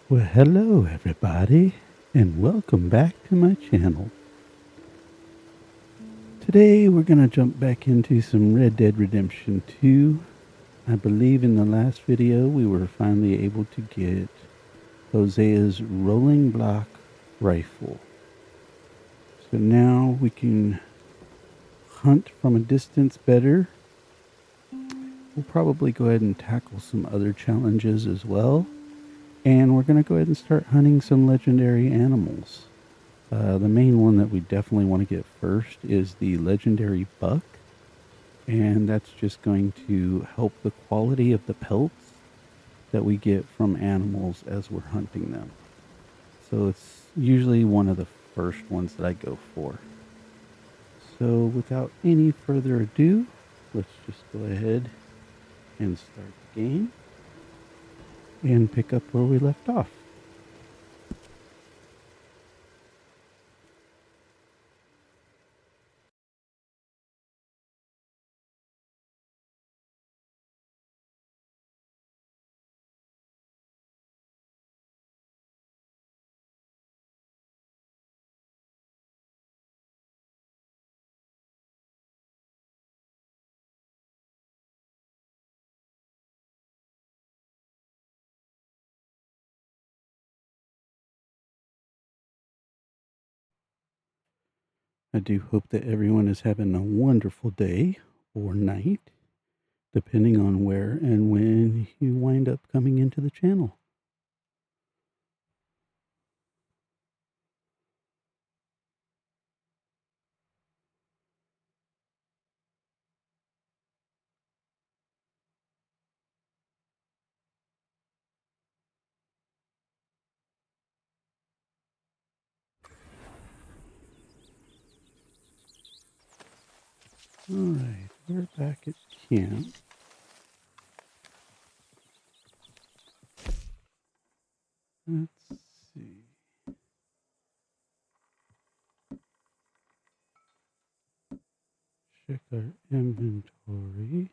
Well, hello everybody, and welcome back to my channel. Today we're going to jump back into some Red Dead Redemption 2. I believe in the last video we were finally able to get Hosea's rolling block rifle. So now we can hunt from a distance better. We'll probably go ahead and tackle some other challenges as well. And we're going to go ahead and start hunting some legendary animals. The main one that we definitely want to get first is the legendary buck, and that's just going to help the quality of the pelts that we get from animals as we're hunting them. So it's usually one of the first ones that I go for. So without any further ado, let's just go ahead and start the game and pick up where we left off. I do hope that everyone is having a wonderful day or night, depending on where and when you wind up coming into the channel. All right, we're back at camp. Let's see. Check our inventory.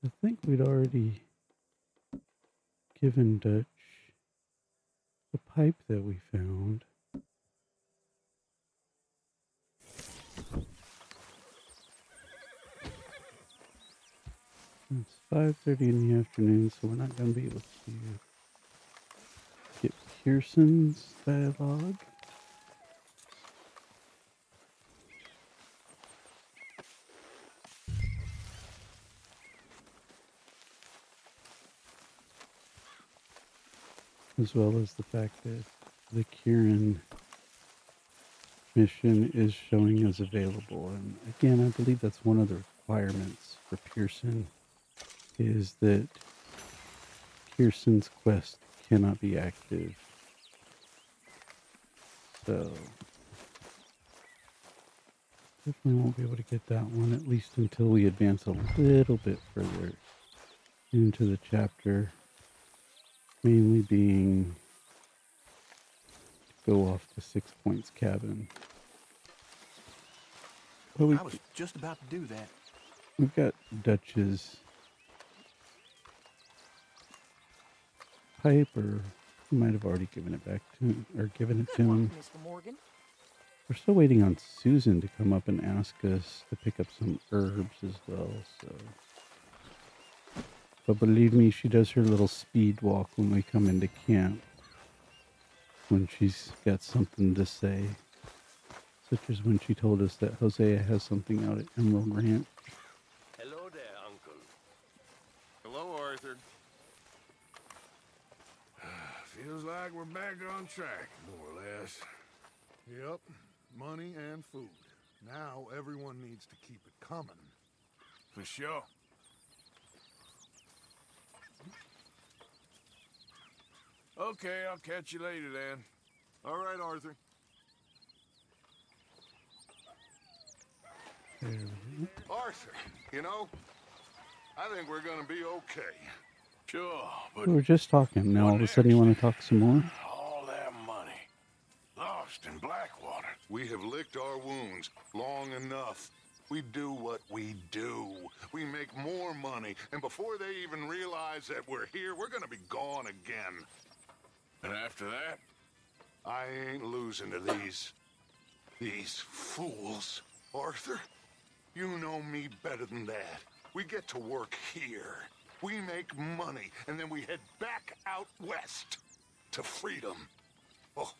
I think we'd already given Dutch the pipe that we found. It's 5:30 in the afternoon, so we're not going to be able to get Pearson's dialogue. As well as the fact that the Kieran mission is showing as available. And again, I believe that's one of the requirements for Pearson is that Pearson's quest cannot be active. So definitely won't be able to get that one, at least until we advance a little bit further into the chapter. Mainly being to go off to 6 Points cabin. But I was just about to do that. we've got Dutch's pipe, or he might have already given it back to him, or given it to him. Mr. Morgan. We're still waiting on Susan to come up and ask us to pick up some herbs as well, so. But believe me, she does her little speed walk when we come into camp, when she's got something to say. Such as when she told us that Hosea has something out at Emerald Ranch. Hello there, Uncle. Hello, Arthur. Feels like we're back on track, more or less. Yep, money and food. Now everyone needs to keep it coming. For sure. Okay, I'll catch you later then. All right, Arthur. Arthur, you know, I think we're gonna be okay. Sure, but We were just talking. Now all of a sudden you want to talk some more? West in Blackwater. We have licked our wounds long enough. We do what we do. We make more money, and before they even realize that we're here, we're gonna be gone again. And after that, I ain't losing to these fools. Arthur, you know me better than that. We get to work here. We make money, and then we head back out west to freedom. Oh,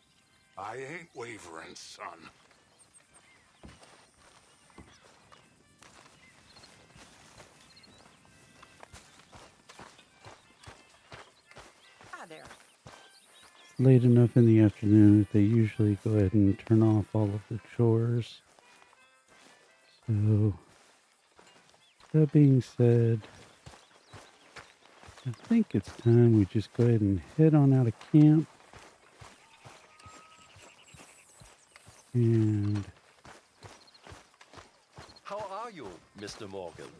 I ain't wavering, son. Hi there. Late enough in the afternoon that they usually go ahead and turn off all of the chores. So, that being said, I think it's time we just go ahead and head on out of camp. And How are you, Mr. Morgan?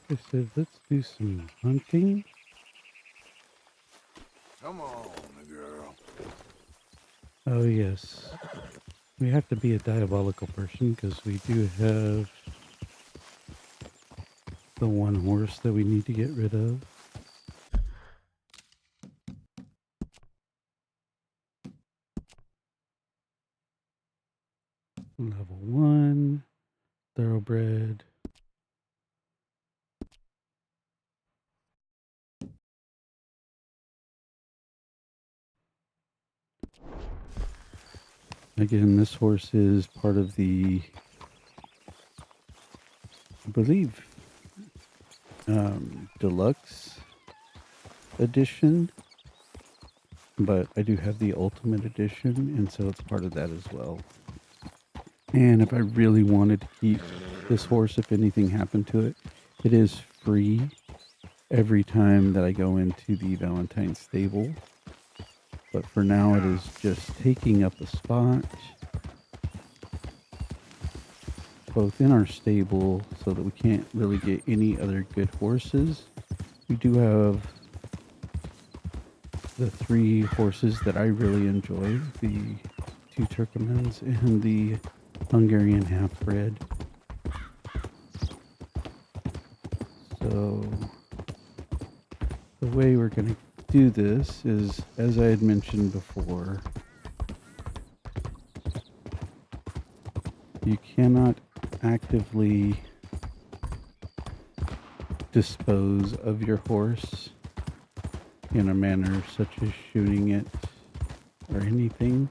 I said, let's do some hunting. Come on, girl. Oh yes, we have to be a diabolical person because we do have the one horse that we need to get rid of. Level 1, thoroughbred. Again, this horse is part of the, I believe, deluxe edition, but I do have the ultimate edition, and so it's part of that as well. And if I really wanted to keep this horse, if anything happened to it, it is free every time that I go into the Valentine stable. But for now, it is just taking up a spot, both in our stable, so that we can't really get any other good horses. We do have the 3 horses that I really enjoy, the 2 Turkmens and the Hungarian half-bred. So the way we're going to do this is, as I had mentioned before, you cannot actively dispose of your horse in a manner such as shooting it or anything.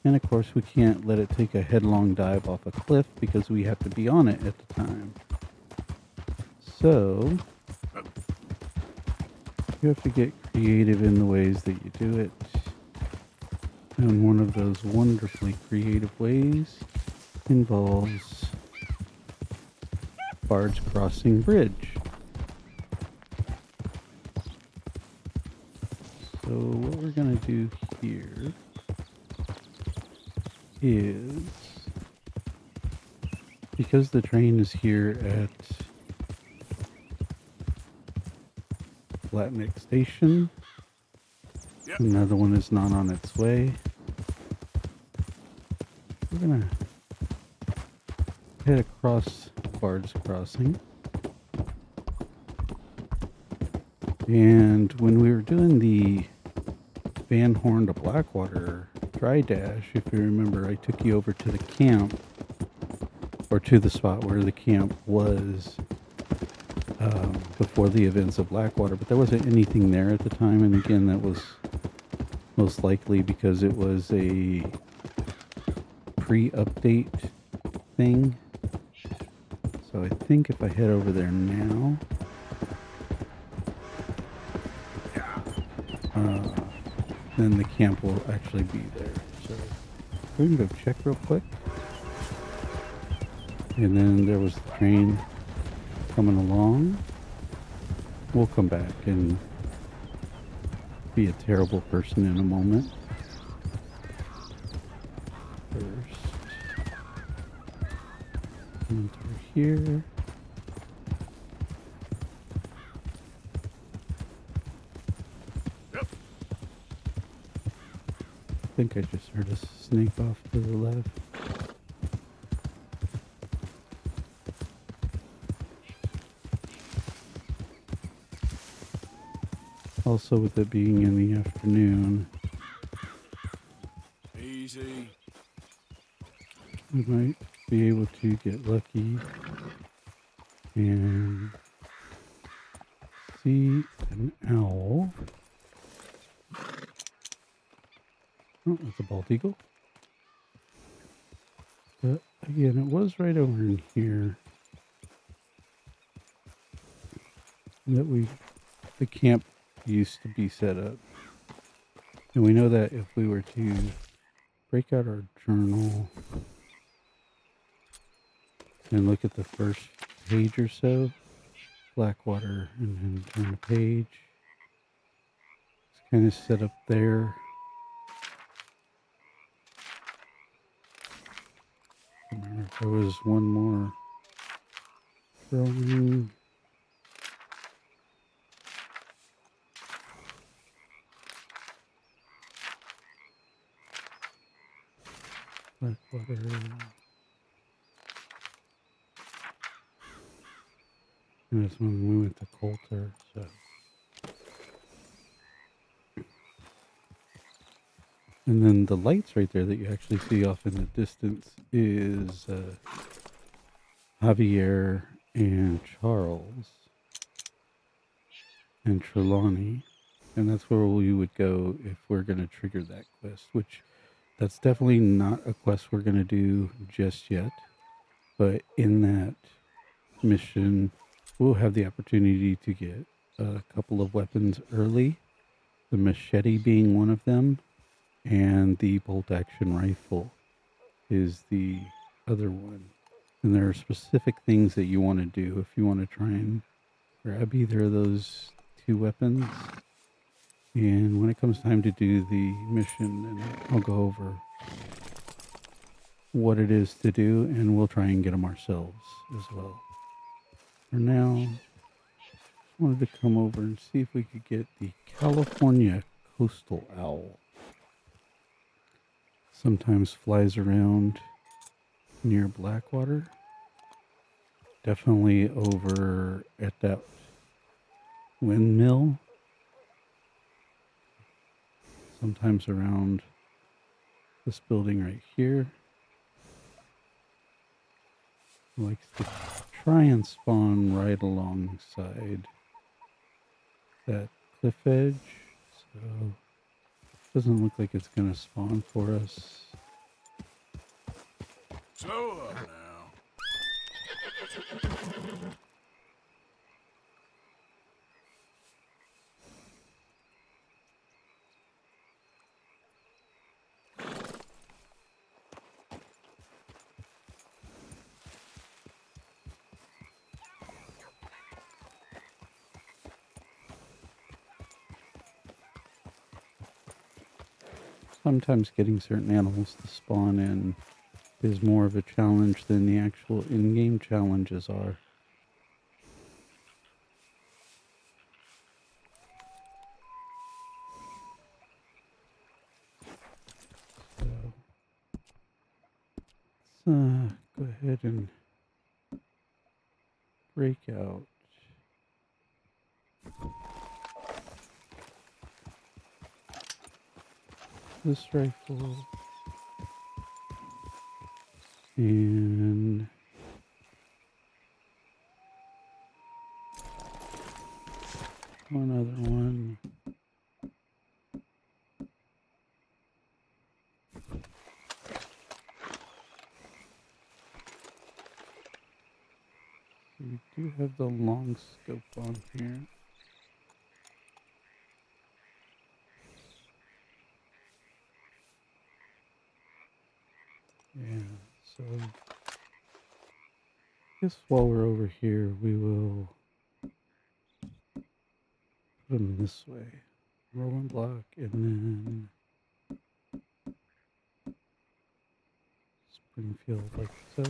And of course we can't let it take a headlong dive off a cliff because we have to be on it at the time. So you have to get creative in the ways that you do it. And one of those wonderfully creative ways involves Bard's Crossing Bridge. So what we're going to do here is, because the train is here at Flatneck Station, another one is not on its way, we're going to head across Bard's Crossing. And when we were doing the Van Horn to Blackwater dry dash, if you remember, I took you over to the camp, or to the spot where the camp was before the events of Blackwater, but there wasn't anything there at the time. And again, that was most likely because it was a pre-update thing. So I think if I head over there now, then the camp will actually be there. So we can go check real quick. And then there was the train coming along. We'll come back and be a terrible person in a moment. First, enter here. think I just heard a snake off to the left. Also, with it being in the afternoon, Easy. we might be able to get lucky and see an owl. Oh, that's a bald eagle. But again, it was right over in here that the camp used to be set up. And we know that if we were to break out our journal and look at the first page or so, Blackwater, and then turn the page, it's kind of set up there. Remember if there was one more throwing. Blackwater. And that's when we went to Coulter, so. And then the lights right there that you actually see off in the distance is Javier and Charles and Trelawney. And that's where we would go if we're going to trigger that quest, which that's definitely not a quest we're going to do just yet. But in that mission, we'll have the opportunity to get a couple of weapons early, the machete being one of them, and the bolt-action rifle is the other one. And there are specific things that you want to do if you want to try and grab either of those two weapons. And when it comes time to do the mission, then I'll go over what it is to do, and we'll try and get them ourselves as well. For now, I wanted to come over and see if we could get the California coastal owl. Sometimes flies around near Blackwater. Definitely over at that windmill. Sometimes around this building right here. Likes to try and spawn right alongside that cliff edge. So doesn't look like it's going to spawn for us. Slow up now. Sometimes getting certain animals to spawn in is more of a challenge than the actual in-game challenges are. So, let's go ahead and break out. This rifle and one other one. We do have the long scope on here. Yeah, so I guess while we're over here, we will put them this way. Rolling block and then Springfield like so.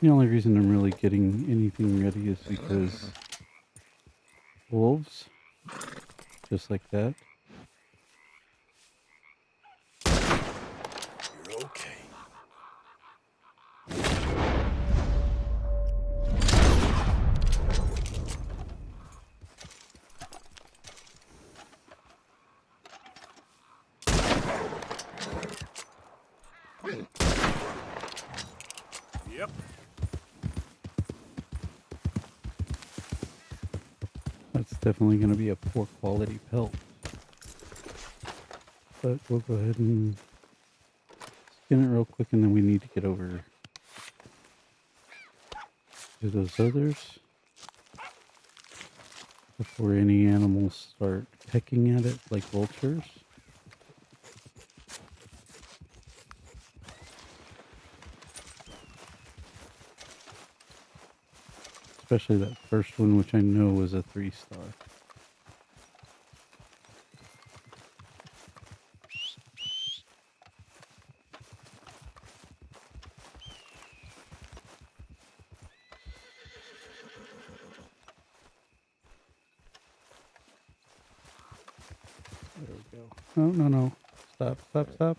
The only reason I'm really getting anything ready is because wolves just like that. You're okay. Yep. That's definitely going to be a poor quality pelt. But we'll go ahead and skin it real quick, and then we need to get over to those others before any animals start pecking at it like vultures. Especially that first one, which I know was a 3-star. There we go. Oh, no, no. Stop, stop, stop.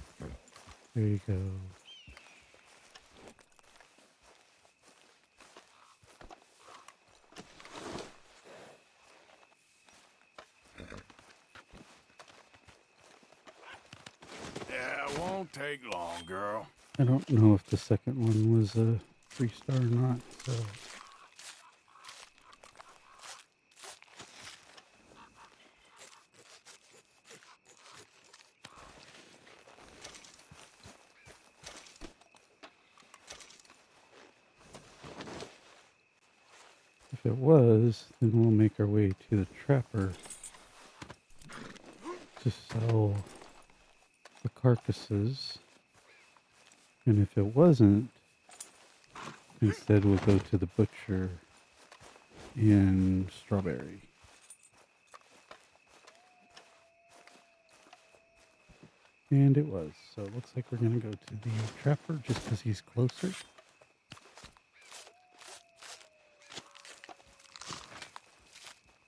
There you go. Yeah, it won't take long, girl. I don't know if the second one was a 3-star or not, so... If it was, then we'll make our way to the trapper to sell the carcasses. And if it wasn't, instead we'll go to the butcher in Strawberry. And it was. So it looks like we're going to go to the trapper just because he's closer.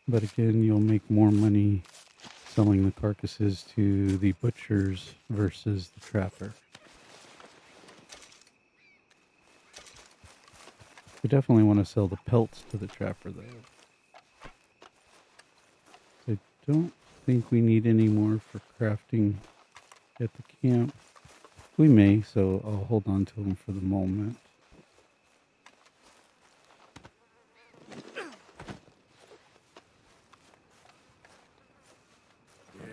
But again, you'll make more money selling the carcasses to the butchers versus the trapper. We definitely want to sell the pelts to the trapper, though. I don't think we need any more for crafting at the camp. We may, so I'll hold on to them for the moment.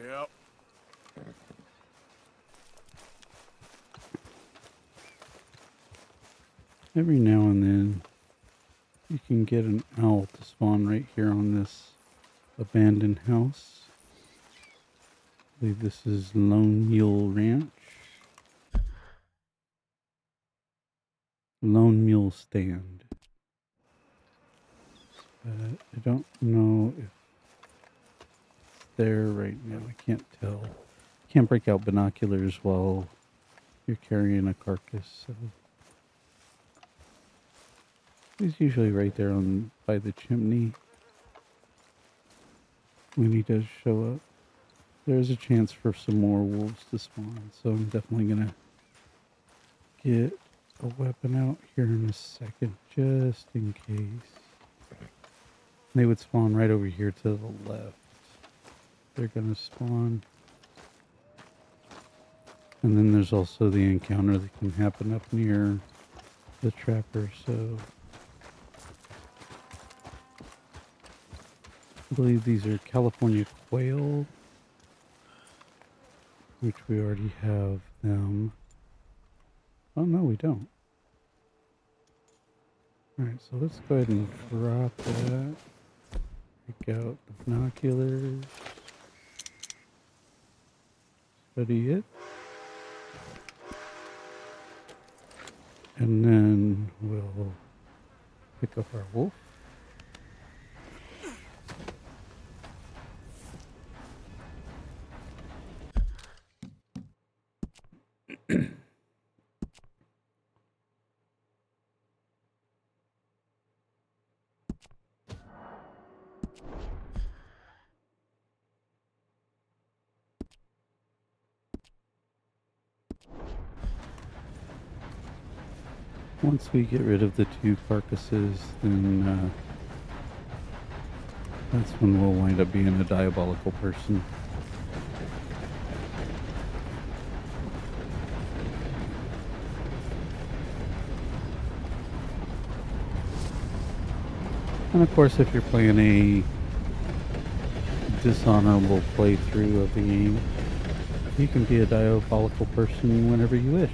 Yep. Every now and then, you can get an owl to spawn right here on this abandoned house. I believe this is Lone Mule Ranch. Lone Mule Stand. I don't know if it's there right now. I can't tell. Can't break out binoculars while you're carrying a carcass. So he's usually right there on by the chimney when he does show up. There's a chance for some more wolves to spawn, so I'm definitely gonna get a weapon out here in a second, just in case. They would spawn right over here to the left. They're gonna spawn. And then there's also the encounter that can happen up near the trapper, so... I believe these are California quail, which we already have them. Oh, no, we don't. Alright, so let's go ahead and drop that. Take out the binoculars. Study it. And then we'll pick up our wolf. Once we get rid of the 2 carcasses, then that's when we'll wind up being a diabolical person. And of course, if you're playing a dishonorable playthrough of the game, you can be a diabolical person whenever you wish.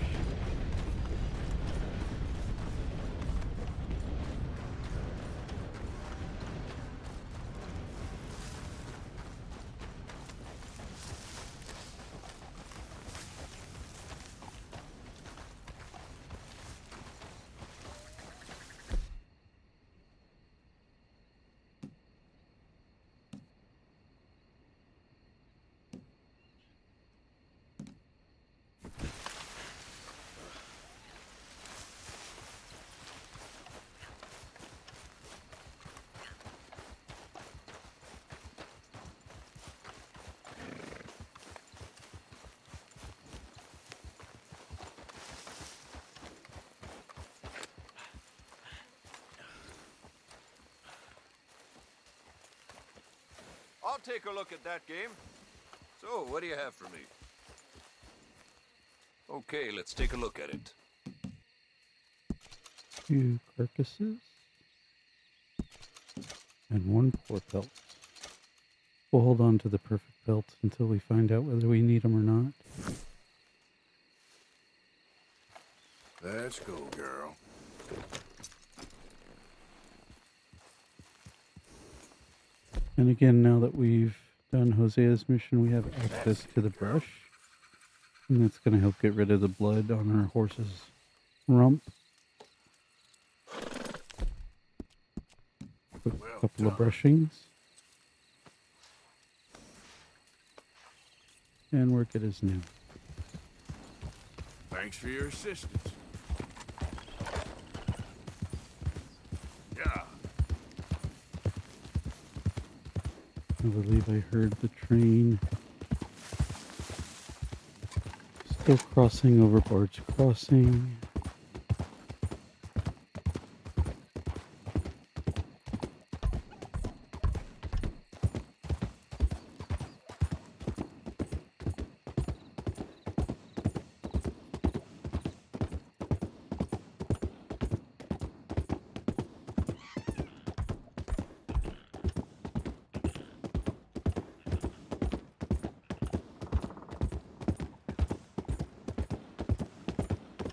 I'll take a look at that game. So, what do you have for me? Okay, let's take a look at it. 2 carcasses and 1 poor pelt. We'll hold on to the perfect pelts until we find out whether we need them or not. Let's go, girl. And again, now that we've done Hosea's mission, we have access to the brush. And that's going to help get rid of the blood on our horse's rump. Quick couple of brushings. And we're good as new. Thanks for your assistance. Yeah. I believe I heard the train still crossing over Bard's Crossing.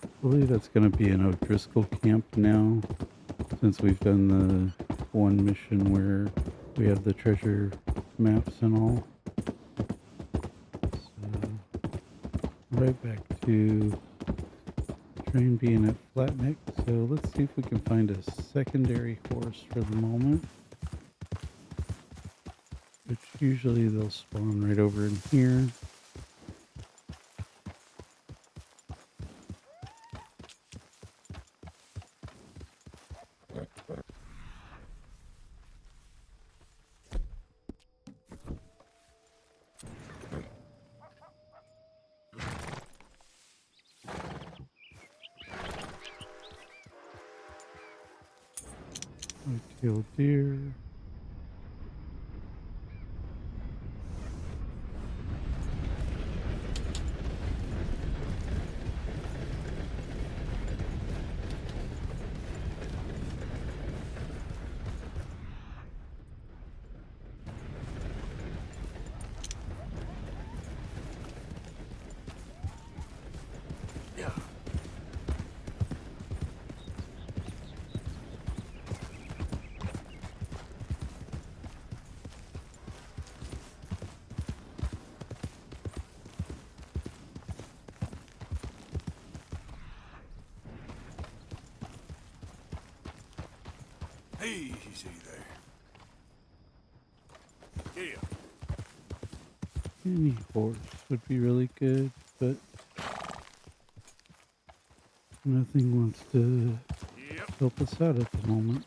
I believe that's going to be an O'Driscoll camp now, since we've done the one mission where we have the treasure maps and all. So, right back to train being at Flatneck. So let's see if we can find a secondary horse for the moment. Which usually they'll spawn right over in here. White-tailed deer. Yeah. Easy there. Yeah. Any horse would be really good, but nothing wants to Yep. help us out at the moment.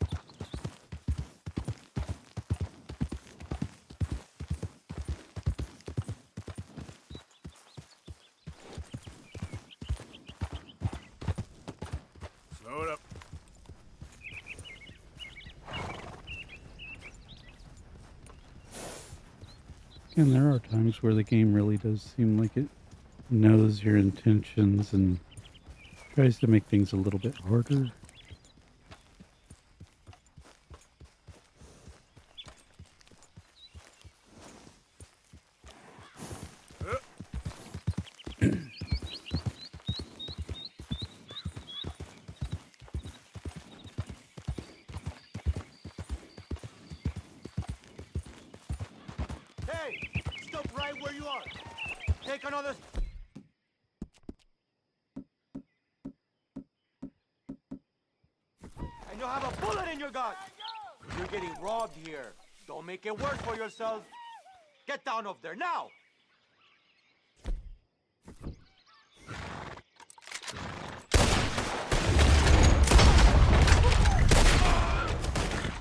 So Hold up. And there are times where the game really does seem like it knows your intentions and tries to make things a little bit harder. Hey! Stop right where you are! Take another... And you have a bullet in your gun! You're getting robbed here. Don't make it worse for yourself. Get down off there, now!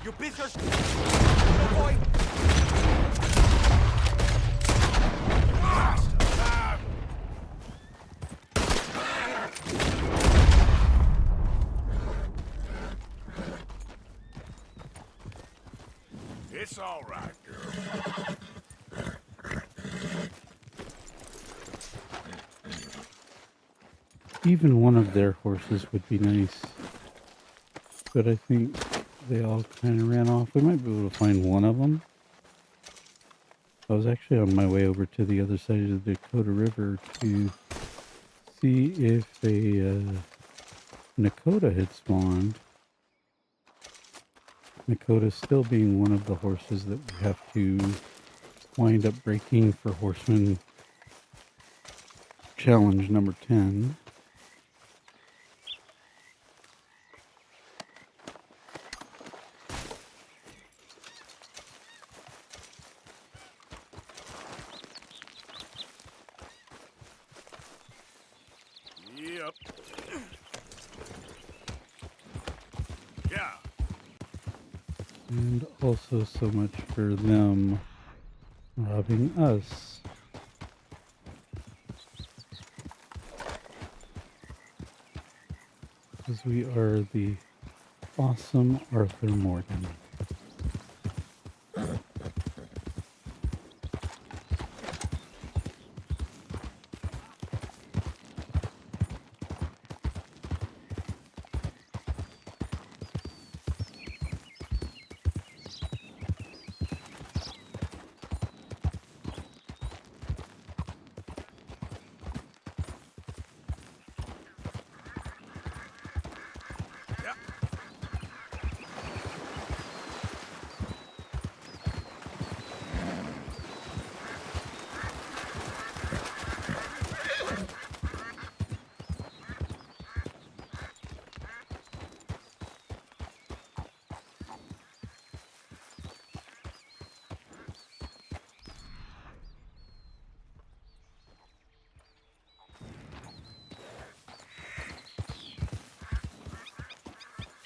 You piece of... Good boy! It's all right, girl. Even one of their horses would be nice. But I think they all kind of ran off. We might be able to find one of them. I was actually on my way over to the other side of the Dakota River to see if a Nakota had spawned. Nakota still being one of the horses that we have to wind up breaking for Horseman Challenge number 10. Yep. Yeah. And also so much for them robbing us. Because we are the awesome Arthur Morgan.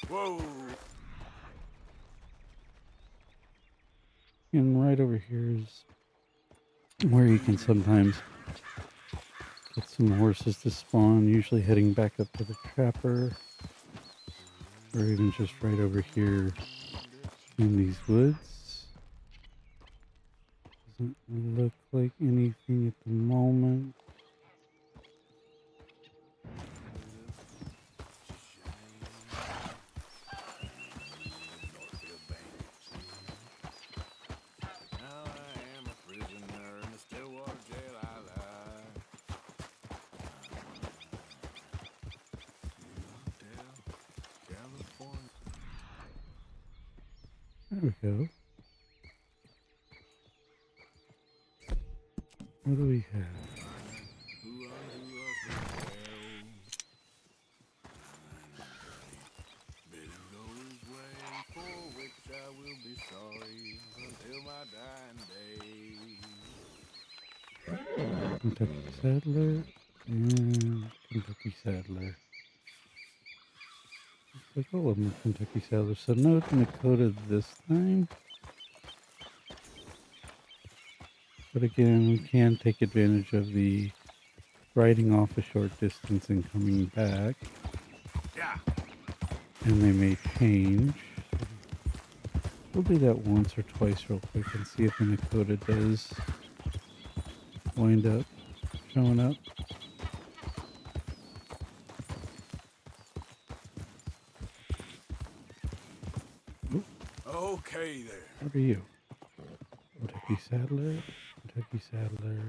Whoa. And right over here is where you can sometimes get some horses to spawn, usually heading back up to the trapper. Or even just right over here in these woods. Doesn't look like anything at the moment. Now I am a prisoner in the Stillwater jail I lie. California. There we go. What do we have? Who unto us will tell? Better go his way, for which I will be sorry until my dying day. Kentucky Saddler and Kentucky Saddler. Looks like all of them are Kentucky Saddler. So no Nakota this time. But again, we can take advantage of the riding off a short distance and coming back. Yeah. and they may change. We'll do that once or twice real quick and see if the Nakota does wind up showing up. Ooh, Okay there. what are you? Kentucky Saddler? Kentucky Saddler.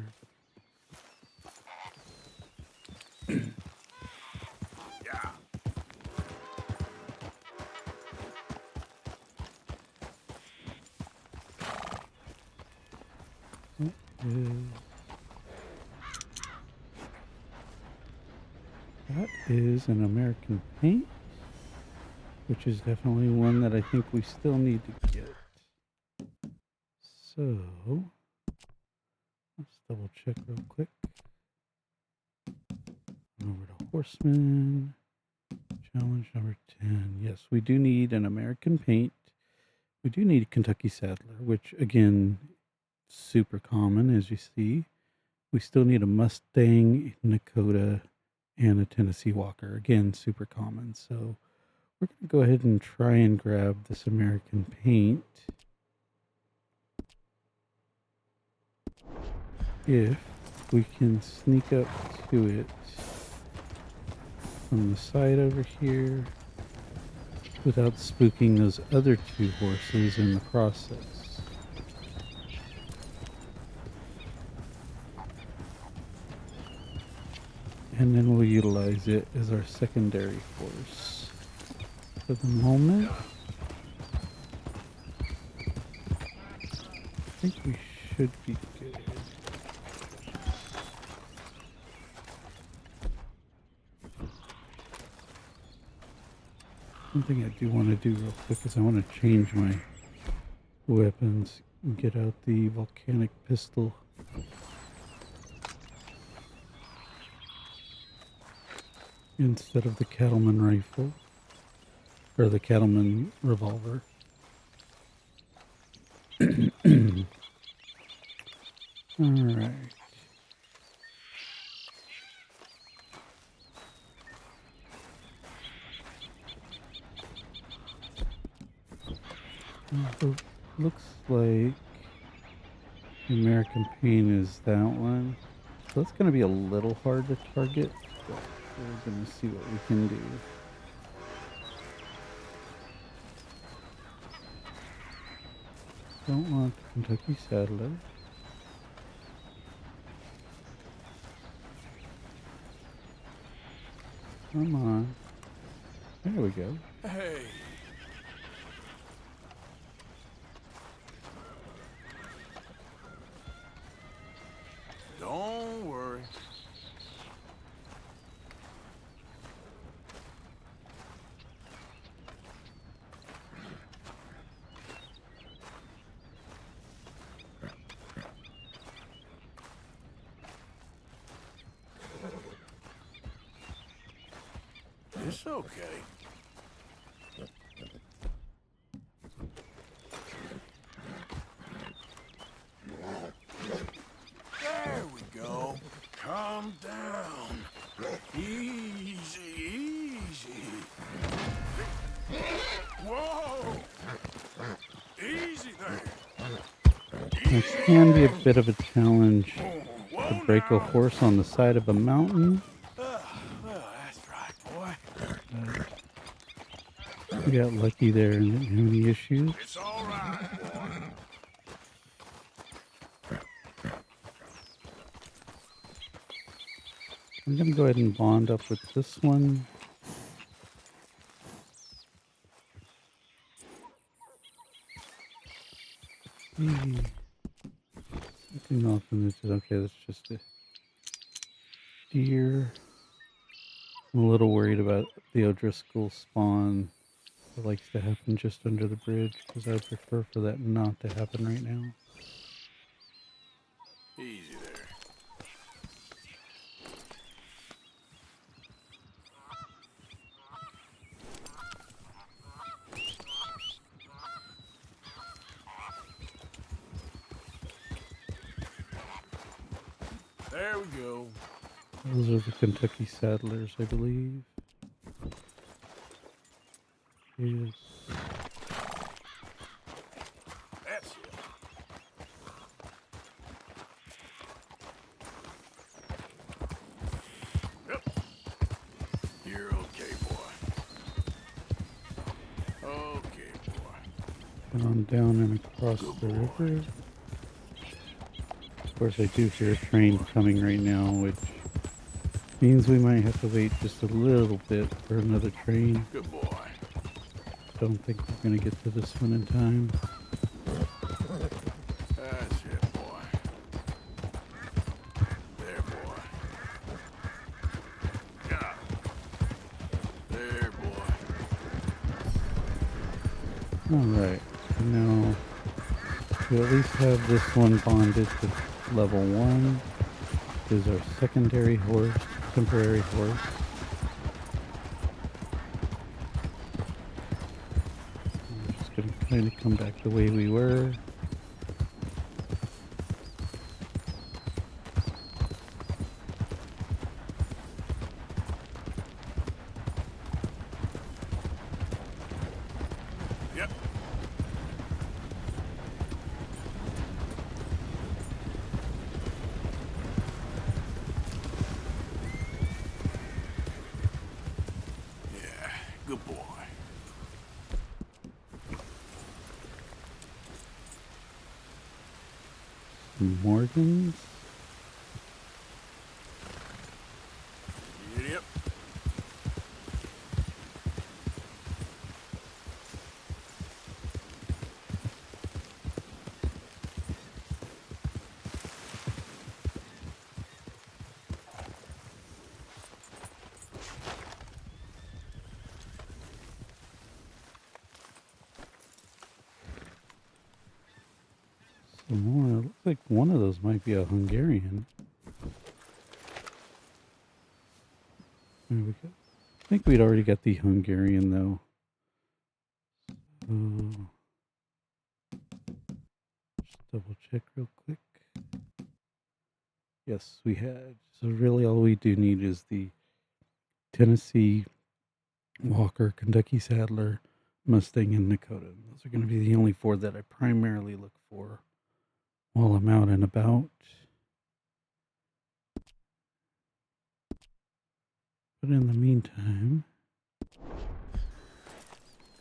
Yeah. That is an American paint, which is definitely one that I think we still need to get. So, let's double check real quick. Over to Horseman. Challenge number 10. Yes, we do need an American paint. We do need a Kentucky Saddler, which again, super common as you see. We still need a Mustang, Nakota, and a Tennessee Walker. Again, super common. So we're going to go ahead and try and grab this American paint. If we can sneak up to it from the side over here without spooking those other two horses in the process. And then we'll utilize it as our secondary force. For the moment, I think we should be good. One thing I do want to do real quick is I want to change my weapons and get out the volcanic pistol. Instead of the cattleman rifle, or the cattleman revolver. Alright. So looks like the American paint is that one. So that's going to be a little hard to target, but we're going to see what we can do. Don't want Kentucky Saddler. Come on. There we go. Hey. Don't worry. It's okay. There we go. Calm down. Easy, easy. Whoa! Easy there. It can be a bit of a challenge to break a horse on the side of a mountain. That's right, boy. We got lucky there and didn't have any issues. It's all right, boy. I'm going to go ahead and bond up with this one. Something off in this. Okay, that's just a deer. I'm a little worried about the O'Driscoll spawn that likes to happen just under the bridge because I prefer for that not to happen right now. Easy there. There we go. Those are the Kentucky Saddlers, I believe. Yes. That's it. Yep. You're okay, boy. Okay, boy. Put on down and across the river. Of course, I do hear a train coming right now, which means we might have to wait just a little bit for another train. Good boy. Don't think we're going to get to this one in time. That's it, boy. There, boy. Yeah. There, boy. Alright, so now we at least have this one bonded to level 1. Is our secondary horse, temporary horse. We're just going to kind of come back the way we were. Yep. Yeah, good boy. Morgans. Yep. Some more. It looks like one of those might be a Hungarian. There we go. I think we'd already got the Hungarian though. Just double check real quick. Yes, we had. So really all we do need is the Tennessee Walker, Kentucky Saddler, Mustang, and Dakota. Those are going to be the only 4 that I primarily look for while I'm out and about. But in the meantime,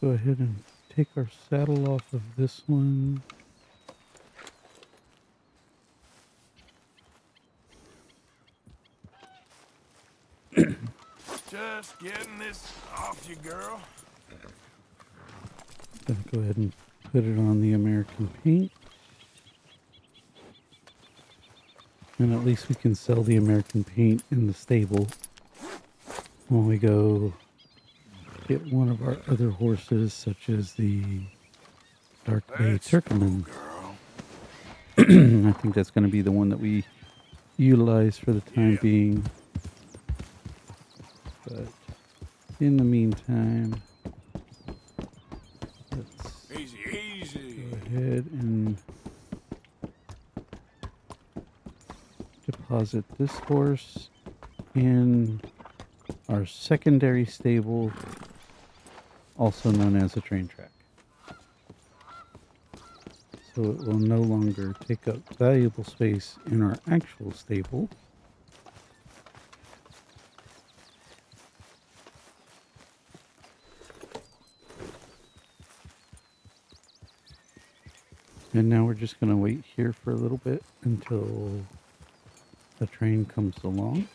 go ahead and take our saddle off of this one. Just getting this off you, girl. Gonna go ahead and put it on the American paint. And at least we can sell the American paint in the stable when we go get one of our other horses, such as the Dark Bay Let's Turkmen. go, girl. I think that's going to be the one that we utilize for the time being. But in the meantime, let's Easy, easy. go ahead and deposit this horse in our secondary stable, also known as a train track. So it will no longer take up valuable space in our actual stable. And now we're just going to wait here for a little bit until the train comes along.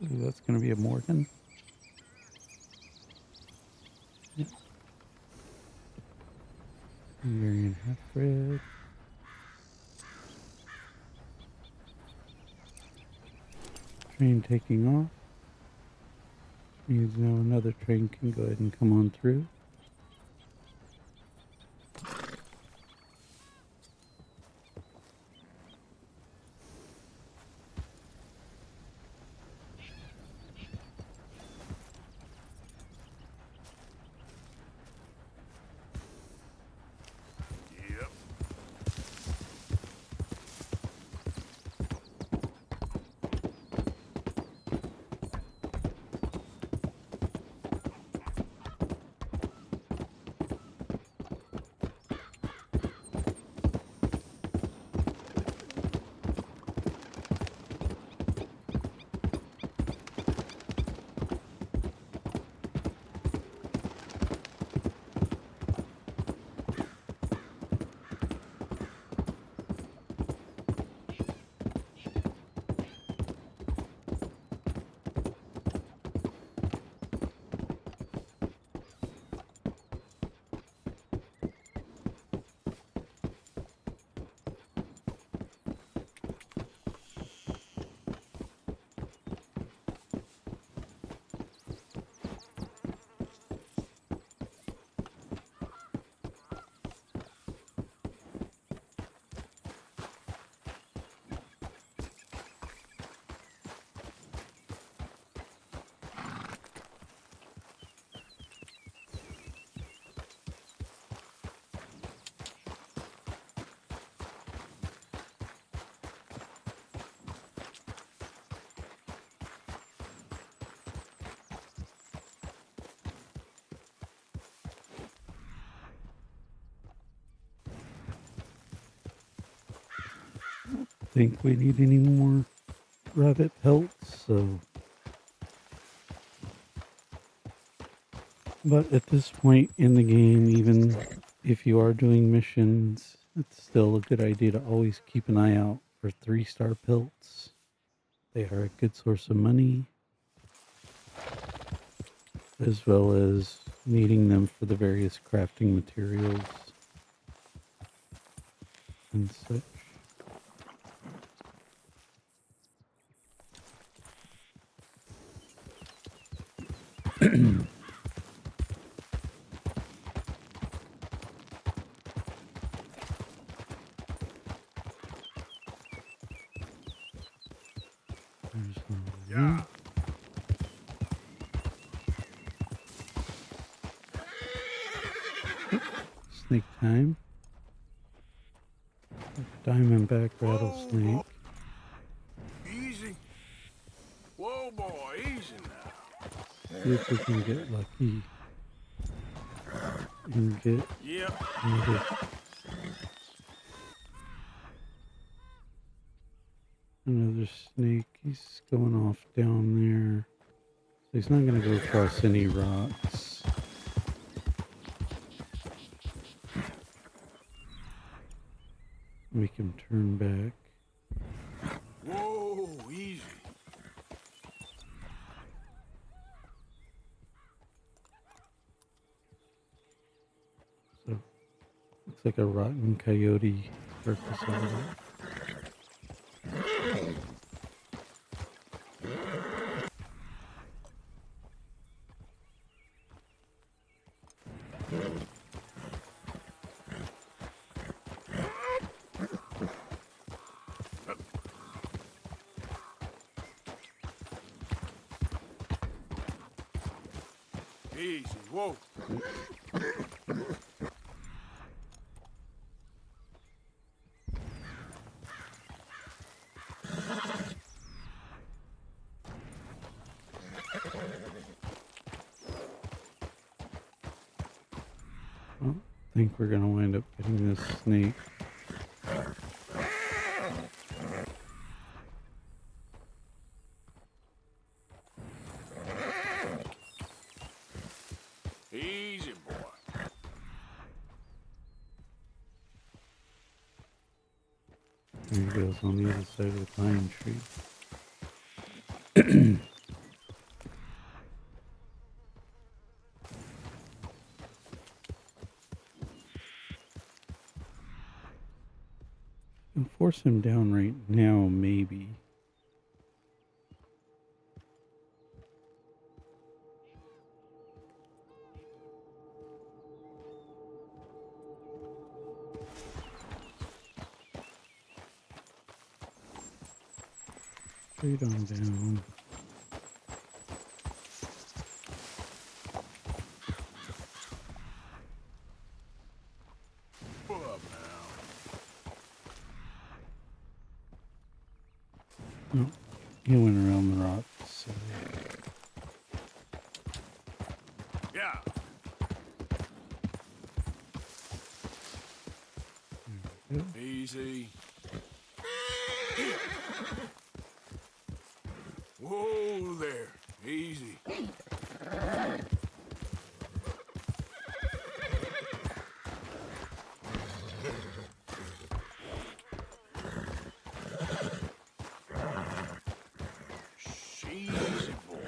Ooh, that's going to be a Morgan. Yep. Hungarian half-bred. Train taking off. Means now another train can go ahead and come on through. Yep. Think we need any more rabbit pelts, so. But at this point in the game, even if you are doing missions, it's still a good idea to always keep an eye out for 3-star pelts. They are a good source of money, as well as needing them for the various crafting materials and such. There's Yeah. snake time. Diamondback rattlesnake. Easy. Whoa, boy, easy now. See if we can get lucky and get Yep. another snake. He's going off down there. So he's not going to go across any rocks. Make him turn back. Whoa, easy. So looks like a rotten coyote carcass over there. Easy. Whoa. Well, I think we're going to wind up getting this snake. Easy, boy. There he goes on the other side of the pine tree. Can force him down right now, maybe. Straight on down. Pull up now. Oh, he went around the rocks. So. Yeah. There we go. Easy. Whoa there. Easy. Easy, boy.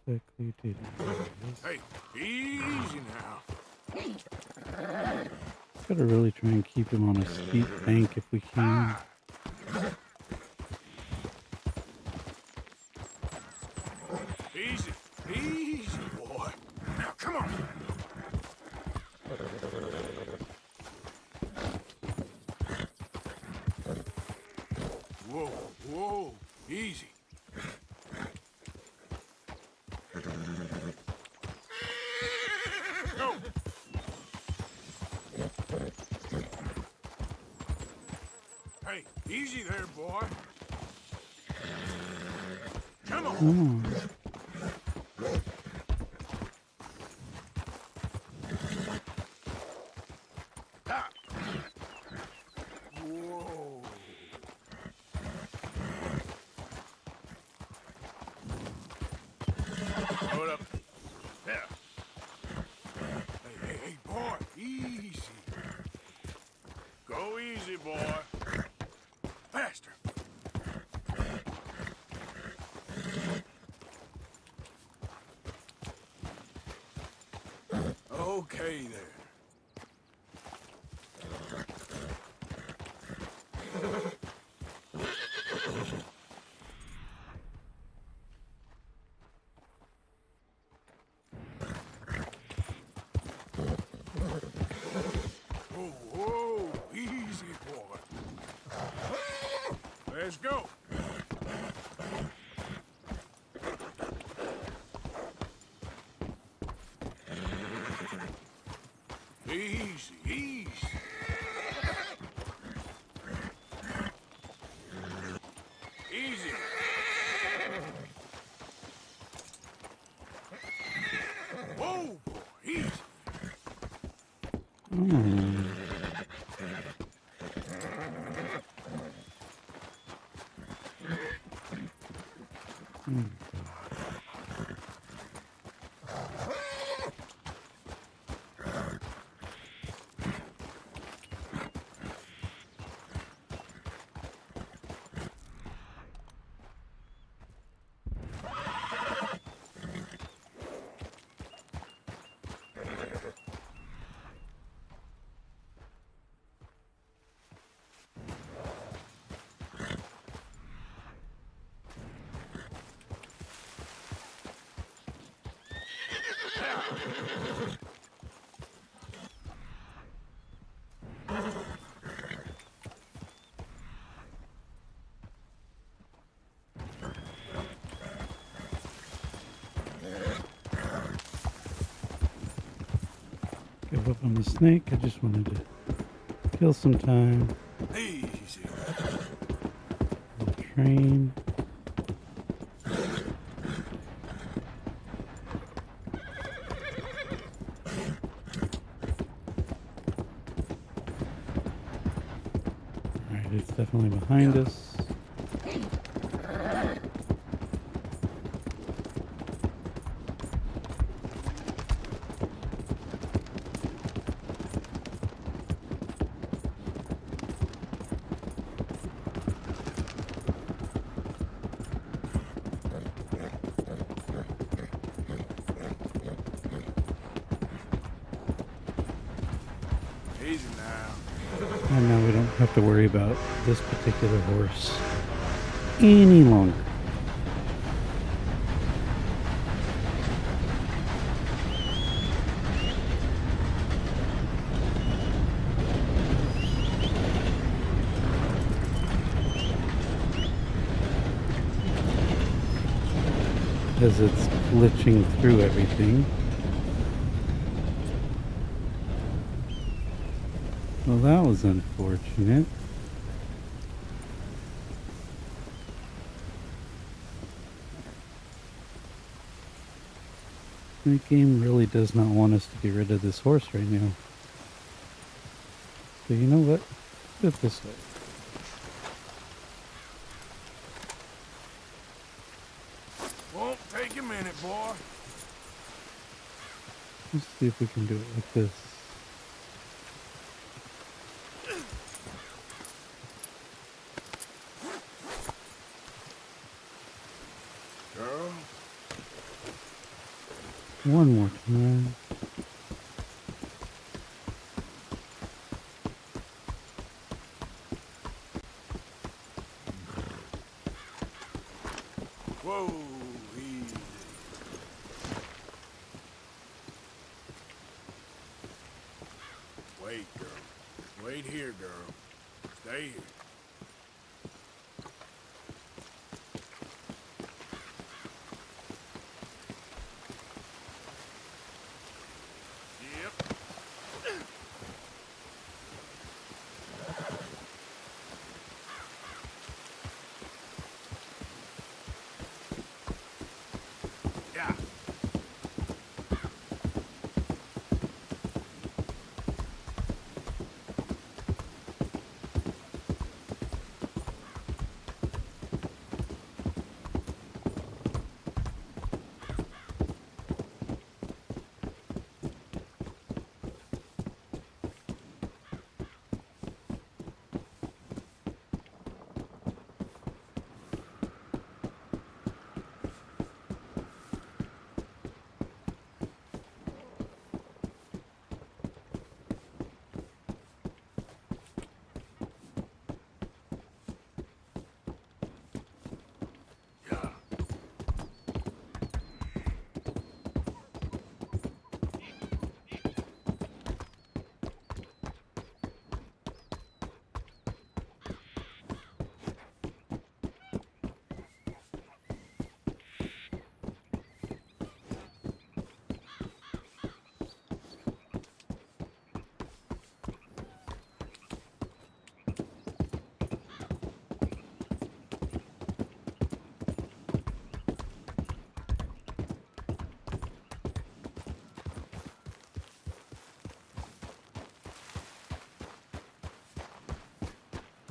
Exactly did. Hey, easy now. Gotta really try and keep him on a steep bank if we can. Easy. Easy, boy. Now, come on. Whoa, whoa. Easy. Go. Hey, easy there, boy. Come on. Come on. Ah. Whoa. Hold up. Yeah. Hey, boy. Easy. Go easy, boy. Faster. Okay there. Whoa, whoa, easy, boy. Let's go. Easy, easy. Easy. Whoa, boy, easy. Oh. Give up on the snake. I just wanted to kill some time. Easy. Train. Alright, it's definitely behind us. Easy now. And now we don't have to worry about this particular horse any longer. as it's glitching through everything. Well, that was unfortunate. The game really does not want us to get rid of this horse right now. So you know what? Do it this way. Won't take a minute, boy. Let's see if we can do it like this. Girl. One more time. Whoa, easy. Wait, girl. Wait here, girl. Stay here. Yep. Yeah. Yeah.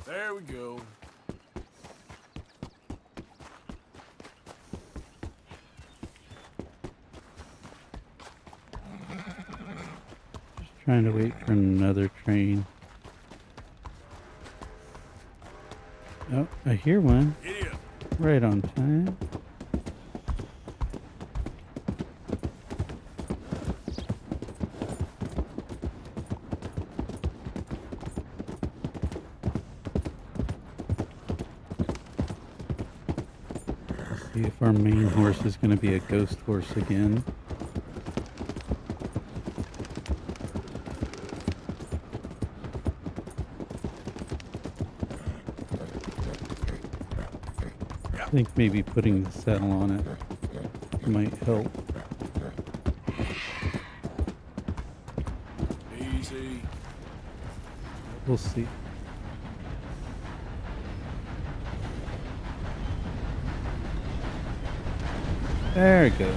There we go. Trying to wait for another train. Oh, I hear one. Giddy up. Right on time. See if our main horse is going to be a ghost horse again. I think maybe putting the saddle on it might help. Easy. We'll see. There it goes.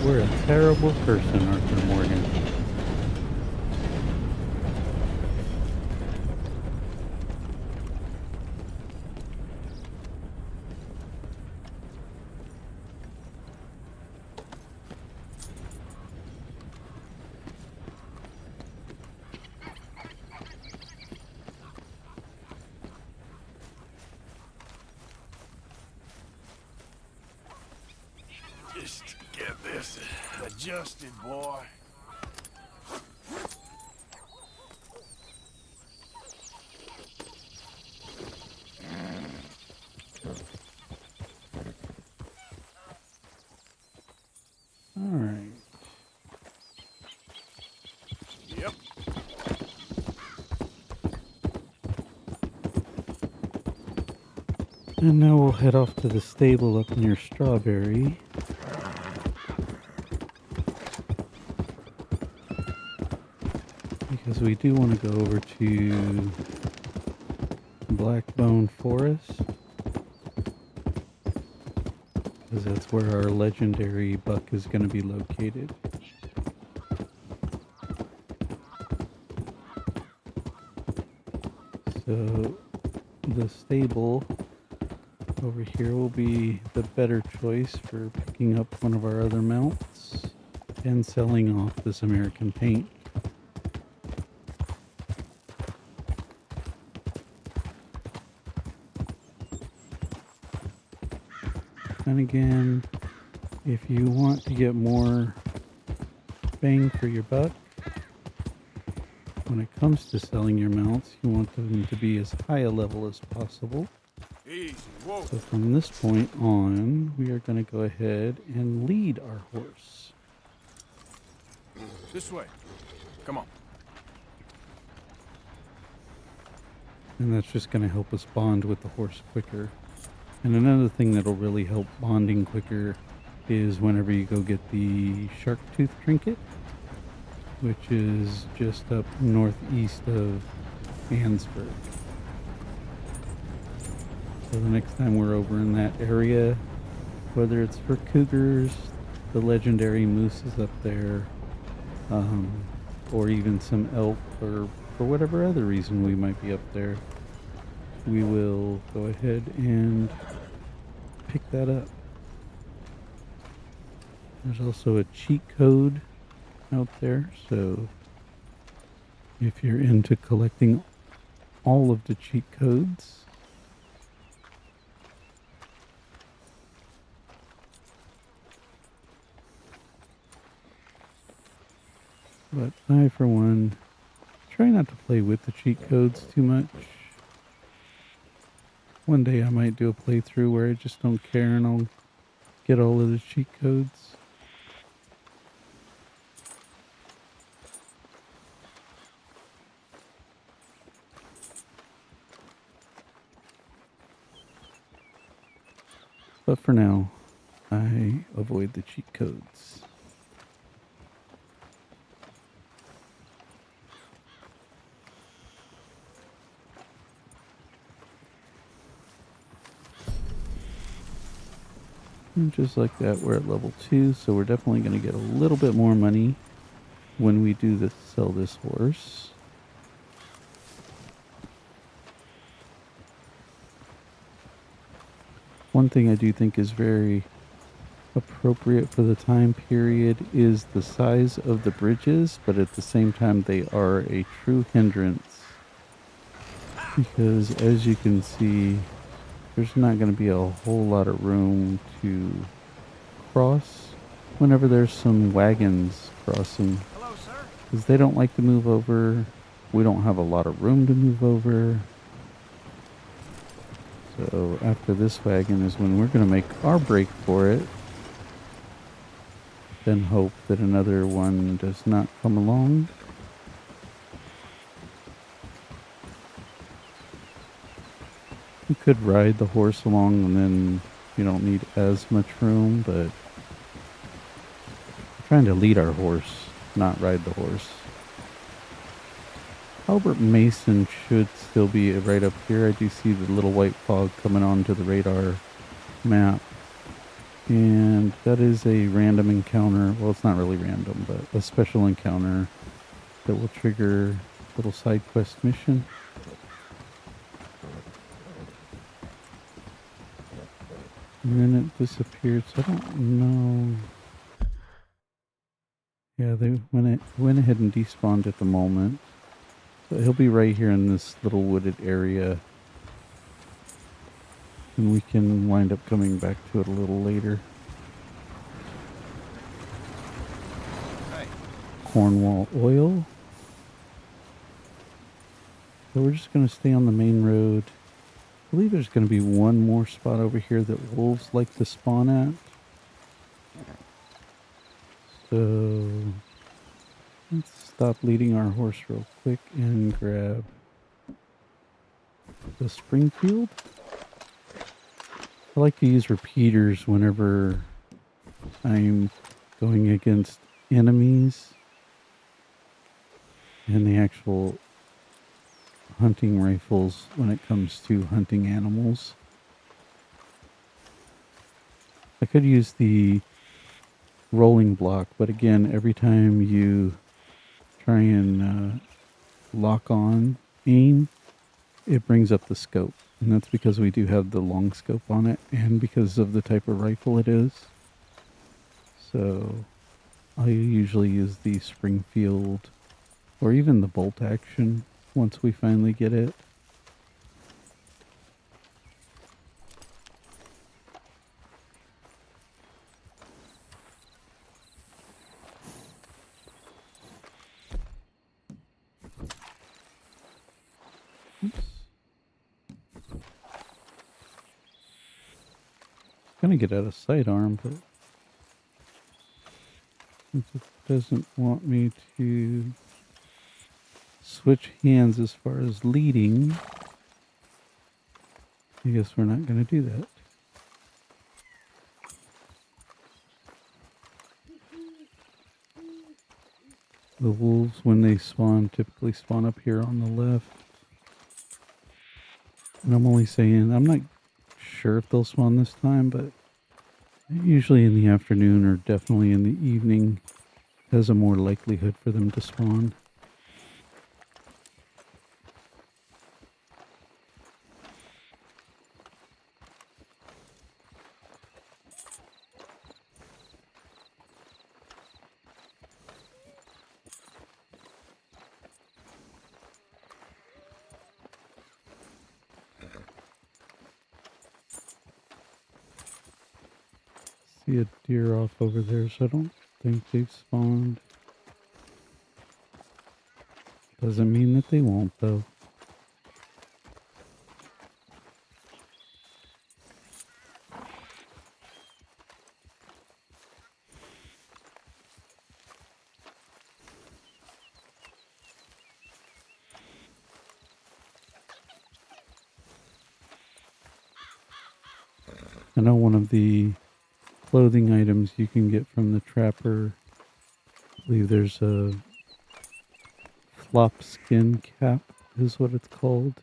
We're a terrible person, Arthur Morgan. Just get this adjusted, boy. All right. And now we'll head off to the stable up near Strawberry. Because we do want to go over to Blackbone Forest. Because that's where our legendary buck is going to be located. So the stable over here will be the better choice for picking up one of our other mounts and selling off this American paint. And again, if you want to get more bang for your buck, when it comes to selling your mounts, you want them to be as high a level as possible. Easy, whoa. So from this point on, we are going to go ahead and lead our horse. This way. Come on. And that's just going to help us bond with the horse quicker. And another thing that'll really help bonding quicker is whenever you go get the shark tooth trinket, which is just up northeast of Ansburg. So the next time we're over in that area, whether it's for cougars, the legendary moose is up there, or even some elk, or for whatever other reason we might be up there, we will go ahead and pick that up. There's also a cheat code out there, so if you're into collecting all of the cheat codes, but I, for one, try not to play with the cheat codes too much. One day I might do a playthrough where I just don't care and I'll get all of the cheat codes. But for now, I avoid the cheat codes. And just like that, we're at level 2, so we're definitely going to get a little bit more money when we do sell this horse. One thing I do think is very appropriate for the time period is the size of the bridges, but at the same time they are a true hindrance. Because as you can see, there's not going to be a whole lot of room to cross whenever there's some wagons crossing. Hello, sir. Because they don't like to move over. We don't have a lot of room to move over. So after this wagon is when we're going to make our break for it. Then hope that another one does not come along. You could ride the horse along and then you don't need as much room, but we're trying to lead our horse, not ride the horse. Albert Mason should still be right up here. I do see the little white fog coming onto the radar map. And that is a random encounter. Well, it's not really random, but a special encounter that will trigger a little side quest mission. And then it disappeared, so I don't know. Yeah, they went ahead and despawned at the moment. But he'll be right here in this little wooded area. And we can wind up coming back to it a little later. Hey. Cornwall Oil. So we're just going to stay on the main road. I believe there's going to be one more spot over here that wolves like to spawn at. So let's stop leading our horse real quick and grab the Springfield. I like to use repeaters whenever I'm going against enemies and the actual hunting rifles when it comes to hunting animals. I could use the rolling block, but again, every time you try and lock on aim, it brings up the scope. And that's because we do have the long scope on it and because of the type of rifle it is. So I usually use the Springfield or even the bolt action once we finally get it. Oops. Gonna get out of sidearm, but since it doesn't want me to switch hands as far as leading, I guess we're not gonna do that. The wolves, when they spawn, typically spawn up here on the left. And I'm only saying, I'm not sure if they'll spawn this time, but usually in the afternoon or definitely in the evening has a more likelihood for them to spawn. See a deer off over there, so I don't think they've spawned. Doesn't mean that they won't, though. I know one of the clothing items you can get from the trapper, I believe there's a flop skin cap is what it's called.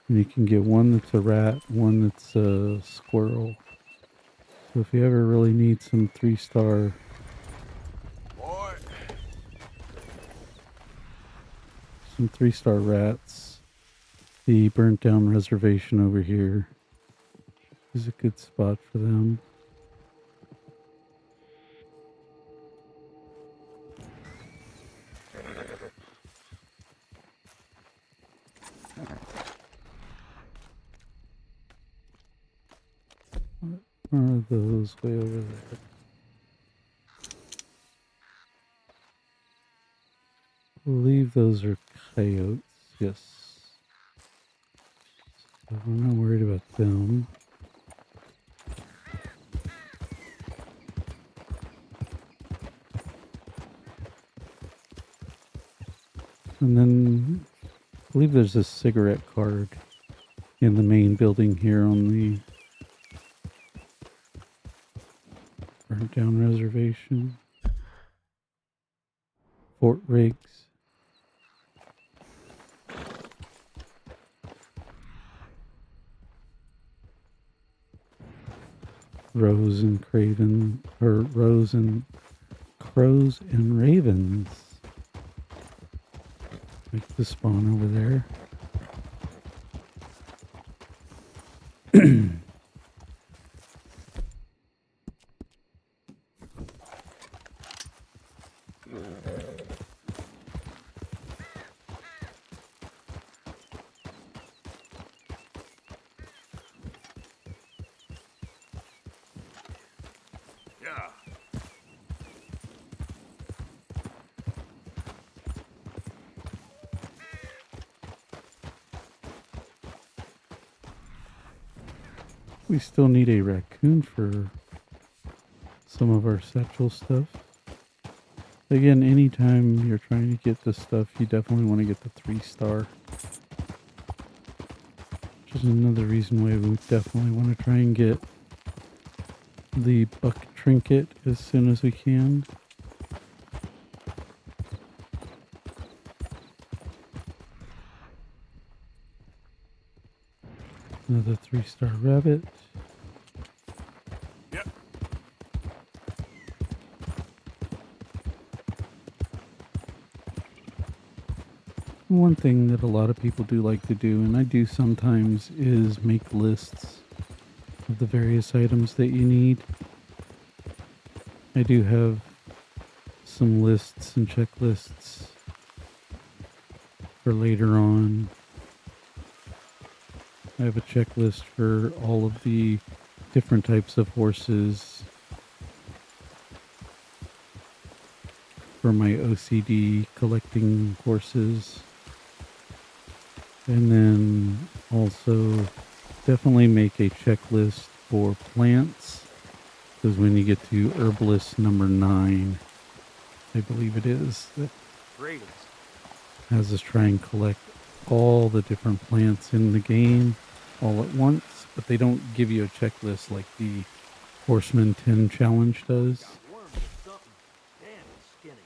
And you can get one that's a rat, one that's a squirrel. So if you ever really need some 3-star Boy, some 3-star rats, the burnt down reservation over here is a good spot for them. What are those way over there? I believe those are coyotes, yes. So I'm not worried about them. And then I believe there's a cigarette card in the main building here on the burnt down reservation. Fort Riggs. Rose and Craven, or Rose and Crows and Ravens. Like the spawn over there. yeah. We still need a raccoon for some of our satchel stuff. Again, anytime you're trying to get this stuff, you definitely want to get the 3-star. Just There's another reason why we definitely want to try and get the buck trinket as soon as we can. Another 3-star rabbit. Yep. One thing that a lot of people do like to do, and I do sometimes, is make lists of the various items that you need. I do have some lists and checklists for later on. I have a checklist for all of the different types of horses for my OCD collecting horses. And then also definitely make a checklist for plants, because when you get to herbalist number 9, I believe it is, that Greetings. has us try and collect all the different plants in the game all at once, but they don't give you a checklist like the Horseman 10 challenge does. Worms or something. Damn, it's skinny.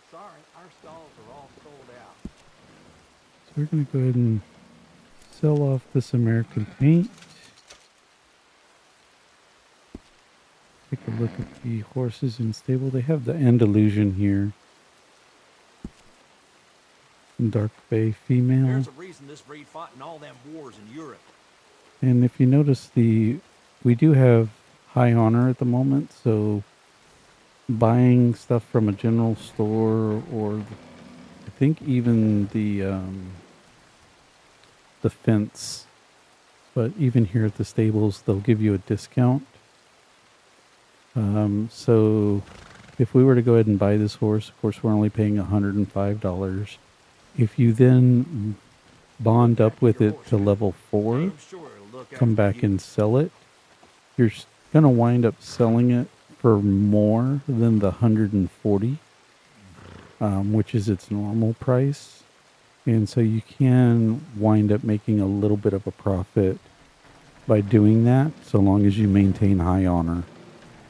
Sorry, our stalls are all sold out. So we're going to go ahead and sell off this American paint. Take a look at the horses in stable. They have the Andalusian here. Dark Bay female. There's a reason this breed fought in all them wars in Europe. And if you notice, we do have high honor at the moment, so buying stuff from a general store, or I think even the fence, but even here at the stables, they'll give you a discount. So if we were to go ahead and buy this horse, of course, we're only paying $105. If you then bond up with it to level 4, I'm sure it'll look come after back you. and sell it, you're going to wind up selling it for more than the 140, which is its normal price. And so you can wind up making a little bit of a profit by doing that, so long as you maintain high honor.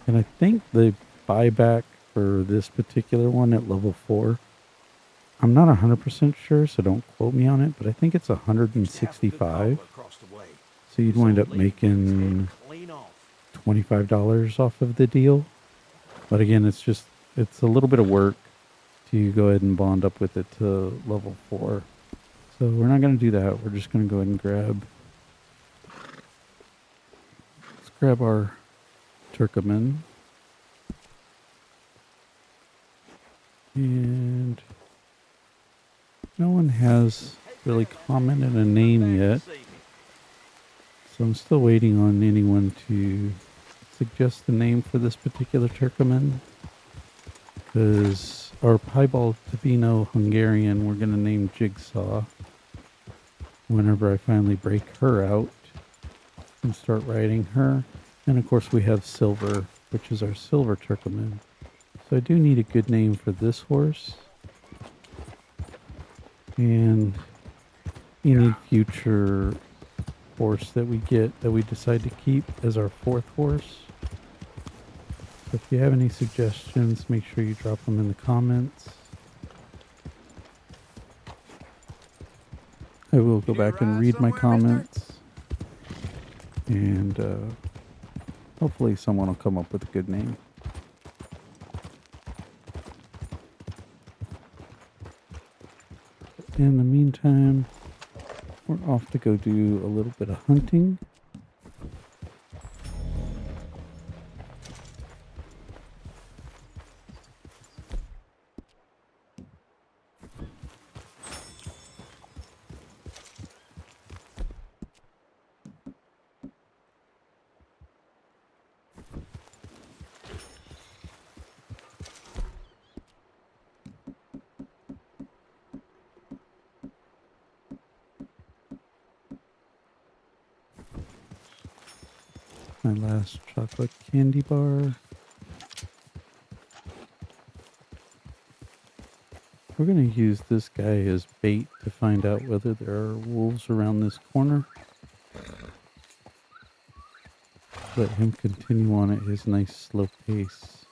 And I think the buyback for this particular one at level 4, I'm not 100% sure, so don't quote me on it, but I think it's 165. Across the way. So you'd wind up making Clean off. $25 off of the deal. But again, it's a little bit of work to go ahead and bond up with it to level 4. So we're not going to do that. We're just going to go ahead and grab our Turkoman. And no one has really commented a name yet, so I'm still waiting on anyone to suggest the name for this particular Turkoman, because our piebald Tabino Hungarian we're going to name Jigsaw whenever I finally break her out and start riding her. And of course we have Silver, which is our silver Turkoman. So I do need a good name for this horse. And any future horse that we get that we decide to keep as our 4th horse. So if you have any suggestions, make sure you drop them in the comments. I will go back and read my comments. And hopefully someone will come up with a good name. In the meantime, we're off to go do a little bit of hunting. My last chocolate candy bar. We're going to use this guy as bait to find out whether there are wolves around this corner. let him continue on at his nice slow pace.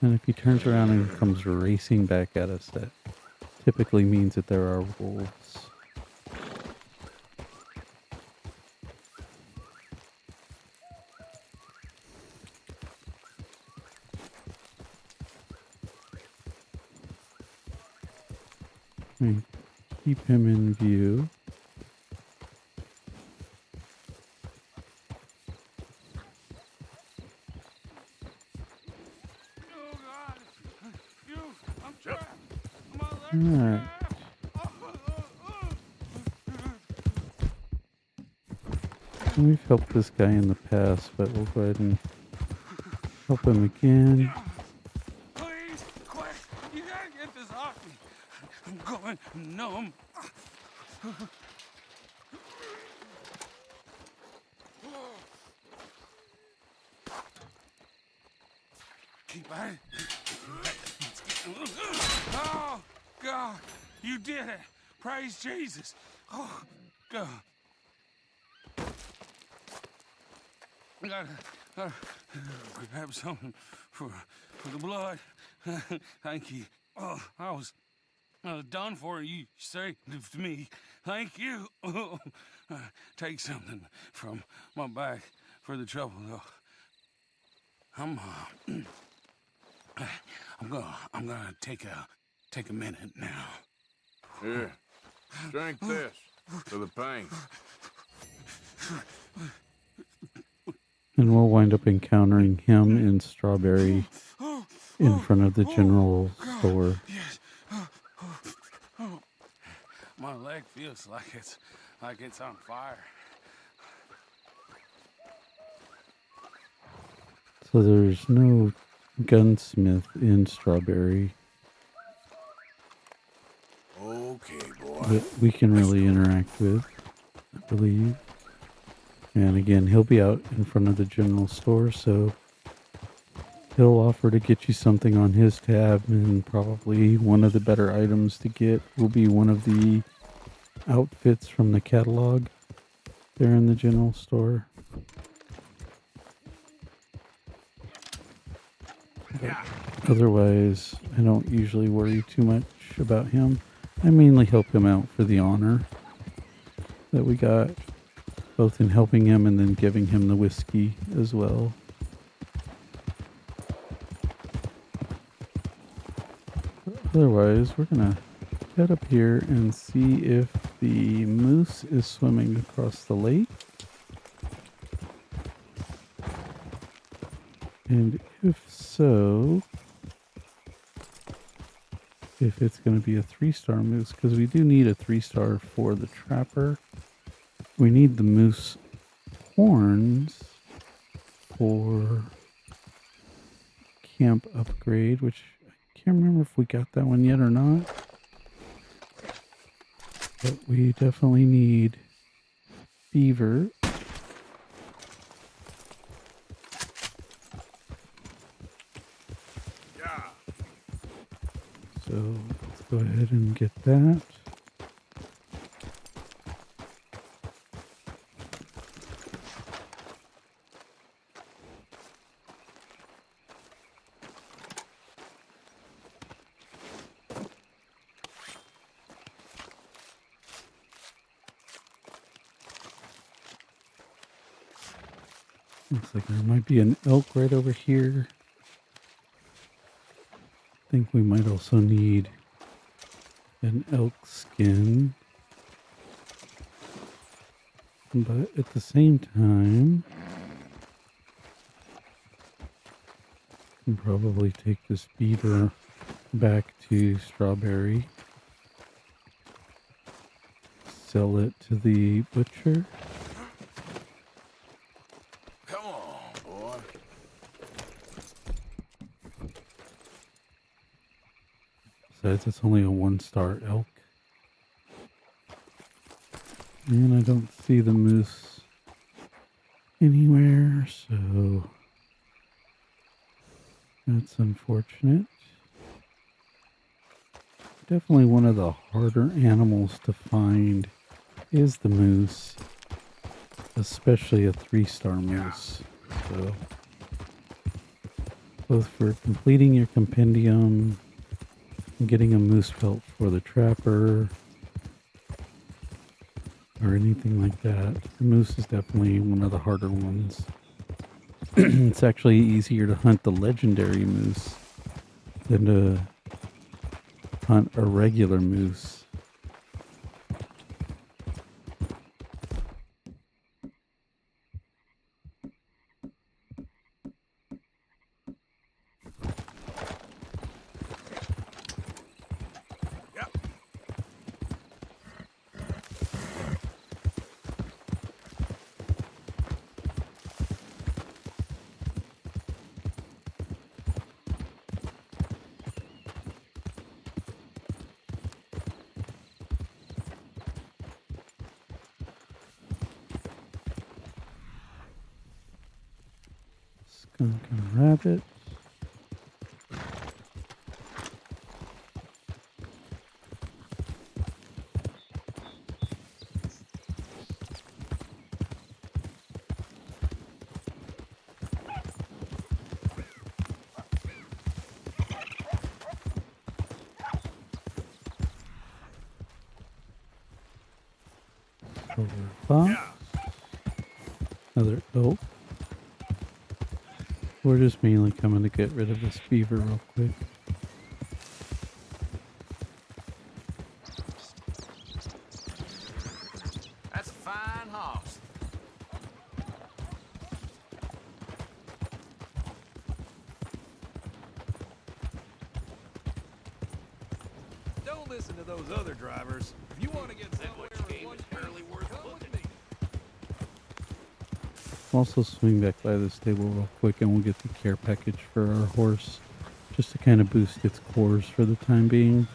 And if he turns around and comes racing back at us, that typically means that there are wolves. And keep him in view. Alright. We've helped this guy in the past, but we'll go ahead and help him again. Please, quick! You gotta get this off me. I'm going numb. Keep at it. Oh, God, you did it. Praise Jesus. Oh, God. I gotta grab something for the blood. Thank you. Oh, I was done for. You saved me. Thank you. Take something from my back for the trouble, though. I'm gonna take a minute now. Here, drink this for the pain. And we'll wind up encountering him in Strawberry in front of the general store. Yes. My leg feels like it's on fire. So there's no gunsmith in Strawberry Okay, boy. that we can really interact with, I believe. And again, he'll be out in front of the general store, so he'll offer to get you something on his tab, and probably one of the better items to get will be one of the outfits from the catalog there in the general store. But otherwise, I don't usually worry too much about him. I mainly help him out for the honor that we got, both in helping him and then giving him the whiskey as well. But otherwise, we're gonna head up here and see if the moose is swimming across the lake. And if so, if it's going to be a 3-star moose, because we do need a 3-star for the trapper. We need the moose horns for camp upgrade, which I can't remember if we got that one yet or not. But we definitely need beaver. So let's go ahead and get that. Looks like there might be an elk right over here. I think we might also need an elk skin. But at the same time, I can probably take this beaver back to Strawberry. Sell it to the butcher. Come on, boy. Besides, it's only a 1-star elk. And I don't see the moose anywhere, so that's unfortunate. Definitely one of the harder animals to find is the moose, especially a 3-star moose. So, both for completing your compendium and getting a moose pelt for the trapper or anything like that. The moose is definitely one of the harder ones. It's actually easier to hunt the legendary moose than to hunt a regular moose. Skunk and rabbit. Silver fox. Another oak. We're just mainly coming to get rid of this beaver real quick. That's a fine hoss. Don't listen to those other drivers. If you want to get somewhere in one barely worth looking. Also swing back by the stable real quick and we'll get the care package for our horse just to kind of boost its cores for the time being.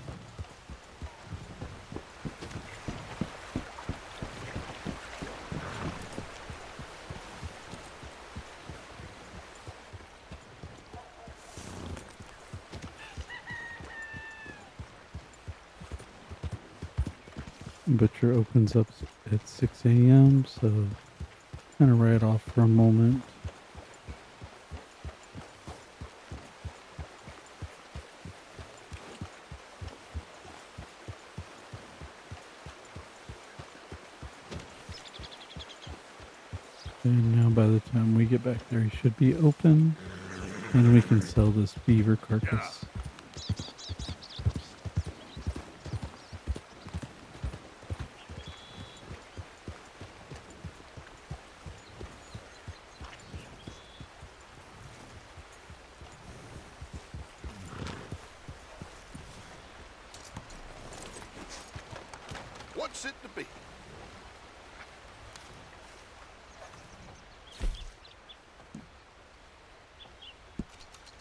Butcher opens up at 6 a.m. so kind of right off for a moment. And now by the time we get back there, he should be open and we can sell this beaver carcass. What's it to be?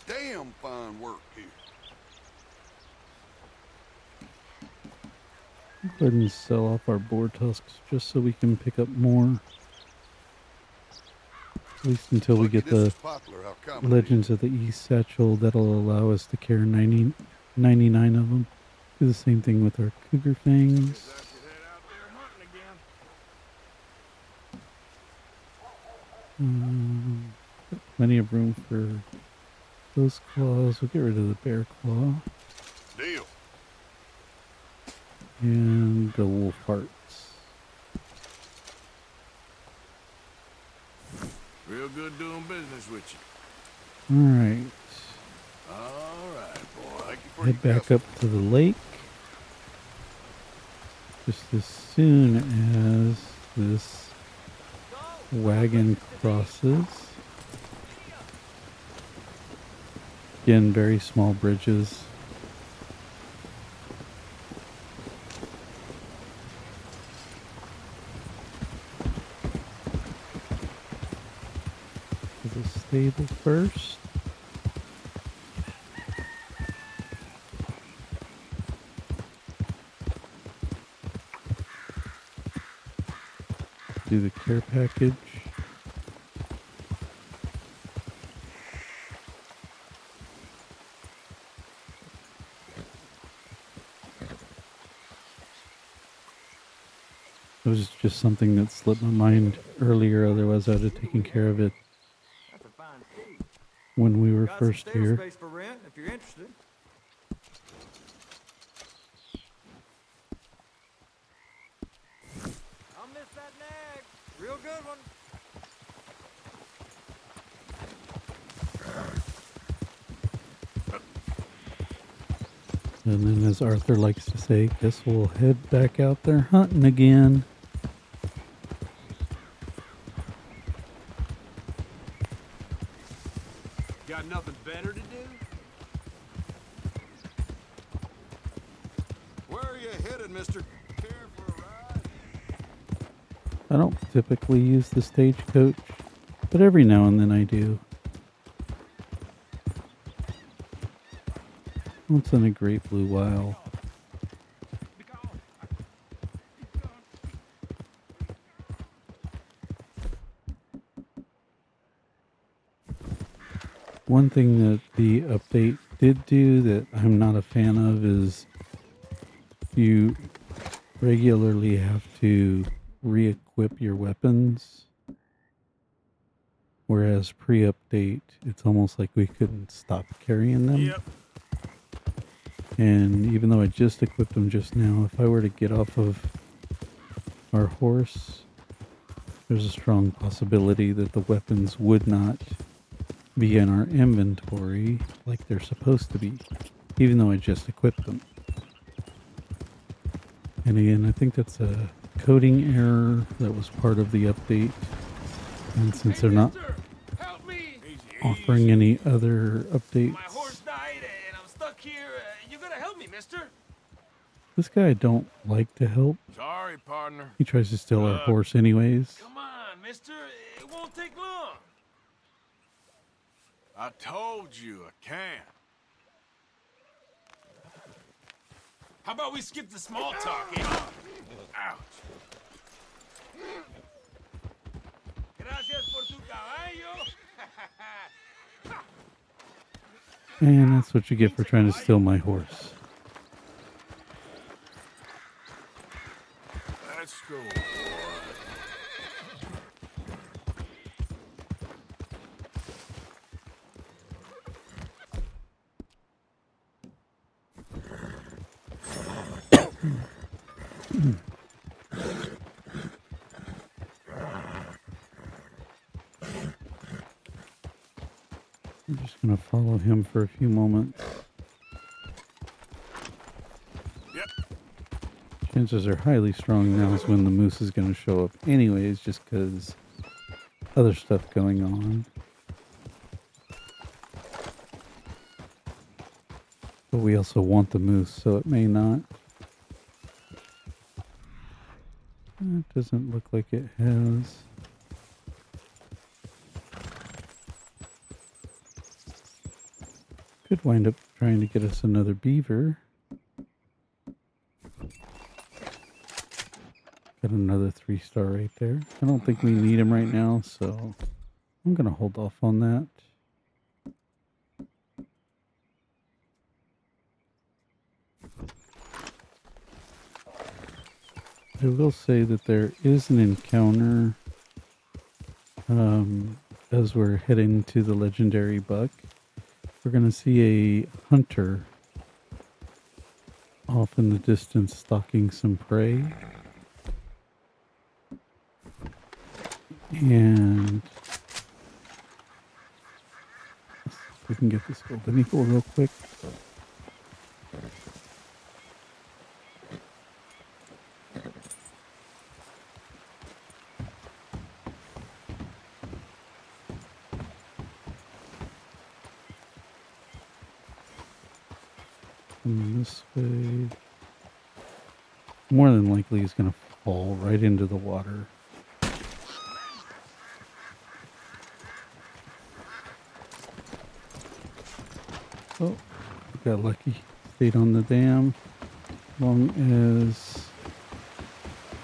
Damn fine work here. Go ahead and sell off our boar tusks just so we can pick up more. At least until we Lucky get this the is popular, how common it Legends of the East satchel that'll allow us to carry 99 of them. Do the same thing with our cougar fangs. Got plenty of room for those claws. We'll get rid of the bear claw is. Deal. and the wolf hearts. Real good doing business with you. Alright, All right, boy. Thank you for head your back up to the lake. Just as soon as this wagon crosses. Again, very small bridges. To the stable first. Do the care package. It was just something that slipped my mind earlier, otherwise I would have taken care of it when we were Got some first stable here. space for rent if you're interested. I'll miss that nag. Real good one. And then, as Arthur likes to say, guess we'll head back out there hunting again. Got nothing better to do? Where are you headed, mister? Care for a ride? I don't typically use the stagecoach, but every now and then I do. Once in a great blue while. One thing that the update did do that I'm not a fan of is you regularly have to re-equip your weapons. Whereas pre-update, it's almost like we couldn't stop carrying them. Yep. And even though I just equipped them just now, if I were to get off of our horse, there's a strong possibility that the weapons would not be in our inventory like they're supposed to be, even though I just equipped them. And again, I think that's a coding error that was part of the update. And since they're not Help me! offering any other updates, My horse died and I'm stuck here. You gotta help me, mister. this guy I don't like to help. Sorry, partner. He tries to steal our horse anyways. Come on, mister. It won't take long. I told you I can't. How about we skip the small talk, eh? Ouch. Gracias por tu caballo. And that's what you get for trying to steal my horse. Let's go. I'm just going to follow him for a few moments. Yep. Chances are highly strong now is when the moose is going to show up anyways, just because other stuff going on. But we also want the moose, so it may not. It doesn't look like it has. Could wind up trying to get us another beaver. Got another 3-star right there. I don't think we need him right now, so I'm going to hold off on that. I will say that there is an encounter as we're heading to the legendary buck. We're going to see a hunter off in the distance stalking some prey. And let's see if we can get this golden eagle real quick. Come this way. More than likely he's going to fall right into the water. Oh, got lucky. Stayed on the dam. As long as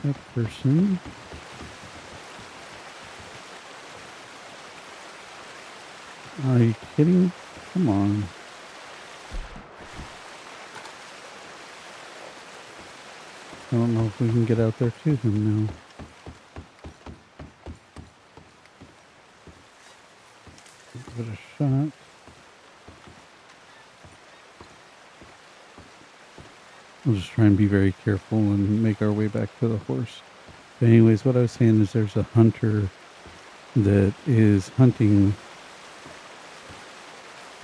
that person. Are you kidding? Come on. I don't know if we can get out there to him now. Give it a shot. We'll just try and be very careful and make our way back to the horse. But anyways, what I was saying is there's a hunter that is hunting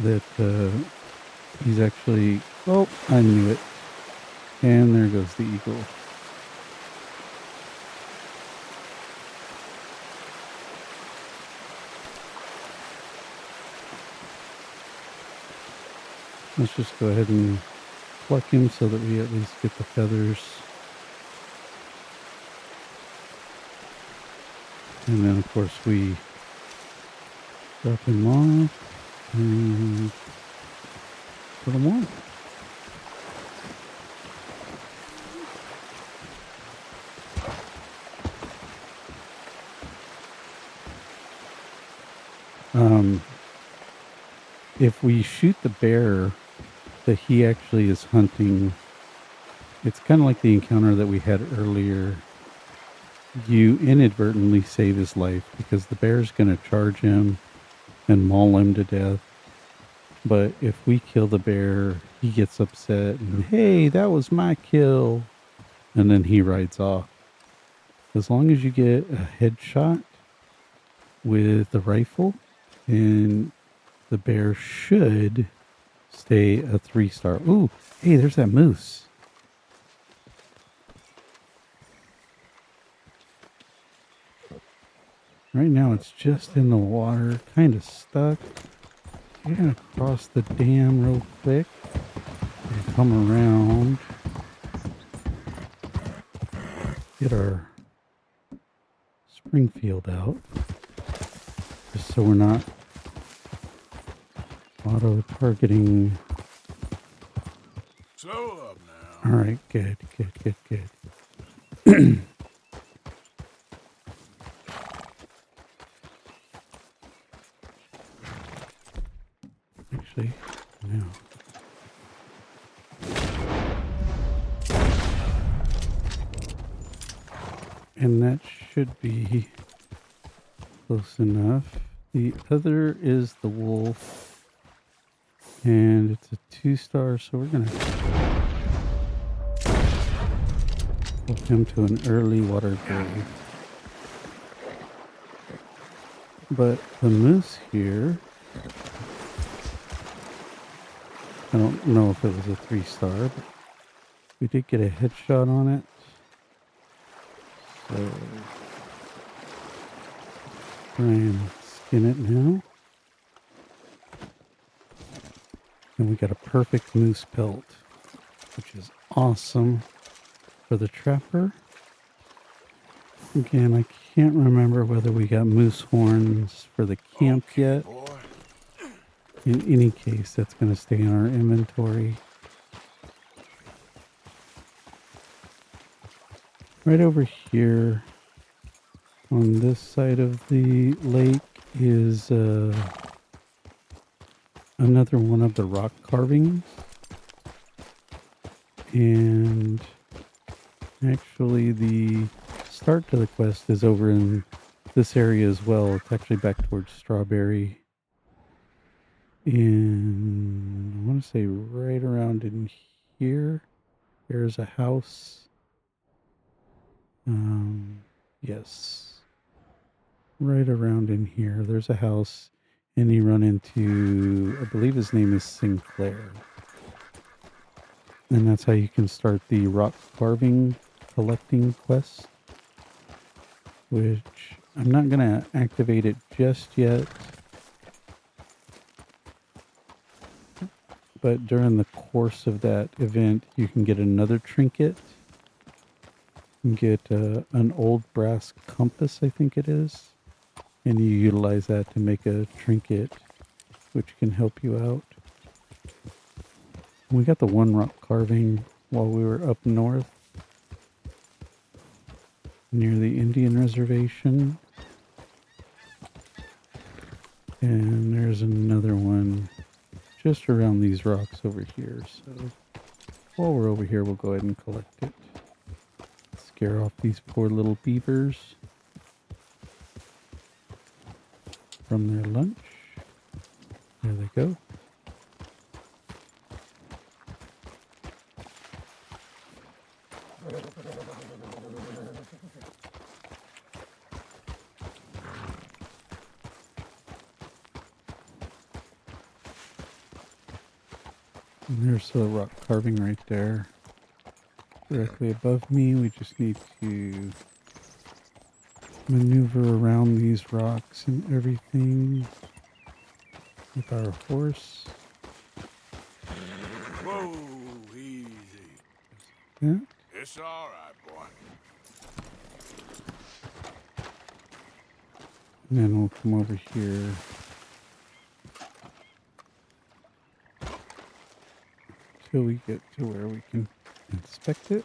that he's actually... Oh, I knew it. And there goes the eagle. Let's just go ahead and pluck him so that we at least get the feathers. And then, of course, we drop him off and put him on. If we shoot the bear that he actually is hunting, it's kind of like the encounter that we had earlier. You inadvertently save his life because the bear's going to charge him and maul him to death. But if we kill the bear, he gets upset and, hey, that was my kill. And then he rides off. As long as you get a headshot with the rifle, and the bear should stay a 3-star. Ooh, hey, there's that moose. Right now it's just in the water, kind of stuck. We're going to cross the dam real quick and come around. Get our Springfield out. Just so we're not auto-targeting. Slow up now. Alright, good. Actually, no. And that should be close enough. The other is the wolf. And it's a 2-star, so we're going to put him to an early water grave. But the moose here, I don't know if it was a 3-star, but we did get a headshot on it. So, try and skin it now. And we got a perfect moose pelt, which is awesome for the trapper. Again, I can't remember whether we got moose horns for the camp yet. In any case, that's going to stay in our inventory. Right over here on this side of the lake is another one of the rock carvings. And actually the start to the quest is over in this area as well. It's actually back towards Strawberry. And I want to say right around in here, there's a house. Yes. Right around in here, there's a house. And you run into, I believe his name is Sinclair. And that's how you can start the rock carving collecting quest. Which I'm not going to activate it just yet. But during the course of that event, you can get another trinket. You can get an old brass compass, I think it is. And you utilize that to make a trinket, which can help you out. We got the one rock carving while we were up north, near the Indian reservation. And there's another one just around these rocks over here. So while we're over here, we'll go ahead and collect it. Scare off these poor little beavers from their lunch. There they go. And there's a rock carving right there. Directly above me, we just need to maneuver around these rocks and everything with our horse. Whoa, easy. Yeah. It's all right, boy. And then we'll come over here. Till we get to where we can inspect it.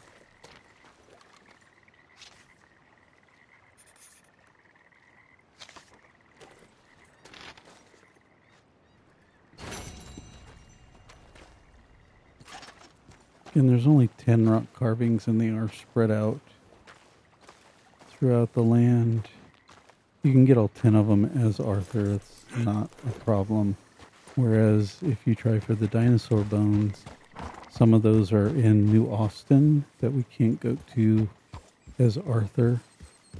And there's only 10 rock carvings and they are spread out throughout the land. You can get all 10 of them as Arthur. It's not a problem. Whereas if you try for the dinosaur bones, some of those are in New Austin that we can't go to as Arthur.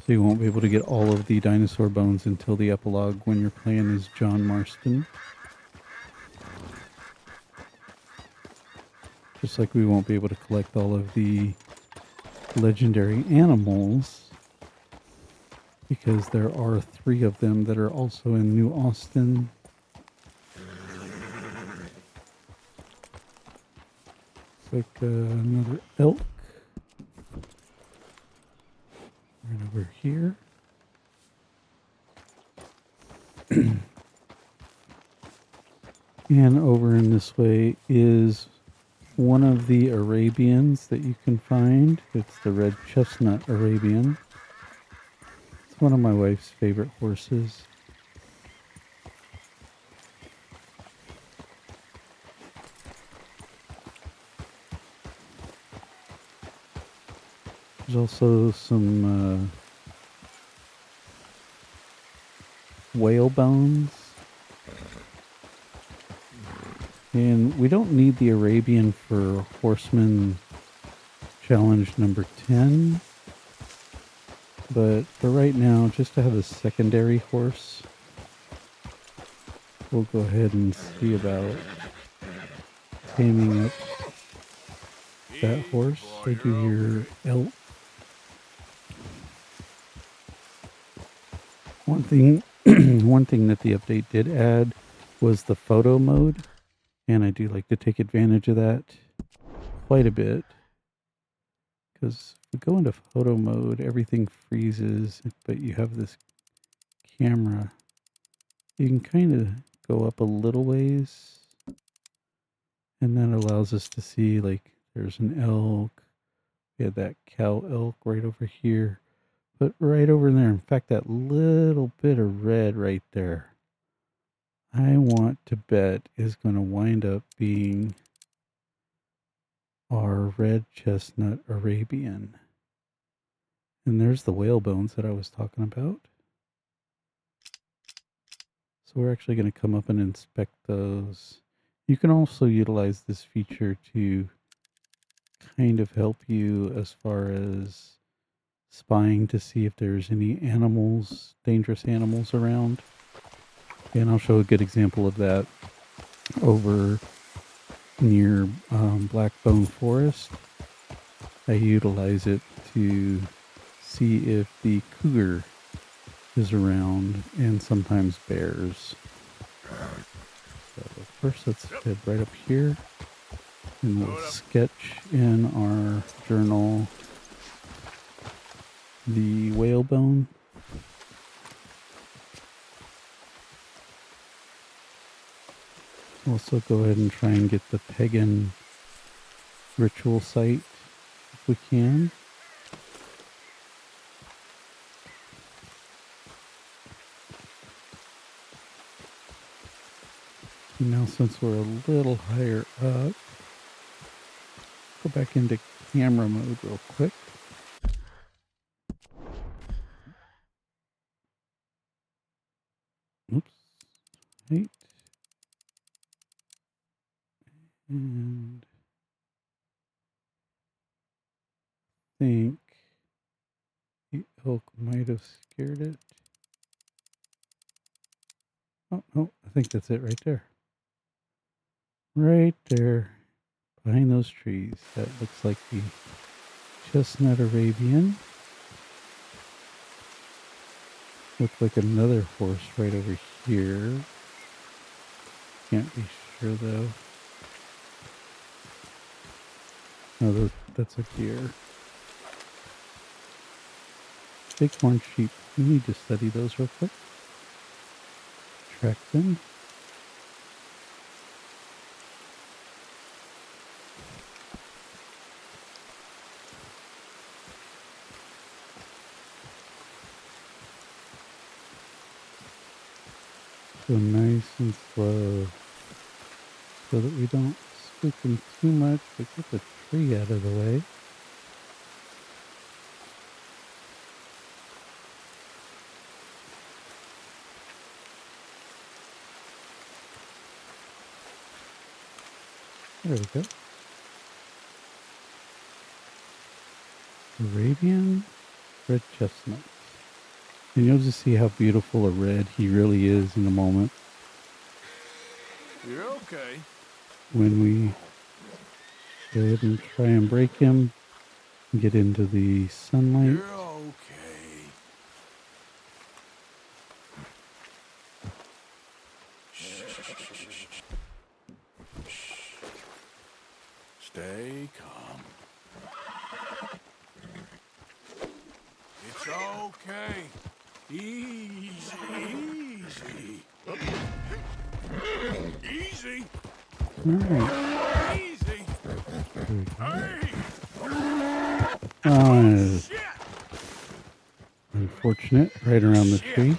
So you won't be able to get all of the dinosaur bones until the epilogue when you're playing as John Marston. Just like we won't be able to collect all of the legendary animals because there are 3 of them that are also in New Austin. Like another elk right over here. And over in this way is one of the Arabians that you can find. It's the Red Chestnut Arabian. It's one of my wife's favorite horses. There's also some whale bones. And we don't need the Arabian for Horseman Challenge number 10. But for right now, just to have a secondary horse, we'll go ahead and see about taming up that horse. I do hear elk. One thing that the update did add was the photo mode. And I do like to take advantage of that quite a bit. Because if we go into photo mode, everything freezes, but you have this camera. You can kind of go up a little ways. And that allows us to see, like, there's an elk. We had that cow elk right over here. But right over there, in fact, that little bit of red right there, I want to bet is going to wind up being our Red Chestnut Arabian. And there's the whale bones that I was talking about. So we're actually going to come up and inspect those. You can also utilize this feature to kind of help you as far as spying to see if there's any animals, dangerous animals around. And I'll show a good example of that over near Blackbone Forest. I utilize it to see if the cougar is around and sometimes bears. So first let's head right up here and we'll sketch in our journal the whalebone. Also go ahead and try and get the pagan ritual site if we can. And now since we're a little higher up, go back into camera mode real quick. Oops. Right. And I think the elk might have scared it. Oh, no, I think that's it right there. Right there, behind those trees. That looks like the Chestnut Arabian. Looks like another horse right over here. Can't be sure though. No, that's a deer. Bighorn sheep. We need to study those real quick. Track them. Go nice and slow so that we don't spook them too much, but get the tree out of the way. There we go. Arabian Red Chestnut. And you'll just see how beautiful a red he really is in a moment You're okay. when we go ahead and try and break him and get into the sunlight. You're okay. Shh. Stay calm. It's okay. Easy. Easy. All right. Easy. Hey! Oh, Shit! unfortunate. Right around the tree.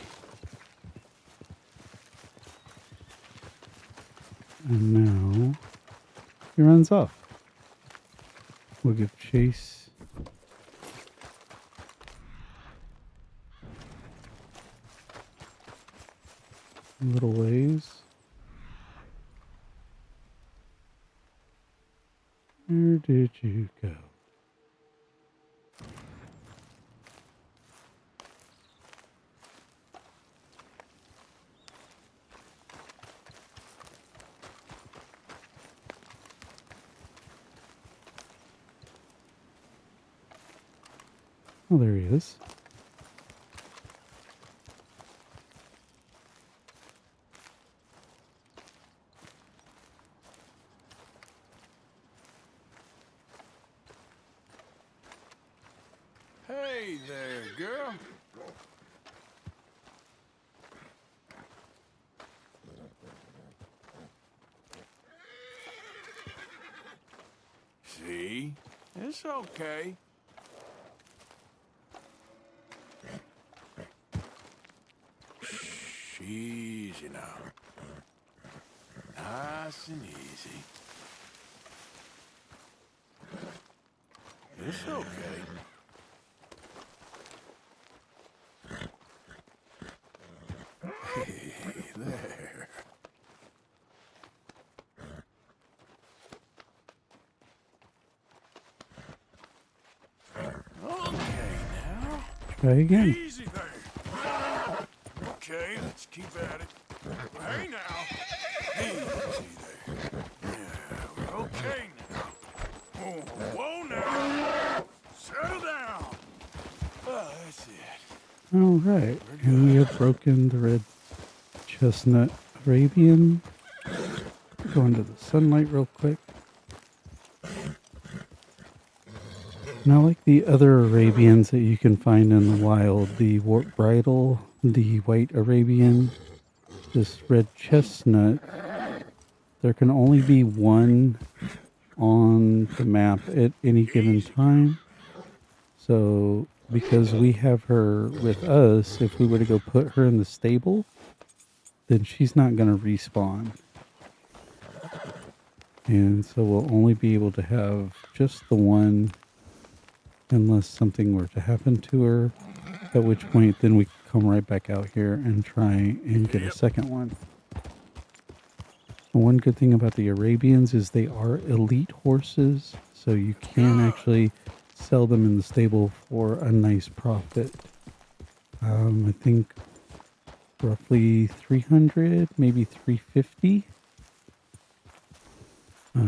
And now he runs off. We'll give chase. A little ways. Where did you go? Oh, there he is. Hey there, girl. See? It's okay. Shh, easy now. Nice and easy. It's okay. Hey there. Okay now. Try again. Easy there. Okay, let's keep at it. Hey now. Easy there. Yeah, we're okay now. Whoa now. Settle down. Oh, that's it. All right. And we have broken the Red Chestnut Arabian. Go into the sunlight real quick. Now, like the other Arabians that you can find in the wild, the Wart Bridle, the White Arabian, this Red Chestnut, there can only be one on the map at any given time. So, because we have her with us, if we were to go put her in the stable, then she's not going to respawn. And so we'll only be able to have just the one unless something were to happen to her, at which point then we come right back out here and try and get a second one. One good thing about the Arabians is they are elite horses, so you can actually sell them in the stable for a nice profit. I think roughly 300, maybe 350. I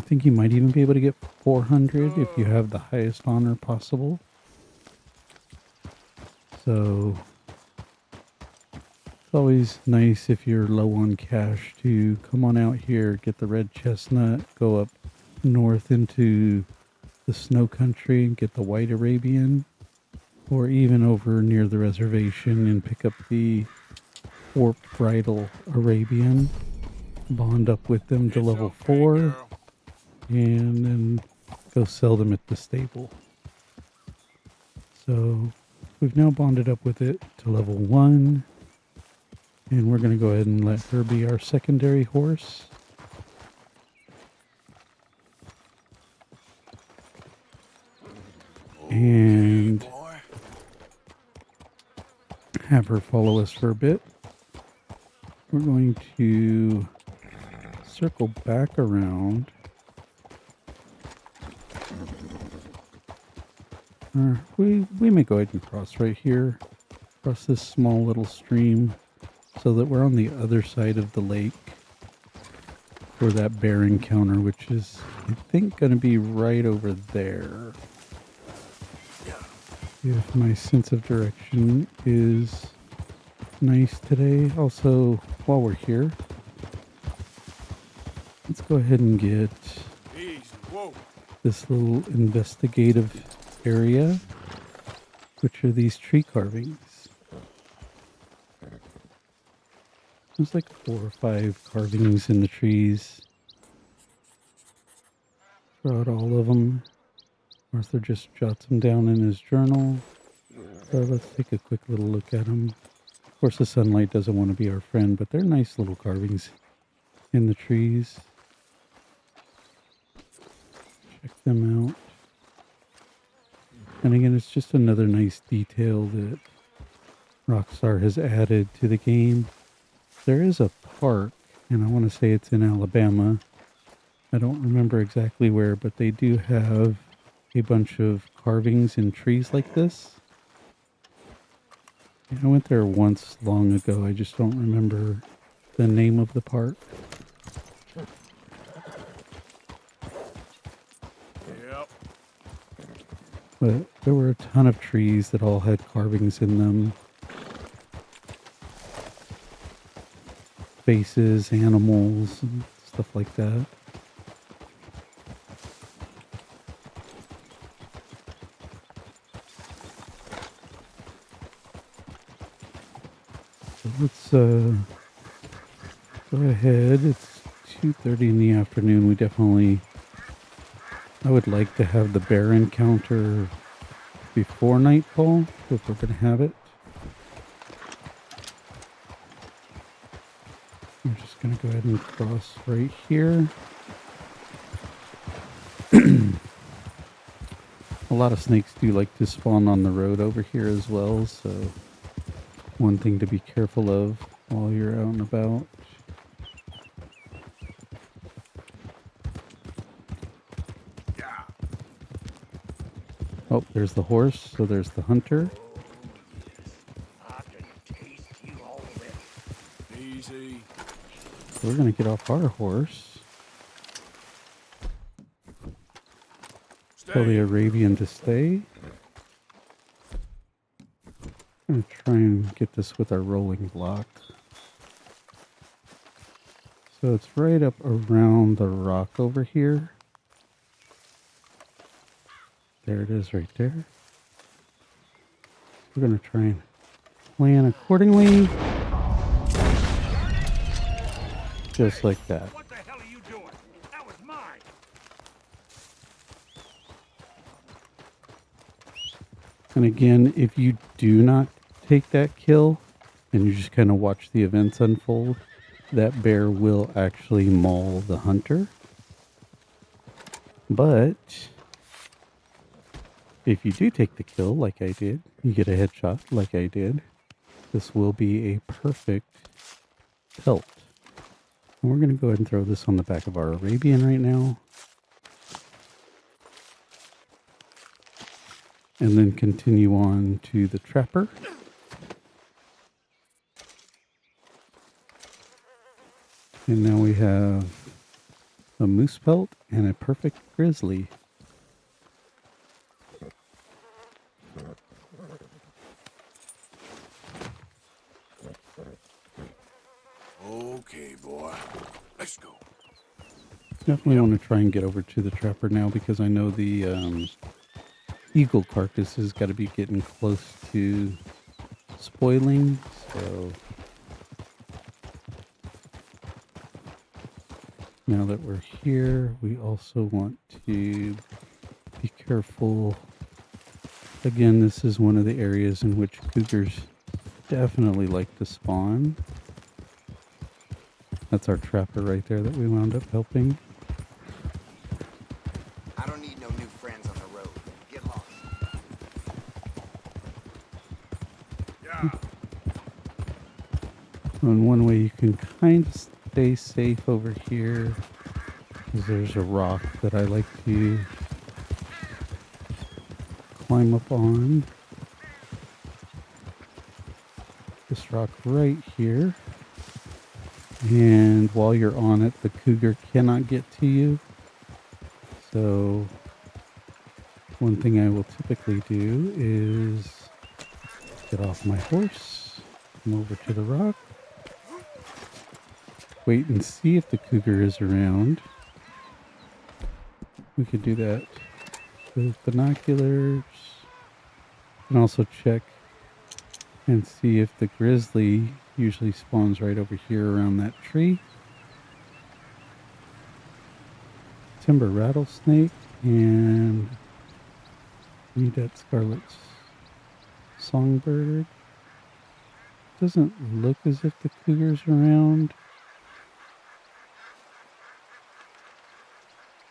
think you might even be able to get 400 if you have the highest honor possible. So it's always nice if you're low on cash to come on out here, get the Red Chestnut, go up north into the snow country and get the White Arabian, or even over near the reservation and pick up the Warped Bridle Arabian, bond up with them to level 4, and then go sell them at the stable. So we've now bonded up with it to level 1, and we're going to go ahead and let her be our secondary horse. And have her follow us for a bit. We're going to circle back around. We may go ahead and cross right here, across this small little stream, so that we're on the other side of the lake for that bear encounter, which is, I think, going to be right over there. If my sense of direction is nice today. Also, while we're here, let's go ahead and get this little investigative area, which are these tree carvings. There's like 4 or 5 carvings in the trees. Throughout all of them. Arthur just jots them down in his journal. So let's take a quick little look at them. Of course, the sunlight doesn't want to be our friend, but they're nice little carvings in the trees. Check them out. And again, it's just another nice detail that Rockstar has added to the game. There is a park, and I want to say it's in Alabama. I don't remember exactly where, but they do have a bunch of carvings in trees like this. I went there once long ago. I just don't remember the name of the park. Yep. But there were a ton of trees that all had carvings in them. Faces, animals, and stuff like that. Let's go ahead. It's 2:30 in the afternoon. I would like to have the bear encounter before nightfall, if we're going to have it. I'm just going to go ahead and cross right here. A lot of snakes do like to spawn on the road over here as well, so one thing to be careful of while you're out and about. Oh, there's the horse, so there's the hunter. Easy. So we're going to get off our horse. Tell the Arabian to stay. I'm going to try and get this with our rolling block. So it's right up around the rock over here. There it is right there. We're going to try and plan accordingly. Just like that. What the hell are you doing? That was mine. And again, if you do not take that kill and you just kind of watch the events unfold, that bear will actually maul the hunter. But if you do take the kill like I did, you get a headshot like I did, this will be a perfect pelt. And we're going to go ahead and throw this on the back of our Arabian right now. And then continue on to the trapper. And now we have a moose pelt and a perfect grizzly. Okay, boy. Let's go. Definitely want to try and get over to the trapper now because I know the eagle carcass has got to be getting close to spoiling. So now that we're here, we also want to be careful. Again, this is one of the areas in which cougars definitely like to spawn. That's our trapper right there that we wound up helping. I don't need no new friends on the road. Get lost. Yeah. And one way you can kind of stay safe over here is there's a rock that I like to climb up on. This rock right here. And while you're on it, the cougar cannot get to you. So one thing I will typically do is get off my horse, come over to the rock, wait and see if the cougar is around. We could do that with binoculars. And also check and see if the grizzly usually spawns right over here around that tree. Timber rattlesnake, and need that scarlet songbird. Doesn't look as if the cougar's around.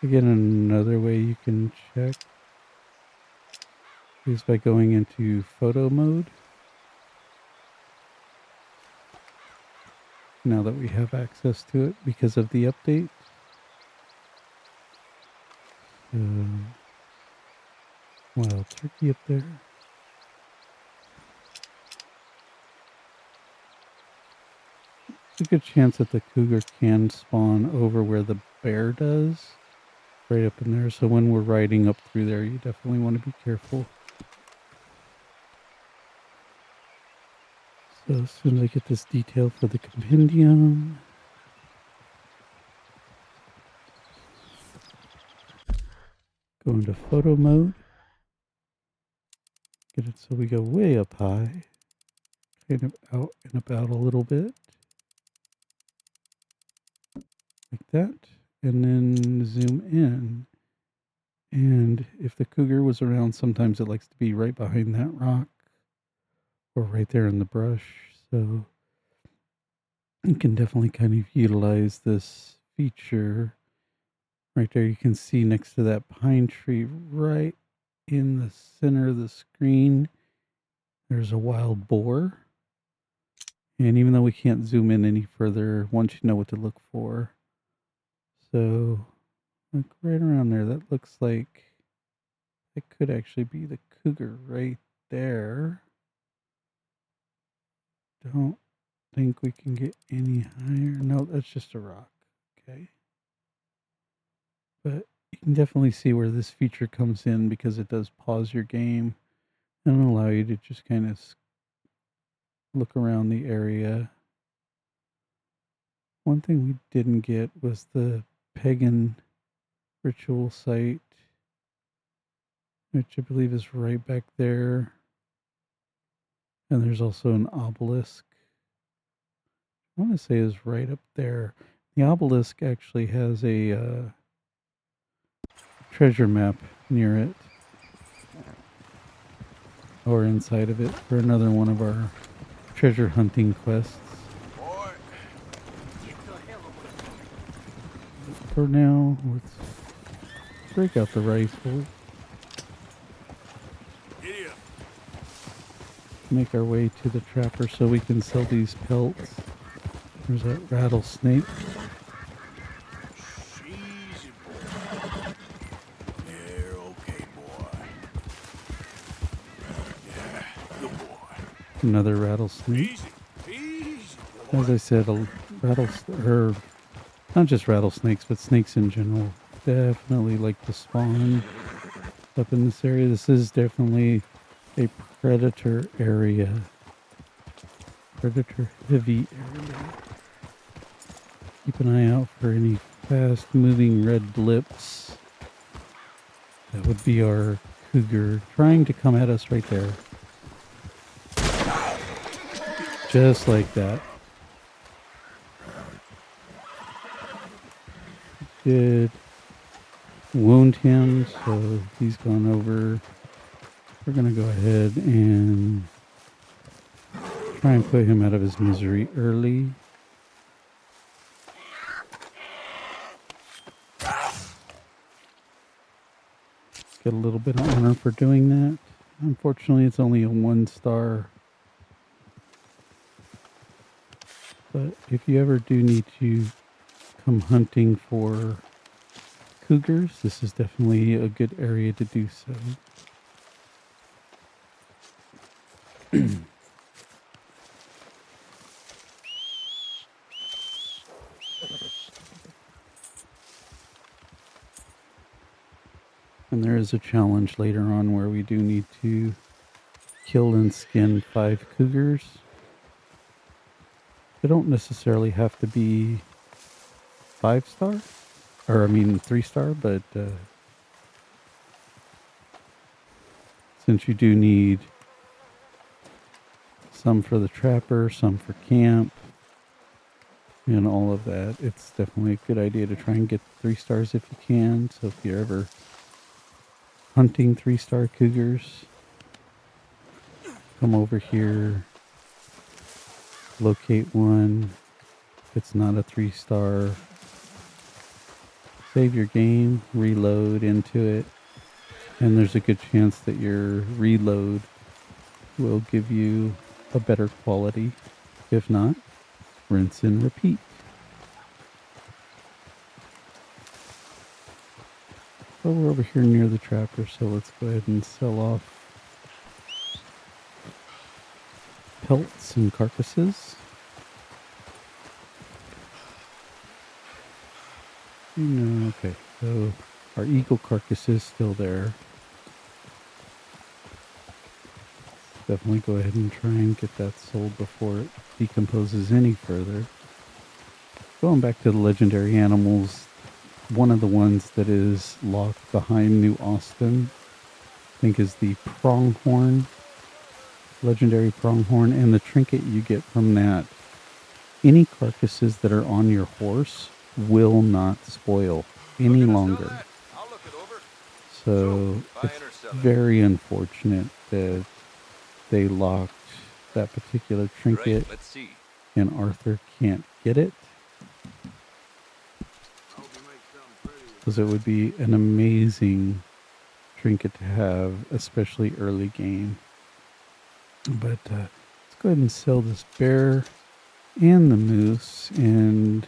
Again, another way you can check is by going into photo mode. Now that we have access to it because of the update. Wild turkey up there. There's a good chance that the cougar can spawn over where the bear does. Right up in there. So when we're riding up through there, you definitely want to be careful. So as soon as I get this detail for the compendium. Go into photo mode. Get it so we go way up high. Kind of out and about a little bit. Like that. And then zoom in. And if the cougar was around, sometimes it likes to be right behind that rock. Or right there in the brush. So you can definitely kind of utilize this feature. Right there, you can see next to that pine tree, right in the center of the screen, there's a wild boar. And even though we can't zoom in any further, once you know what to look for. So, look right around there. That looks like it could actually be the cougar right there. Don't think we can get any higher. No, that's just a rock. Okay. But you can definitely see where this feature comes in because it does pause your game and allow you to just kind of look around the area. One thing we didn't get was the pagan ritual site, which I believe is right back there. And there's also an obelisk. I want to say is right up there. The obelisk actually has a treasure map near it. Or inside of it for another one of our treasure hunting quests. Boy. For now, let's break out the rifle. Giddy up. Make our way to the trapper so we can sell these pelts. There's that rattlesnake. Another rattlesnake. Easy. Easy. As I said, or not just rattlesnakes, but snakes in general, definitely like to spawn up in this area. This is definitely a predator area. Predator heavy area. Keep an eye out for any fast moving red blips. That would be our cougar trying to come at us right there. Just like that. Did wound him, so he's gone over. We're going to go ahead and try and put him out of his misery early. Get a little bit of honor for doing that. Unfortunately, it's only a 1 star. But if you ever do need to come hunting for cougars, this is definitely a good area to do so. And there is a challenge later on where we do need to kill and skin 5 cougars. They don't necessarily have to be 5 star, or I mean 3 star, but since you do need some for the trapper, some for camp, and all of that, it's definitely a good idea to try and get 3 stars if you can. So if you're ever hunting 3-star cougars, come over here, locate one. If it's not a 3-star, save your game, reload into it, and there's a good chance that your reload will give you a better quality. If not, rinse and repeat. Well, we're over here near the trapper, so let's go ahead and sell off pelts and carcasses. Okay, so our eagle carcass is still there. Definitely go ahead and try and get that sold before it decomposes any further. Going back to the legendary animals, one of the ones that is locked behind New Austin, I think, is the pronghorn, legendary pronghorn, and the trinket you get from that. Any carcasses that are on your horse will not spoil any longer. So it's very unfortunate that they locked that particular trinket, and Arthur can't get it. Because it would be an amazing trinket to have, especially early game. But let's go ahead and sell this bear and the moose. And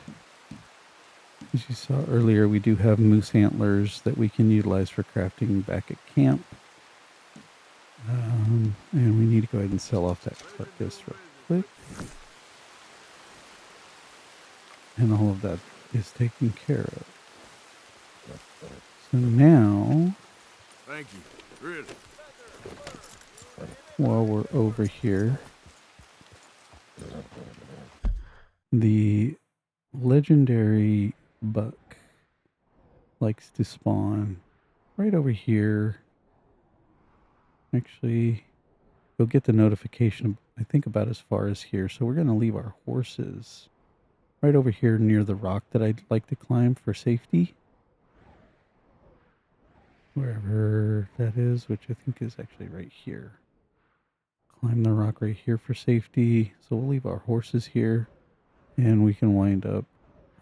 as you saw earlier, we do have moose antlers that we can utilize for crafting back at camp. And we need to go ahead and sell off that carcass real quick. And all of that is taken care of. So now, Thank you. Really. while we're over here, the legendary buck likes to spawn right over here. Actually, you'll get the notification, I think, about as far as here. So we're going to leave our horses right over here near the rock that I'd like to climb for safety. Wherever that is, which I think is actually right here. Climb the rock right here for safety. So we'll leave our horses here, and we can wind up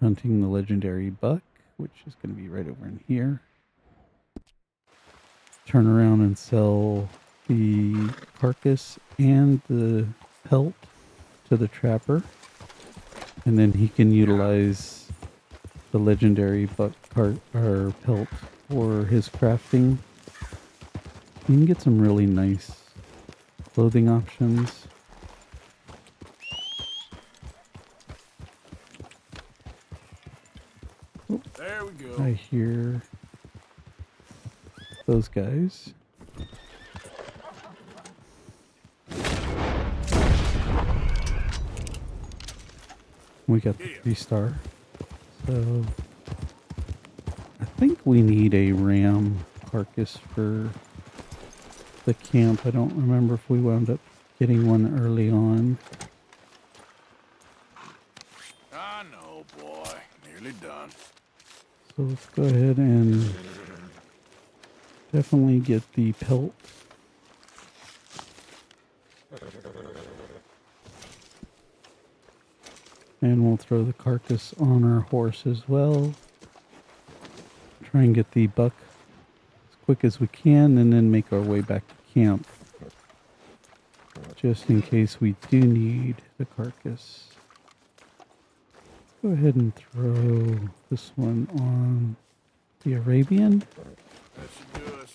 hunting the legendary buck, which is going to be right over in here. Turn around and sell the carcass and the pelt to the trapper, and then he can utilize the legendary buck or pelt for his crafting. You can get some really nice clothing options. There we go. I hear those guys. We got the 3-star. So I think we need a ram carcass for the camp. I don't remember if we wound up getting one early on. I know, boy. Nearly done. So let's go ahead and definitely get the pelt. And we'll throw the carcass on our horse as well. Try and get the buck as quick as we can and then make our way back to camp. Just in case we do need the carcass. Let's go ahead and throw this one on the Arabian. That should do us.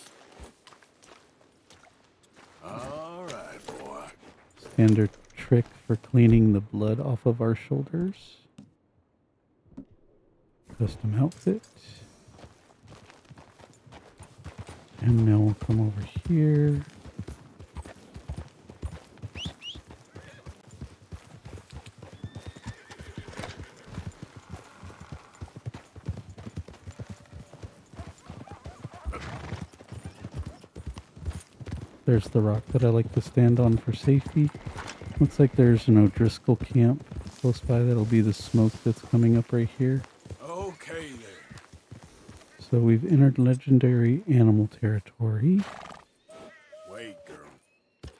All right, boy. Standard trick for cleaning the blood off of our shoulders. Custom outfit. And now we'll come over here. There's the rock that I like to stand on for safety. Looks like there's an O'Driscoll camp close by. That'll be the smoke that's coming up right here. Okay there. So we've entered legendary animal territory. Wait, girl.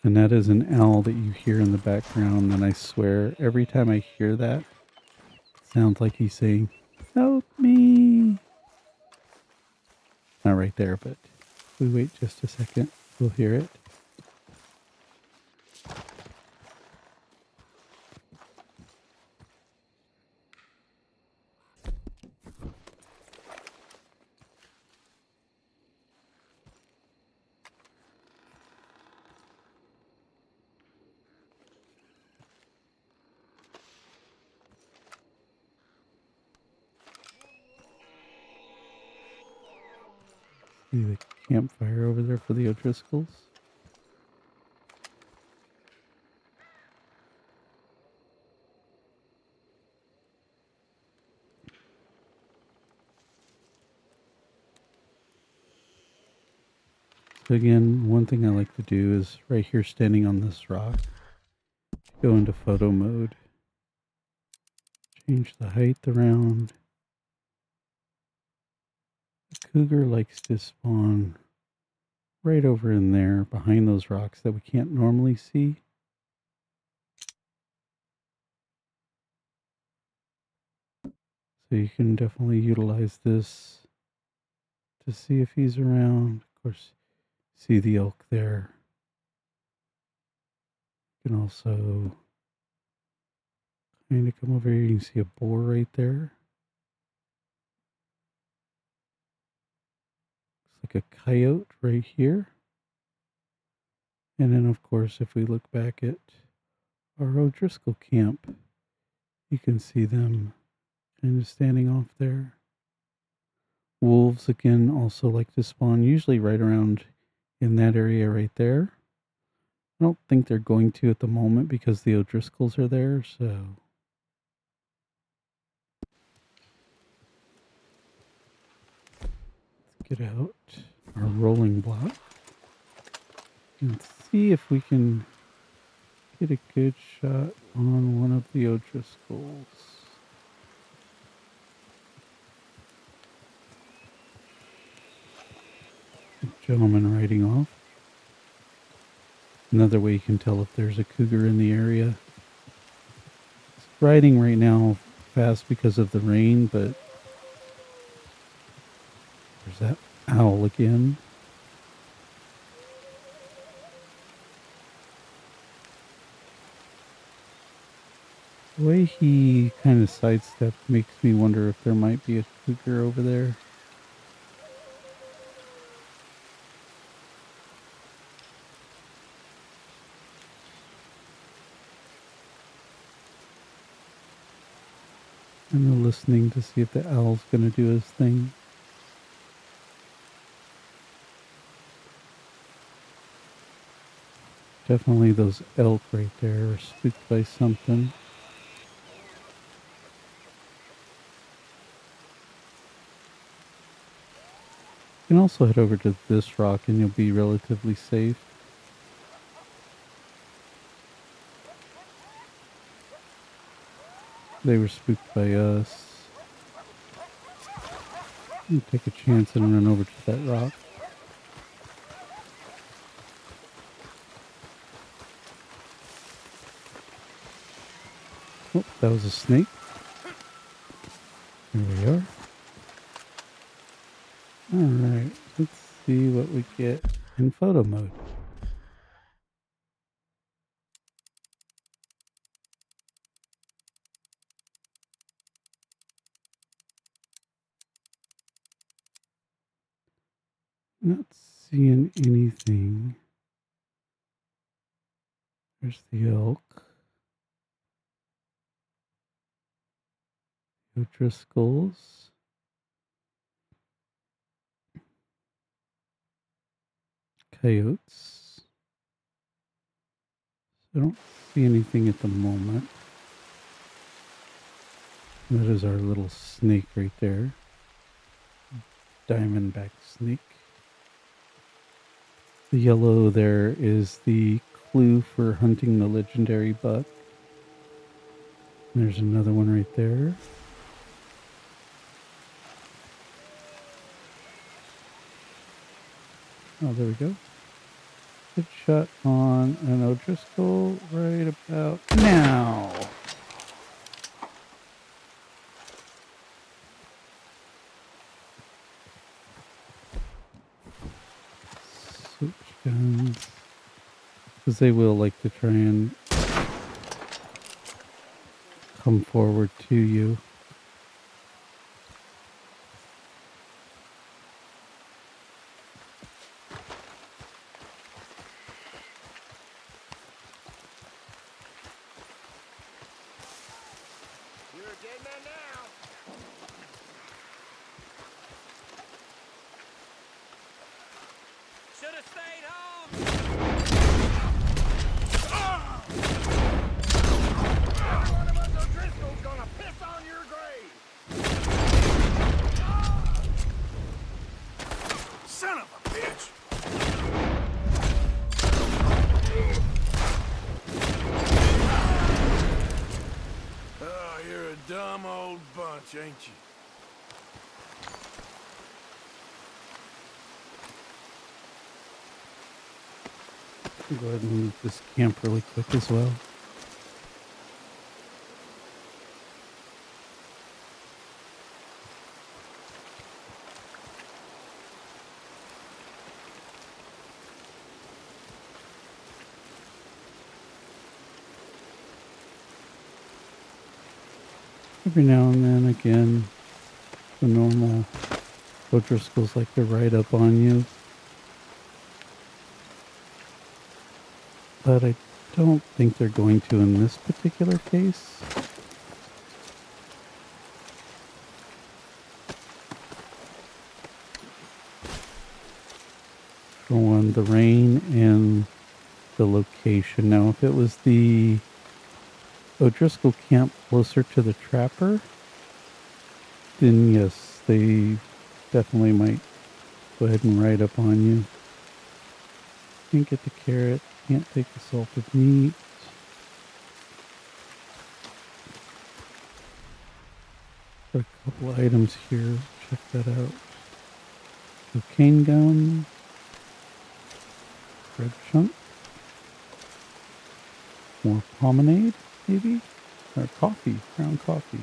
And that is an owl that you hear in the background. And I swear, every time I hear that, it sounds like he's saying, "Help me." Not right there, but if we wait just a second, we'll hear it. See the campfire over there for the O'Driscolls. So again, one thing I like to do is right here standing on this rock, go into photo mode, change the height around. The cougar likes to spawn right over in there behind those rocks that we can't normally see. So you can definitely utilize this to see if he's around. Of course, see the elk there. You can also kind of come over here. You can see a boar right there. Looks like a coyote right here. And then, of course, if we look back at our O'Driscoll camp, you can see them kind of standing off there. Wolves, again, also like to spawn usually right around in that area right there. I don't think they're going to at the moment because the O'Driscolls are there, so... Let's get out our rolling block and see if we can get a good shot on one of the O'Driscolls. Gentleman riding off. Another way you can tell if there's a cougar in the area. It's riding right now fast because of the rain, but there's that owl again. The way he kind of sidestepped makes me wonder if there might be a cougar over there. I'm listening to see if the owl's going to do his thing. Definitely those elk right there are spooked by something. You can also head over to this rock and you'll be relatively safe. They were spooked by us. You take a chance and run over to that rock. Oh, that was a snake. There we are. Alright, let's see what we get in photo mode. Not seeing anything. There's the elk. O'Driscolls. Coyotes. I don't see anything at the moment. That is our little snake right there. Diamondback snake. The yellow there is the clue for hunting the legendary buck. There's another one right there. Oh, there we go. Good shot on an O'Driscoll right about now. Switch guns. Because they will like to try and come forward to you. You're a dead man now. Should have stayed home. Every one of us O'Driscoll's gonna piss on your grave! Son of a bitch! Oh, you're a dumb old bunch, ain't you? I'll go ahead and leave this camp really quick as well. Every now and then, again, the normal O'Driscolls like to ride up on you. But I don't think they're going to in this particular case. For one, the rain and the location. Now, if it was the O'Driscoll camp closer to the trapper, then yes, they definitely might go ahead and ride up on you. Can't get the carrot, can't take the salted meat. Got a couple items here, check that out. Cocaine gum, red chunk, more promenade, maybe? Or coffee, ground coffee.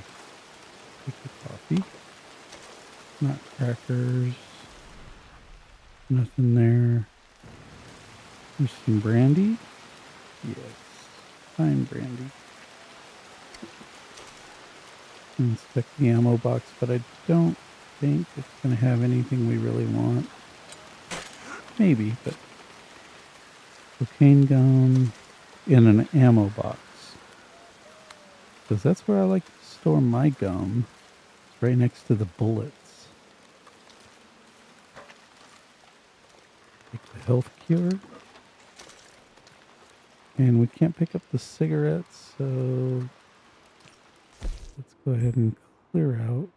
Take the coffee. Not crackers. Nothing there. There's some brandy. Yes. Fine brandy. Inspect the ammo box, but I don't think it's going to have anything we really want. Maybe, but cocaine gum in an ammo box. because that's where I like to store my gum. It's right next to the bullets. Take the health cure. And we can't pick up the cigarettes, so let's go ahead and clear out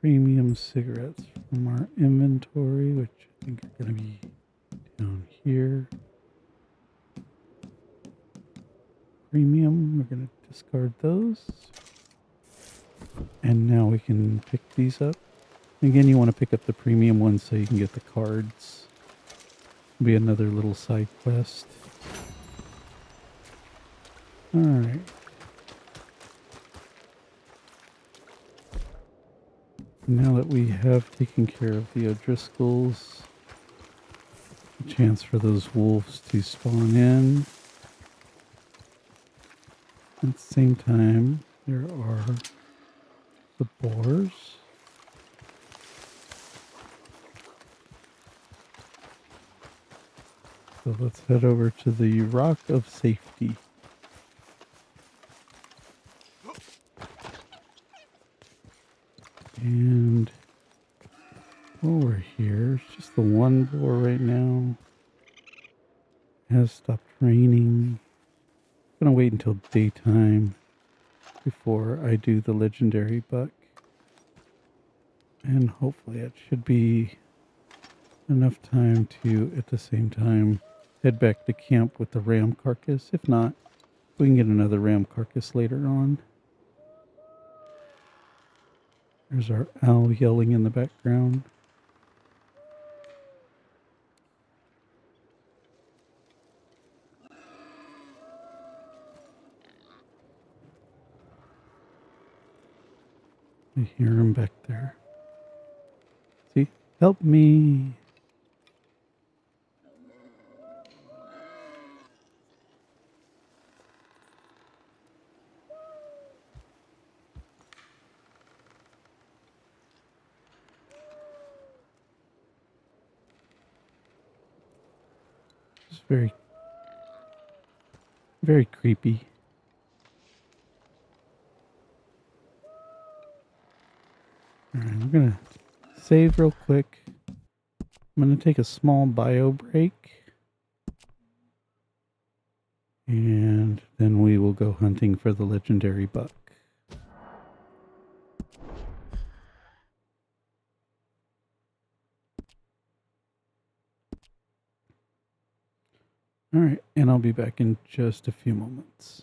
premium cigarettes from our inventory, which I think are going to be down here. Premium, we're going to discard those. And now we can pick these up. Again, you want to pick up the premium ones so you can get the cards. Be another little side quest. Alright. Now that we have taken care of the O'Driscolls, a chance for those wolves to spawn in. At the same time, there are the boars. So let's head over to the Rock of Safety. And while we're here, it's just the one boar right now. It has stopped raining. I'm gonna wait until daytime before I do the legendary buck. And hopefully it should be enough time to, at the same time, head back to camp with the ram carcass. If not, we can get another ram carcass later on. There's our owl yelling in the background. I hear him back there. See? Help me! It's very, very creepy. Alright, I'm gonna save real quick. I'm gonna take a small bio break. And then we will go hunting for the legendary buck. Alright, and I'll be back in just a few moments.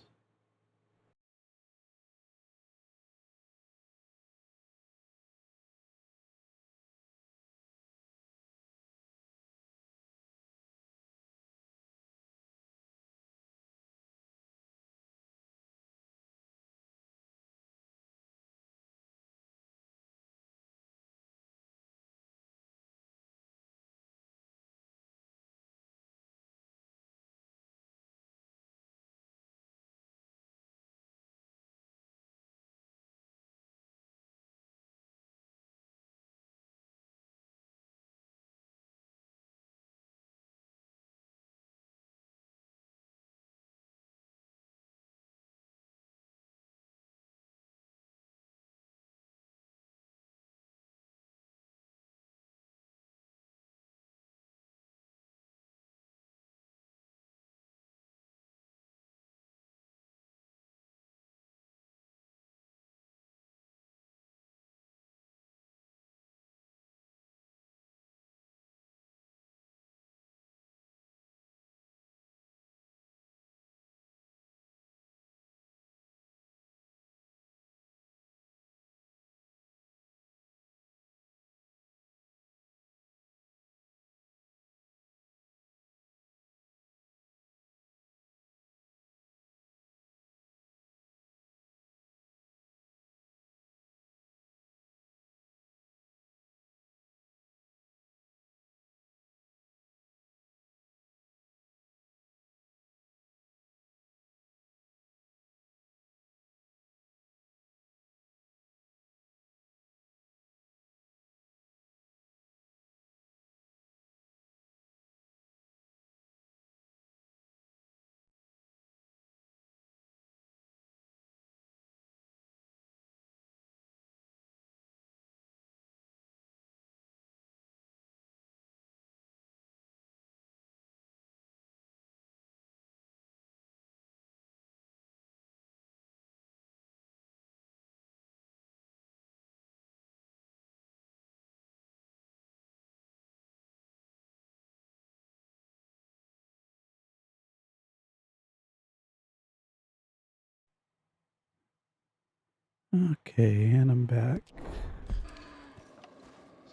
Okay, and I'm back.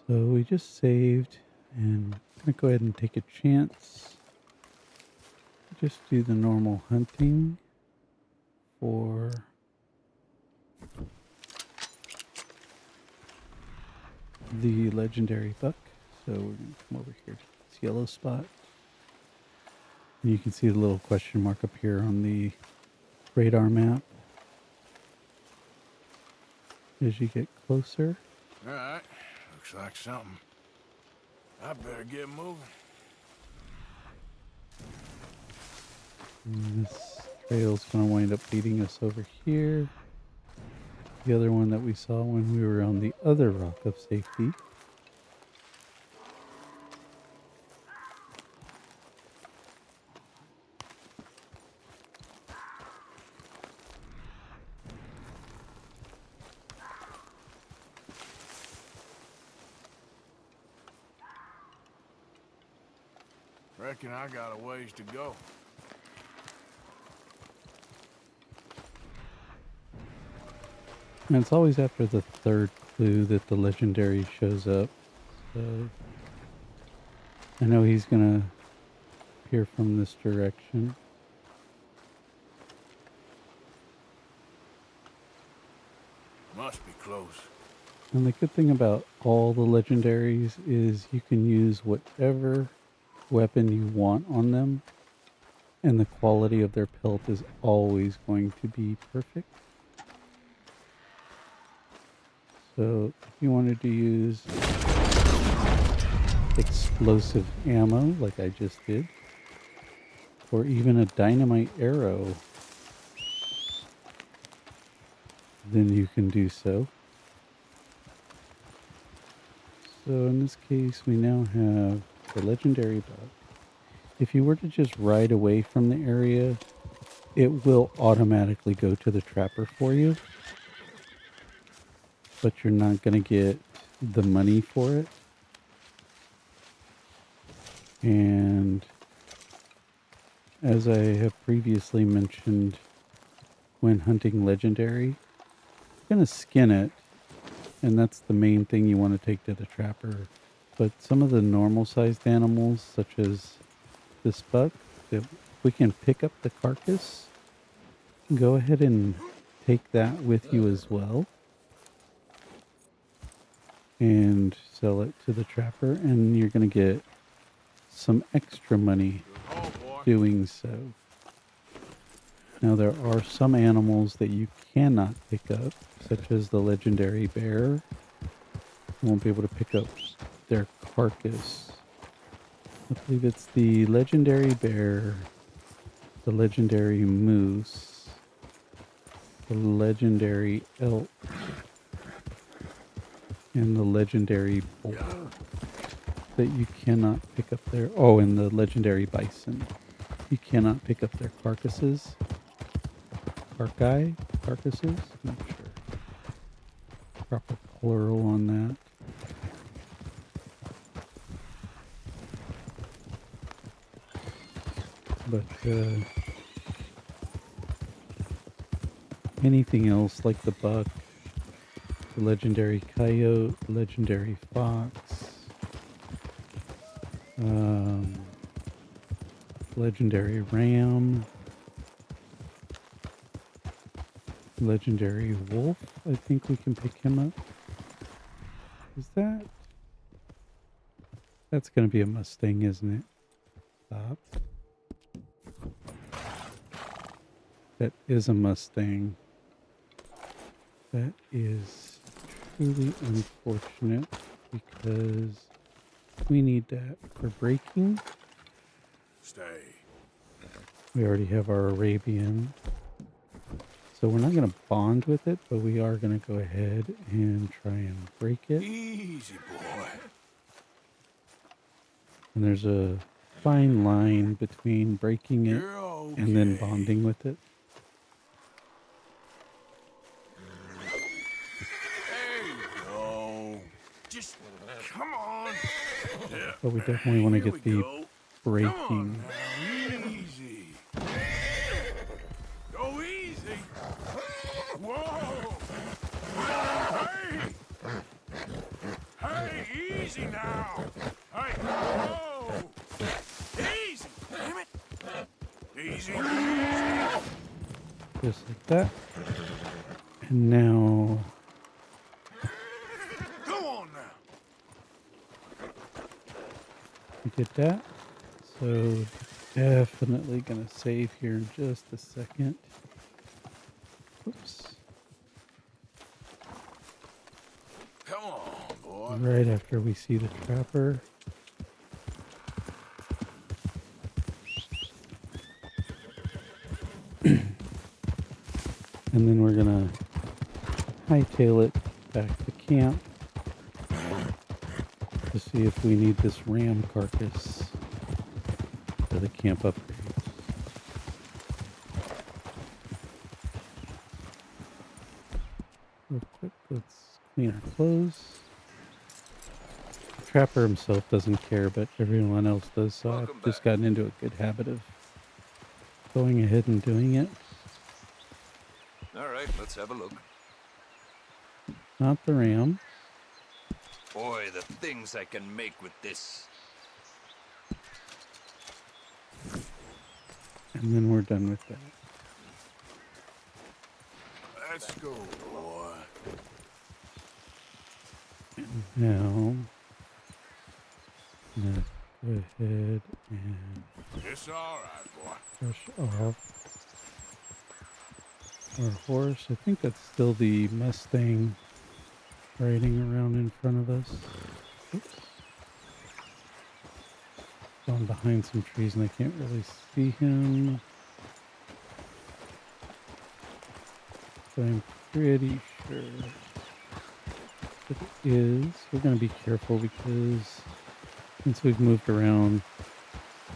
So we just saved, and I'm gonna go ahead and take a chance. Just do the normal hunting for the legendary buck. So we're gonna come over here to this yellow spot. And you can see the little question mark up here on the radar map. As you get closer, All right, looks like something. I better get moving. and this trail's gonna wind up leading us over here. The other one that we saw when we were on the other rock of safety. Reckon I got a ways to go. And it's always after the third clue that the legendary shows up. So I know he's gonna appear from this direction. Must be close. And the good thing about all the legendaries is you can use whatever weapon you want on them, and the quality of their pelt is always going to be perfect. So if you wanted to use explosive ammo like I just did, or even a dynamite arrow, then you can do so. So in this case, we now have the legendary buck. If you were to just ride away from the area, it will automatically go to the trapper for you. But you're not going to get the money for it. And as I have previously mentioned when hunting legendary, you're going to skin it. And that's the main thing you want to take to the trapper. But some of the normal sized animals, such as this buck, if we can pick up the carcass, go ahead and take that with you as well. And sell it to the trapper. And you're going to get some extra money doing so. Now there are some animals that you cannot pick up, such as the legendary bear. You won't be able to pick up their carcass. I believe it's the legendary bear, the legendary moose, the legendary elk, and the legendary boar that you cannot pick up their... Oh, and the legendary bison. You cannot pick up their carcasses. Carcasses? Not sure. Proper plural on that. But anything else like the buck, the legendary coyote, legendary fox, legendary ram, legendary wolf, I think we can pick him up. Is that? That's going to be a Mustang, isn't it? Stop. That is a Mustang. That is truly unfortunate because we need that for braking. Stay. We already have our Arabian. So we're not going to bond with it, but we are going to go ahead and try and break it. Easy, boy. And there's a fine line between breaking it You're okay. and then bonding with it. There you go. Just come on. Yeah. But we definitely want to Here get we the go. braking. Come on now. Easy. Go easy. Whoa. Easy now. Hey, whoa. Easy, damn it. Easy, easy. Just like that. And now, Go on now. we get that. So definitely gonna save here in just a second. Oops. Come on, boy. Right after we see the trapper. And then we're gonna hightail it back to camp to see if we need this ram carcass for the camp upgrades. Real quick, let's clean our clothes. The trapper himself doesn't care, but everyone else does, so Welcome I've just back. gotten into a good habit of going ahead and doing it. All right, let's have a look. Not the ram. Boy, the things I can make with this. And then we're done with that. Let's go, boy. Now, let's go ahead and It's all right, boy. brush off our horse. I think that's still the Mustang riding around in front of us. Oops. Gone behind some trees and I can't really see him. But I'm pretty sure that it is. We're going to be careful because since we've moved around,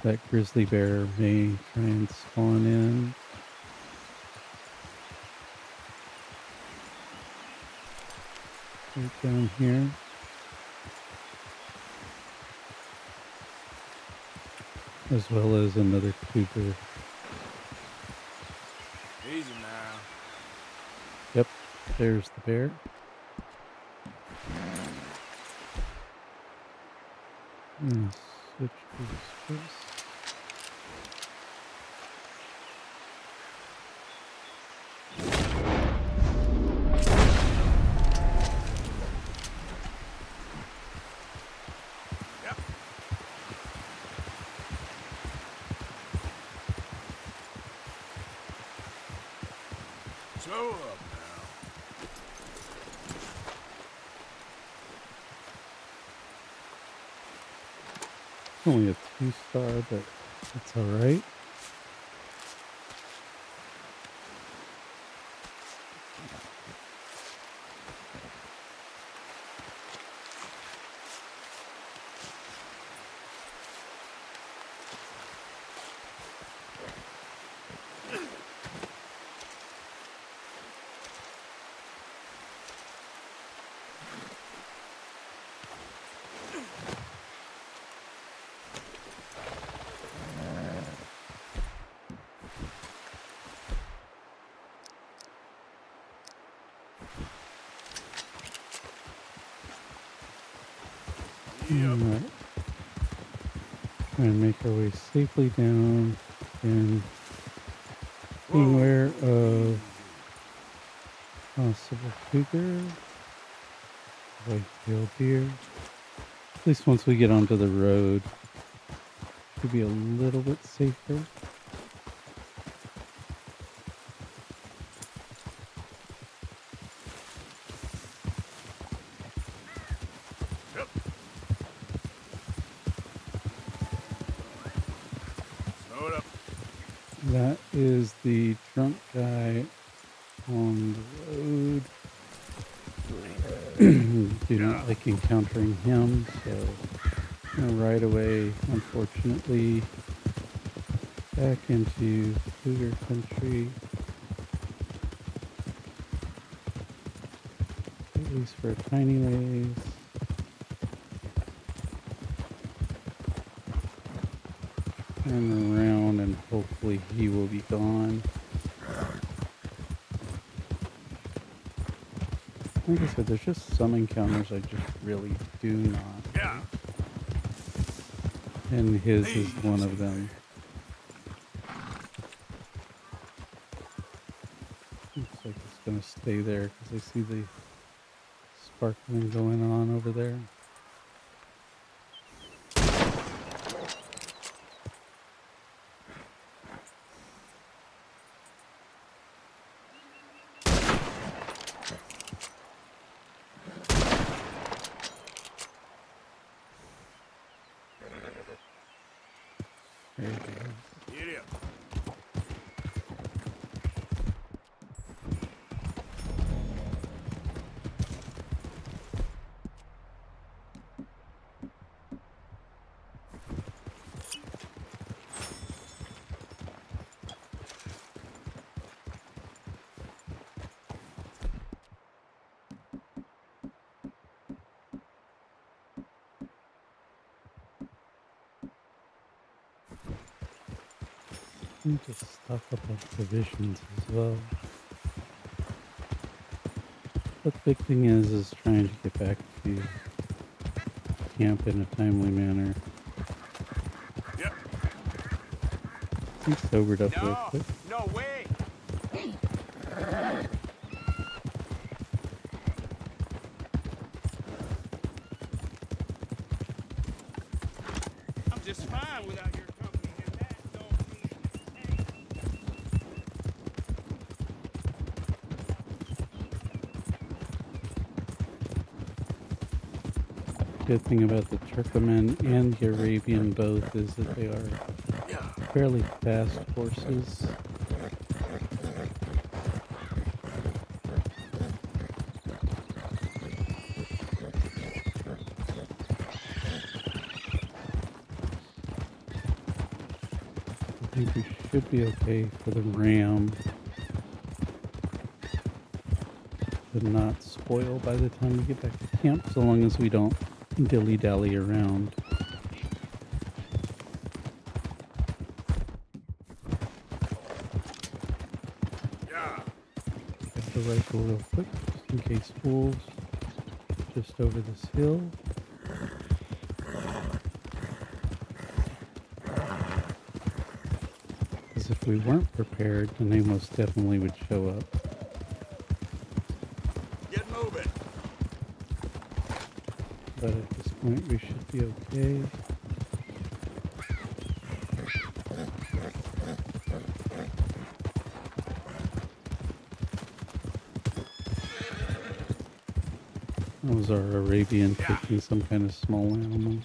that grizzly bear may try and spawn in. Right down here. As well as another cougar. Easy now. Yep, there's the bear. Switch to space. Yep. So up now. Only a 2-star, but that's alright. Alright. Try and make our way safely down and being aware of possible cougar, white-tailed deer. At least once we get onto the road, to be a little bit safer. Yep. Slow it up. That is the drunk guy on the road. Do not like encountering him, so right away, unfortunately, back into cougar country. At least for a tiny ways. Turn around and hopefully he will be gone. Like I said, there's just some encounters I just really do not. Yeah. And his is one of them. Looks like it's going to stay there because I see the sparkling going on over there. There it is. Get up. Need to stock up on provisions as well. But the big thing is trying to get back to camp in a timely manner. Yep. He's sobered up real No, quick. no way. I'm just fine without your company, and that don't mean a thing. Good thing about the Turkmen and the Arabian both is that they are fairly fast horses. I think we should be okay for the ram to not spoil by the time we get back to camp, so long as we don't dilly-dally around. Yeah. Get the rifle real quick, just in case wolves just over this hill. Because if we weren't prepared, then they most definitely would show up. Get moving. But at this point, we should be okay. That was our Arabian taking some kind of small animal.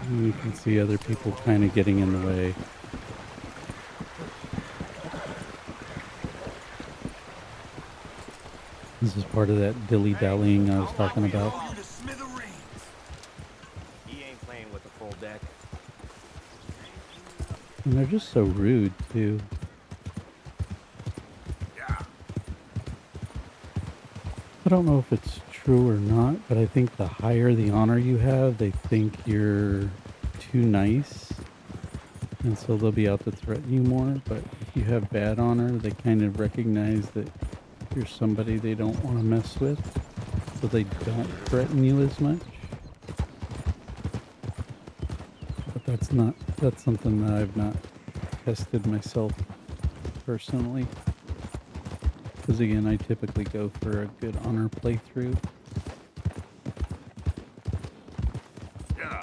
And you can see other people kind of getting in the way. This is part of that dilly-dallying I was talking about. You to smithereens. He ain't playing with the full deck. And they're just so rude, too. Yeah. I don't know if it's true or not, but I think the higher the honor you have, they think you're too nice. And so they'll be out to threaten you more. But if you have bad honor, they kind of recognize that you're somebody they don't want to mess with. So they don't threaten you as much. But that's something that I've not tested myself personally. Because again, I typically go for a good honor playthrough. Yeah.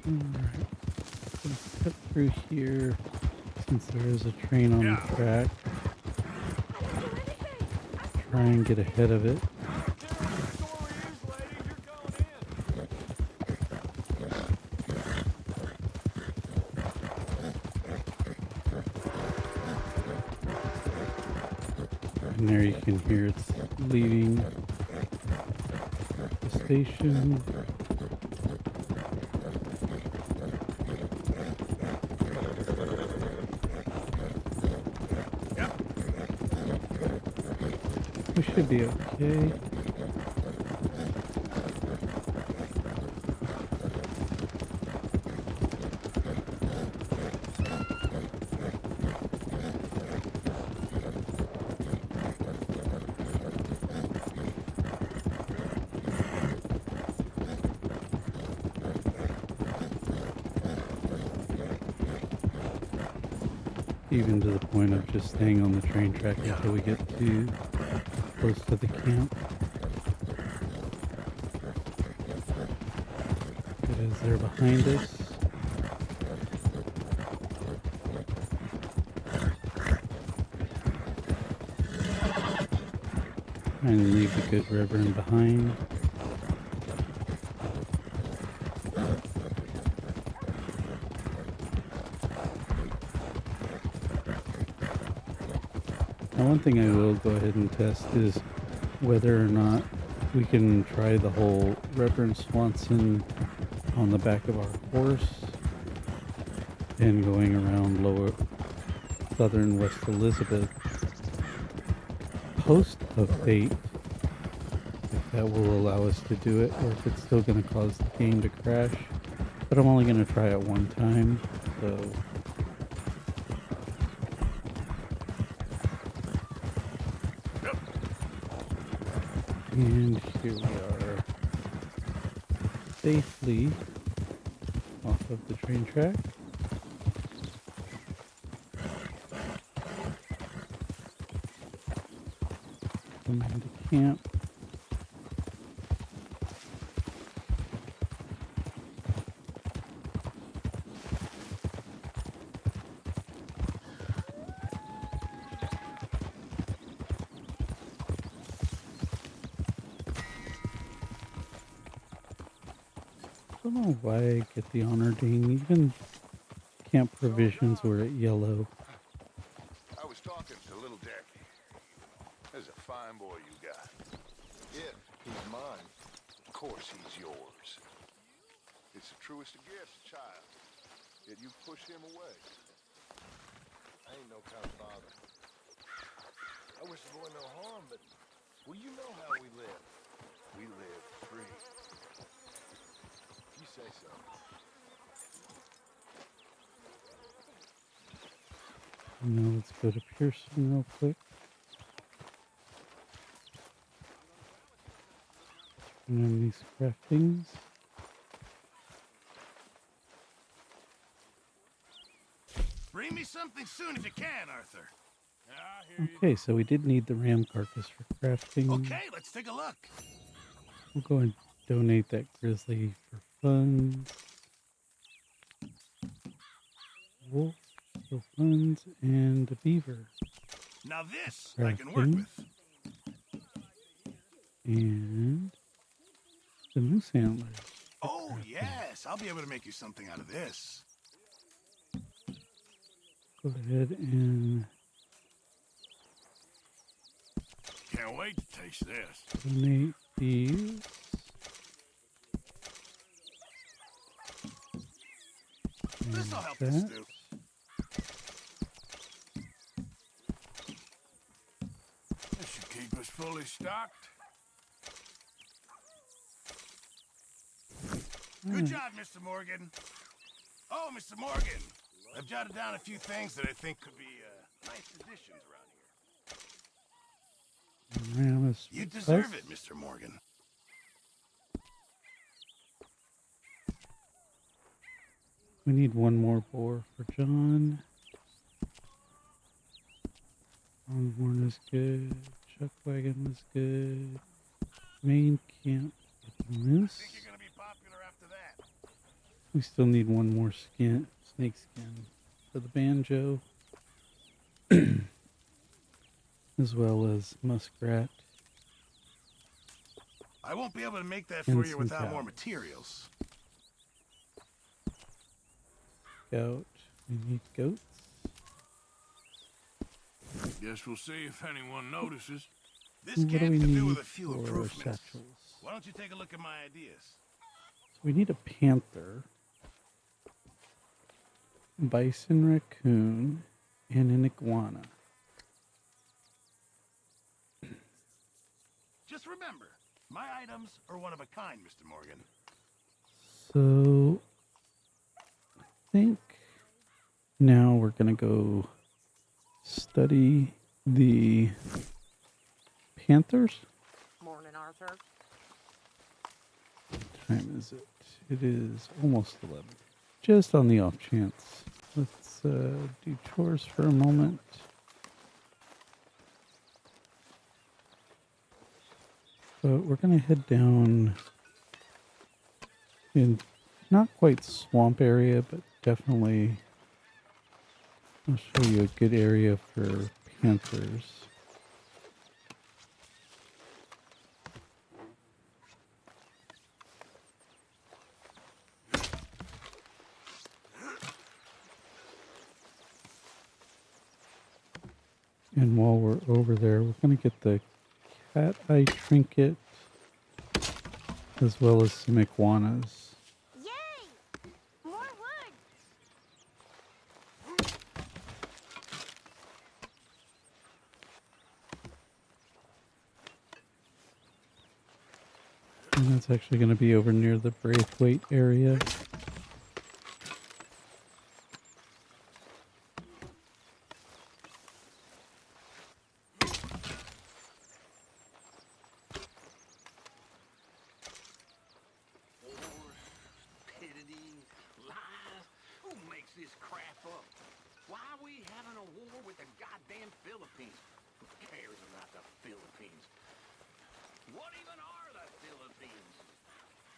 Alright, gonna cut through here since there is a train on the track. Try and get ahead of it. Stories, lady. Here can hear it's leaving the station. We should be okay. Even to the point of just staying on the train track until we get too close to the camp. It is there behind us. Trying to leave the good reverend behind. Now, one thing I will go ahead and test is whether or not we can try the whole Reverend Swanson on the back of our horse and going around lower southern West Elizabeth post of fate, if that will allow us to do it, or if it's still going to cause the game to crash. But I'm only going to try it one time, so... And here we are, safely off of the train track. Coming to camp. I don't know why I get the honor ding. Even camp provisions were at yellow. I was talking to little Decky. There's a fine boy you got. Yeah, he's mine. Of course he's yours. It's the truest of gifts, child. Yet you push him away. I ain't no kind of father. I wish the boy no harm, but well, you know how we live. We live free. If you say so. Now let's go to Pearson real quick. Turn on these craftings. Bring me something soon if you can, Arthur. Yeah, I hear you. Okay, so we did need the ram carcass for crafting. Okay, let's take a look. We'll go and donate that grizzly for funds. Wolf for funds and a beaver. Now this I can work Crafting. with. And the moose antlers. Oh, yes. I'll be able to make you something out of this. Go ahead and Can't wait to taste this. donate these. This'll And help the that. stew. This should keep us fully stocked. Good job, Mr. Morgan. Oh, Mr. Morgan, I've jotted down a few things that I think could be nice additions around here. Ram is You deserve plus. it, Mr. Morgan. We need one more boar for John. Longhorn is good. Chuck wagon was good. Main camp get the moose. Think you're gonna be popular after that? We still need one more skin, snake skin for the banjo, as well as muskrat. I won't be able to make that And for you some without more cows. materials. Goat. We need goats. Guess we'll see if anyone notices. This What do camp we could do need with a few for improvements. satchels? Why don't you take a look at my ideas? So we need a panther, bison raccoon, and an iguana. Just remember, my items are one of a kind, Mr. Morgan. So I think now we're gonna go study the panthers. Morning, Arthur. What time is it? It is almost 11. Just on the off chance. Let's do chores for a moment. But we're going to head down in not quite swamp area, but definitely I'll show you a good area for panthers. And while we're over there, we're going to get the cat eye trinket as well as some iguanas. Yay! More wood! And that's actually going to be over near the Braithwaite area. Stupidity, lies. Who makes this crap up? Why are we having a war with the goddamn Philippines? Who cares about the Philippines? What even are the Philippines?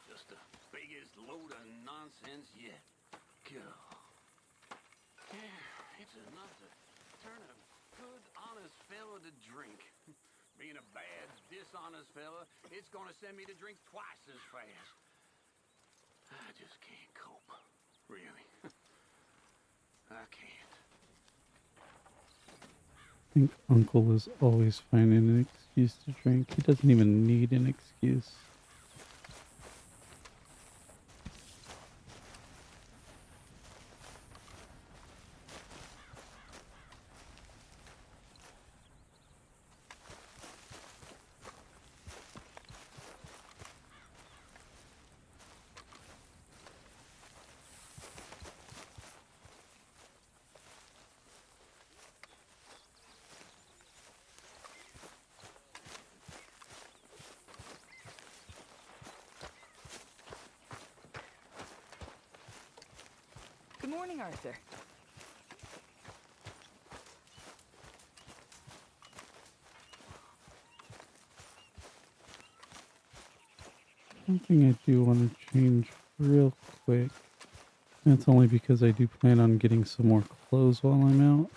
Just the biggest load of nonsense yet. God. Yeah, it's enough to turn a good, honest fella to drink. Being a bad, dishonest fella, it's gonna send me to drink twice as fast. I just can't cope. Really. I can't. I think Uncle is always finding an excuse to drink. He doesn't even need an excuse. Good morning, Arthur. Something I do want to change real quick. That's only because I do plan on getting some more clothes while I'm out.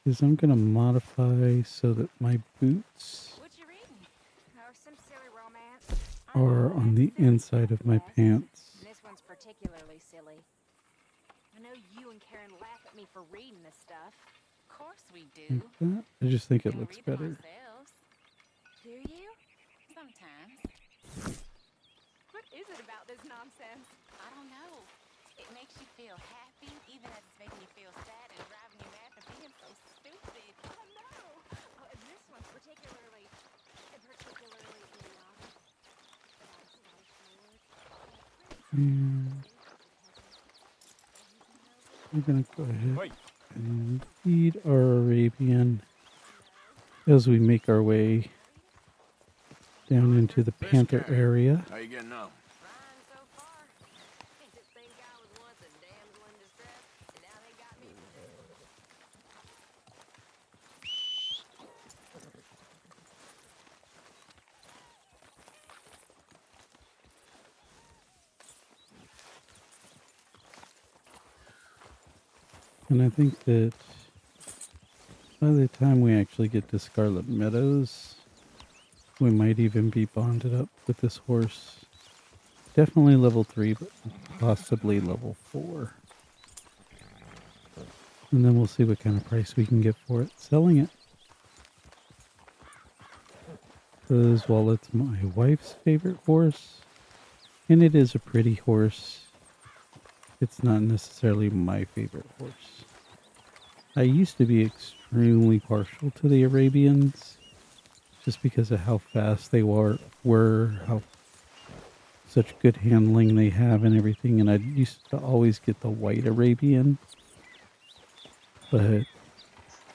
Is I'm going to modify so that my boots What you reading? Or some silly romance? are on the inside of my pants. This one's particularly silly. I know you and Karen laugh at me for reading this stuff. Of course we do. Like that. I just think it We looks read them better. ourselves. Do you? Sometimes. What is it about this nonsense? I don't know. It makes you feel happy, even as it's making you feel sad and driving you mad for being so stupid. Oh no! Oh, and this one's particularly idiotic. And we're going to go ahead and feed our Arabian as we make our way down into the panther area. How you getting on? Fine so far. Just think I was once a damsel in distress, and now they got me. And I think that by the time we actually get to Scarlet Meadows, we might even be bonded up with this horse. Definitely level 3, but possibly level 4. And then we'll see what kind of price we can get for it selling it. Because while it's my wife's favorite horse, and it is a pretty horse, it's not necessarily my favorite horse. I used to be extremely partial to the Arabians, just because of how fast they were how such good handling they have and everything, and I used to always get the white Arabian. But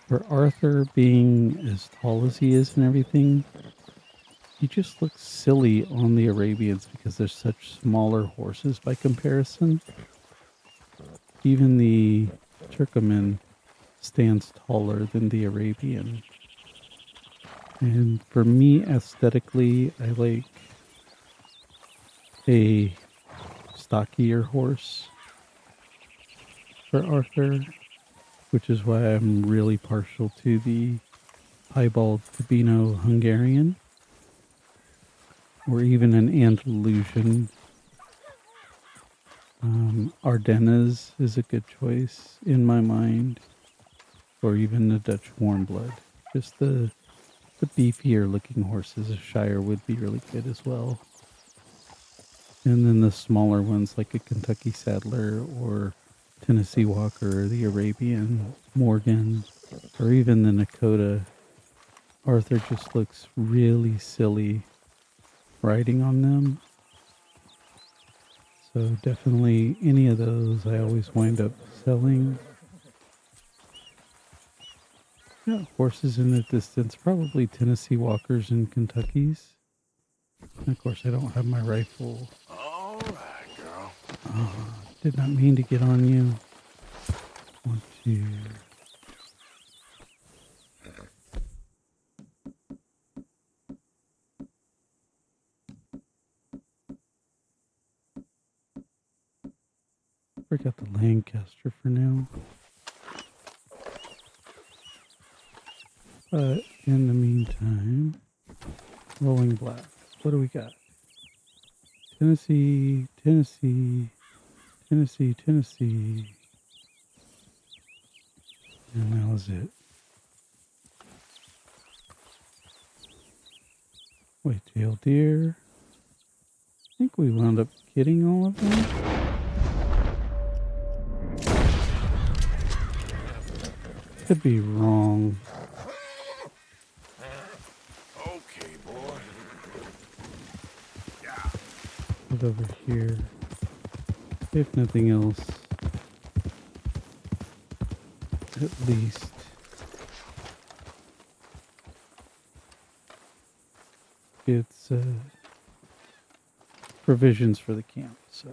for Arthur being as tall as he is and everything, he just looks silly on the Arabians because they're such smaller horses by comparison. Even the Turkoman stands taller than the Arabian. And for me, aesthetically, I like a stockier horse for Arthur, which is why I'm really partial to the piebald Fabino Hungarian, or even an Andalusian. Ardennes is a good choice in my mind, or even the Dutch warm blood. Just the beefier looking horses, a Shire would be really good as well. And then the smaller ones like a Kentucky Saddler or Tennessee Walker, or the Arabian Morgan, or even the Nakota. Arthur just looks really silly riding on them. So definitely any of those I always wind up selling. Yeah, horses in the distance, probably Tennessee Walkers and Kentuckys. And of course, I don't have my rifle. All right, girl. Did not mean to get on you. Want to... Forgot the Lancaster for now. But in the meantime, Rolling Black. What do we got? Tennessee, Tennessee, Tennessee, Tennessee. And that was it. White-tailed deer. I think we wound up getting all of them. Could be wrong. Okay, boy. Put over here. If nothing else, at least it's provisions for the camp. So.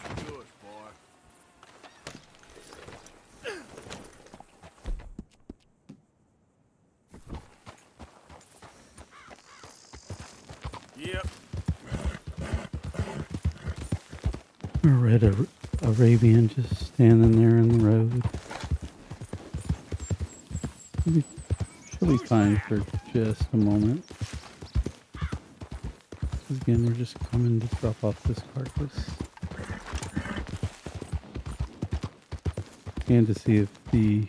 That's yours, boy. Yep. A red Arabian just standing there in the road. She'll be fine for just a moment. Again, we're just coming to drop off this carcass. And to see if the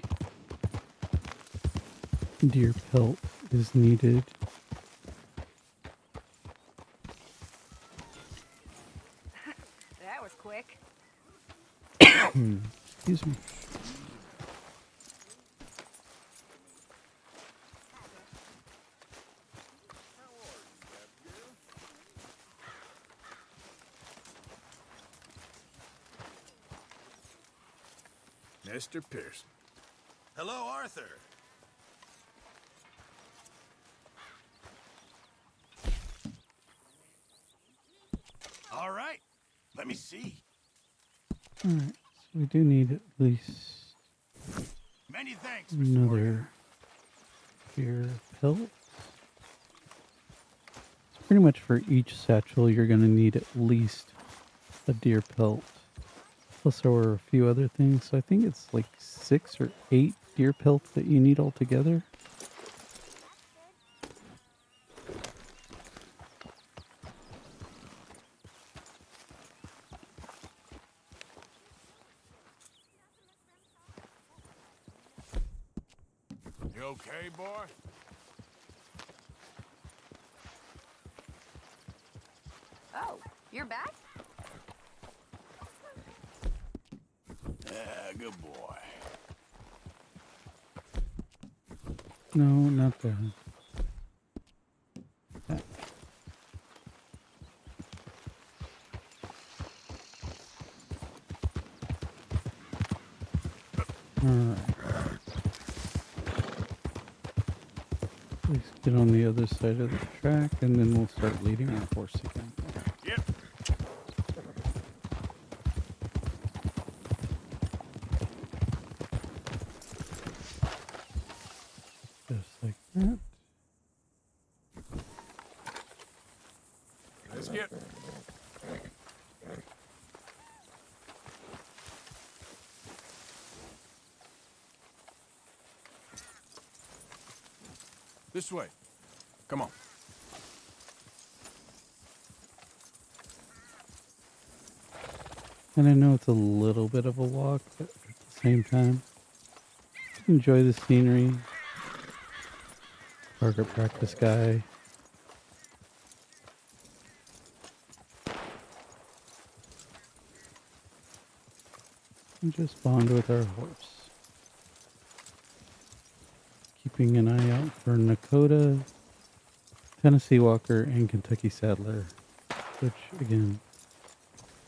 deer pelt is needed. That was quick. Excuse me. Mr. Pearson. Hello, Arthur. All right, Let me see. Alright, so we do need at least Many thanks, Mr. Morgan. another deer pelt. It's pretty much for each satchel you're going to need at least a deer pelt. Plus there were a few other things, so I think it's like 6 or 8 deer pelts that you need altogether. You okay, boy? Oh, you're back? Yeah, good boy. No, not that. That. Alright. Let's get on the other side of the track and then we'll start leading our horse again. Yep. Just like that. Let's get. This way. Come on. And I know it's a little bit of a walk, but at the same time, enjoy the scenery. Target practice guy. And just bond with our horse. Keeping an eye out for Nakota, Tennessee Walker, and Kentucky Saddler. Which, again,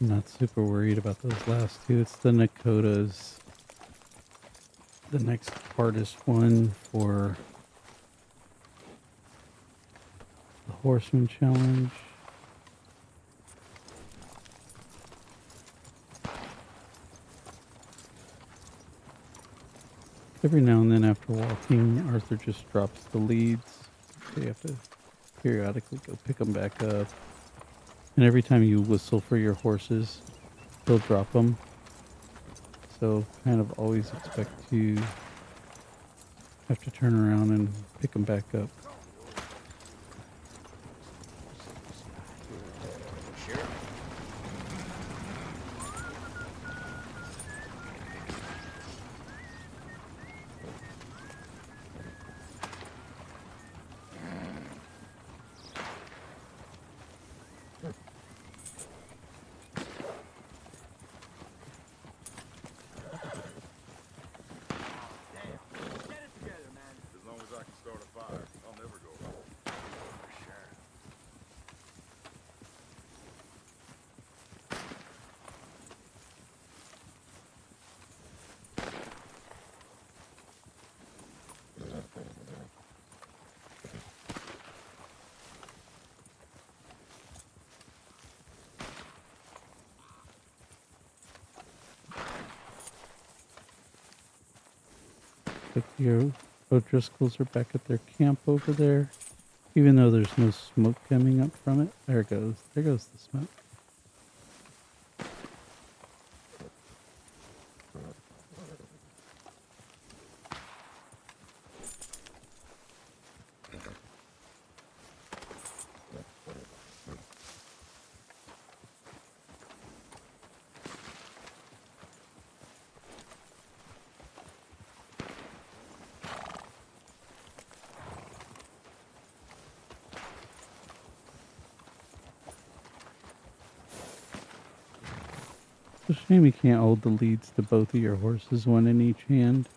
I'm not super worried about those last two. It's the Nakotas. The next hardest one for the Horseman Challenge. Every now and then after walking, Arthur just drops the leads. So you have to periodically go pick them back up. And every time you whistle for your horses, he'll drop them. So kind of always expect to have to turn around and pick them back up. Sure. As long as I can start a fire, I'll never go wrong. For sure. But your O'Driscolls are back at their camp over there. Even though there's no smoke coming up from it. There it goes. There goes the smoke. It's a shame you can't hold the leads to both of your horses, one in each hand.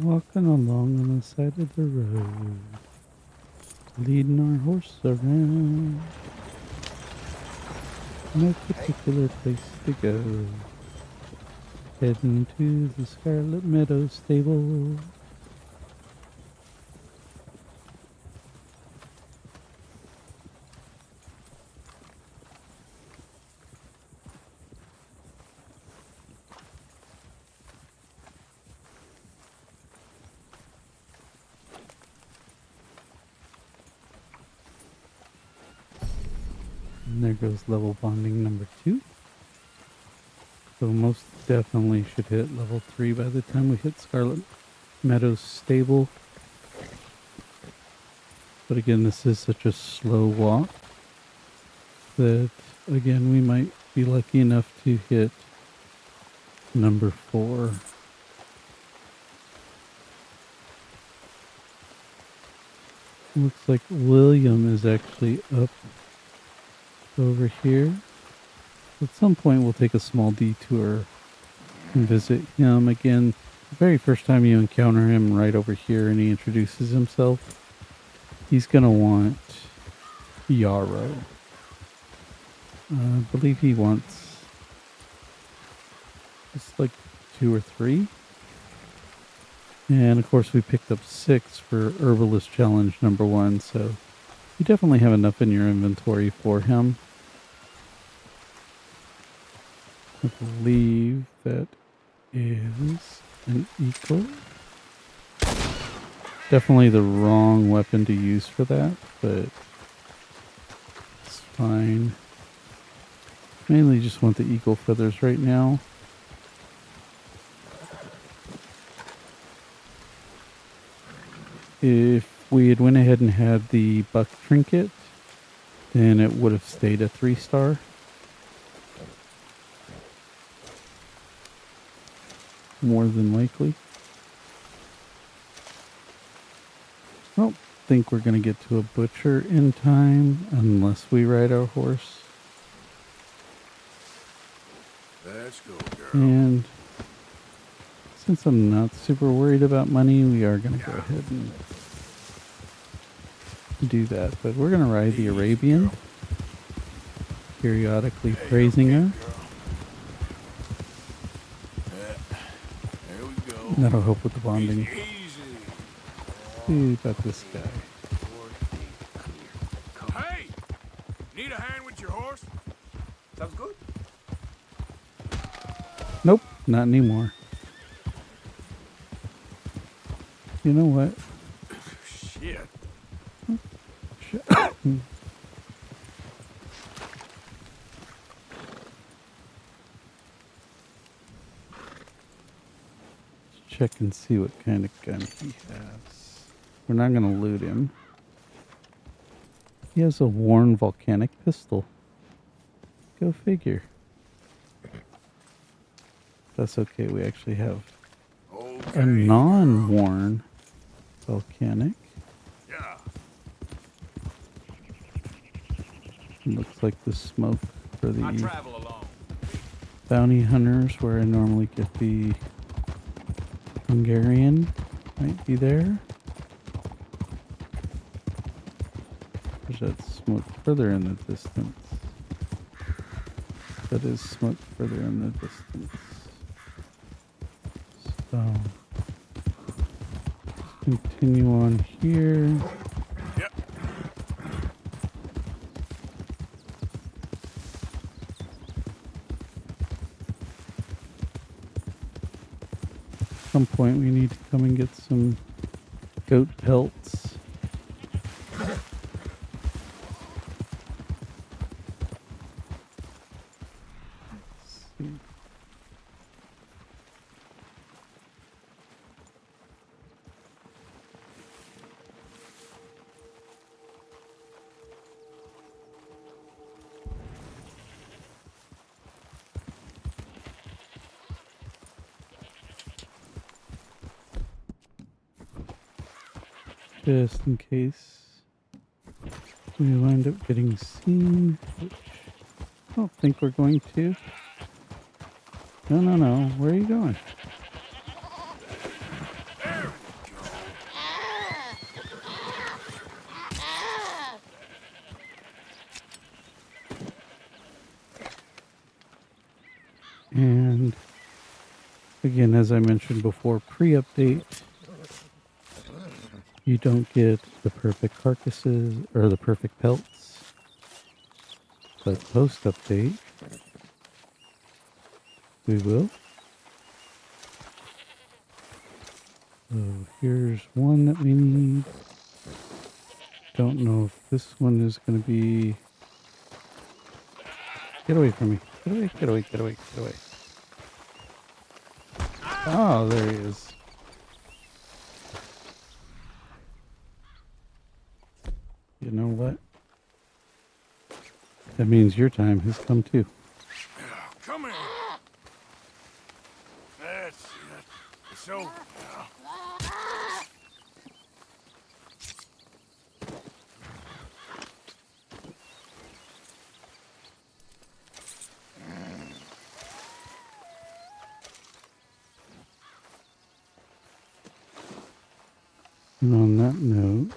Walking along on the side of the road, leading our horse around. No particular place to go. Heading to the Scarlet Meadow stable. And there goes level bonding number 2. So most definitely should hit level 3 by the time we hit Scarlet Meadows stable. But again, this is such a slow walk that, again, we might be lucky enough to hit number 4. Looks like William is actually up over here. At some point we'll take a small detour and visit him again. The very first time you encounter him right over here and he introduces himself, he's gonna want Yarrow. I believe he wants just like 2 or 3. And of course we picked up 6 for Herbalist Challenge number 1, so you definitely have enough in your inventory for him. I believe that is an eagle. Definitely the wrong weapon to use for that, but it's fine. Mainly just want the eagle feathers right now. If we had went ahead and had the buck trinket, then it would have stayed a 3-star. More than likely. I don't think we're going to get to a butcher in time unless we ride our horse. Let's go, girl. And since I'm not super worried about money, we are going to go ahead and do that. But we're going to ride the Arabian, periodically praising her. There we go. That'll help with the bonding. Easy. See about this guy. Hey! Need a hand with your horse? Sounds good. Nope, not anymore. You know what? Shit. Check and see what kind of gun he has. We're not going to loot him. He has a worn volcanic pistol. Go figure. That's okay. We actually have a non-worn volcanic. Yeah. Looks like the smoke for I the travel alone. bounty hunters, where I normally get the Hungarian, might be there. There's that smoke further in the distance. That is smoke further in the distance. So, let's continue on here. Yep. At some point we need to come and get some goat pelts. Let's see. Just in case we wind up getting seen, which I don't think we're going to. No. Where are you going? There And again, as I mentioned before, pre-update, you don't get the perfect carcasses or the perfect pelts. But post-update, we will. So here's one that we need. Don't know if this one is going to be... Get away from me. Get away, get away, get away, get away. Oh, there he is. You know what? That means your time has come too. Come here. That's it. It's over now. And on that note,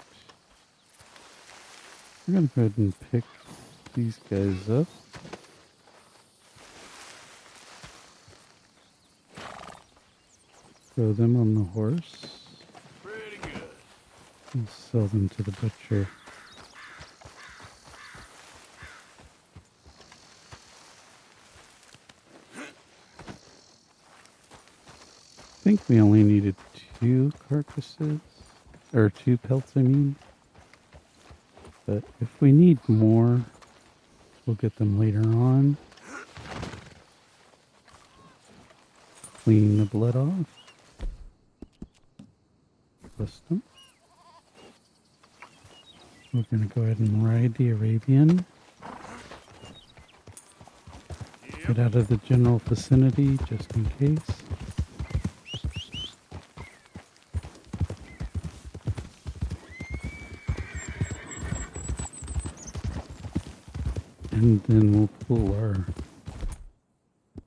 we're going to go ahead and pick these guys up. Throw them on the horse. Pretty good. And sell them to the butcher. I think we only needed 2 carcasses. Or 2 pelts, I mean. But if we need more, we'll get them later on. Clean the blood off. Twist them. We're going to go ahead and ride the Arabian. Get out of the general vicinity just in case. And then we'll pull our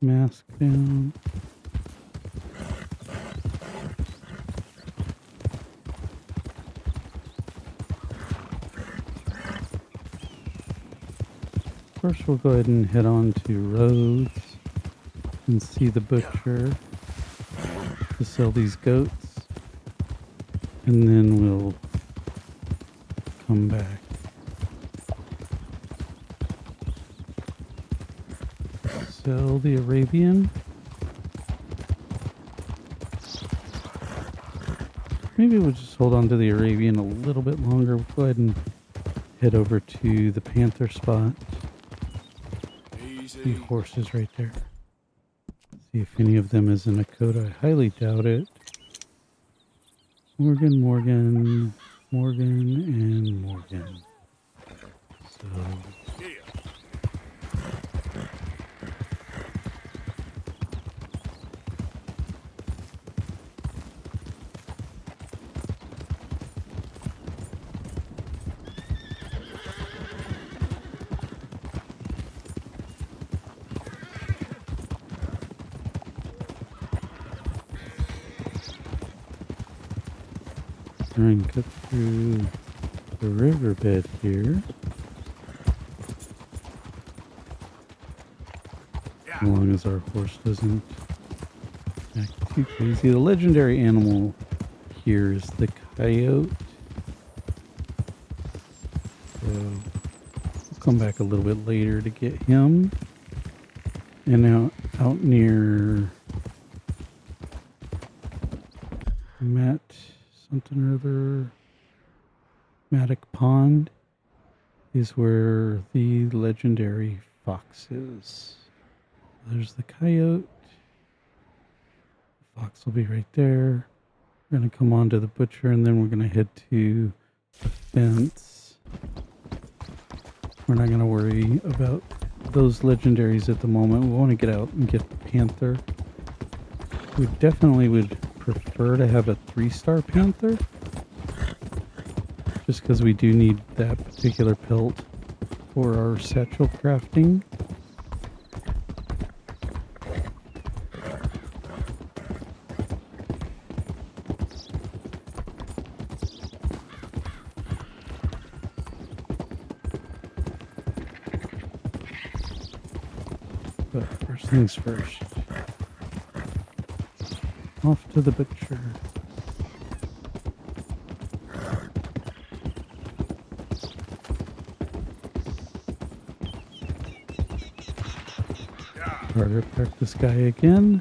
mask down. First, we'll go ahead and head on to Rhodes and see the butcher to sell these goats. And then we'll come back. Sell the Arabian. Maybe we'll just hold on to the Arabian a little bit longer. We'll go ahead and head over to the panther spot. Easy. The horses right there. See if any of them is in a coat. I highly doubt it. Morgan, Morgan, Morgan, and Morgan. So... Yeah. Try and cut through the riverbed here. As long as our horse doesn't act too crazy. The legendary animal here is the coyote. So we'll come back a little bit later to get him. And now out near Matt something or other, Maddock Pond, is where the legendary fox is. There's the coyote. The fox will be right there. We're going to come on to the butcher and then we're going to head to the fence. We're not going to worry about those legendaries at the moment. We want to get out and get the panther. We definitely would prefer to have a 3-star panther. Just because we do need that particular pelt for our satchel crafting. But first things first. Off to the butcher. Harder practice guy again.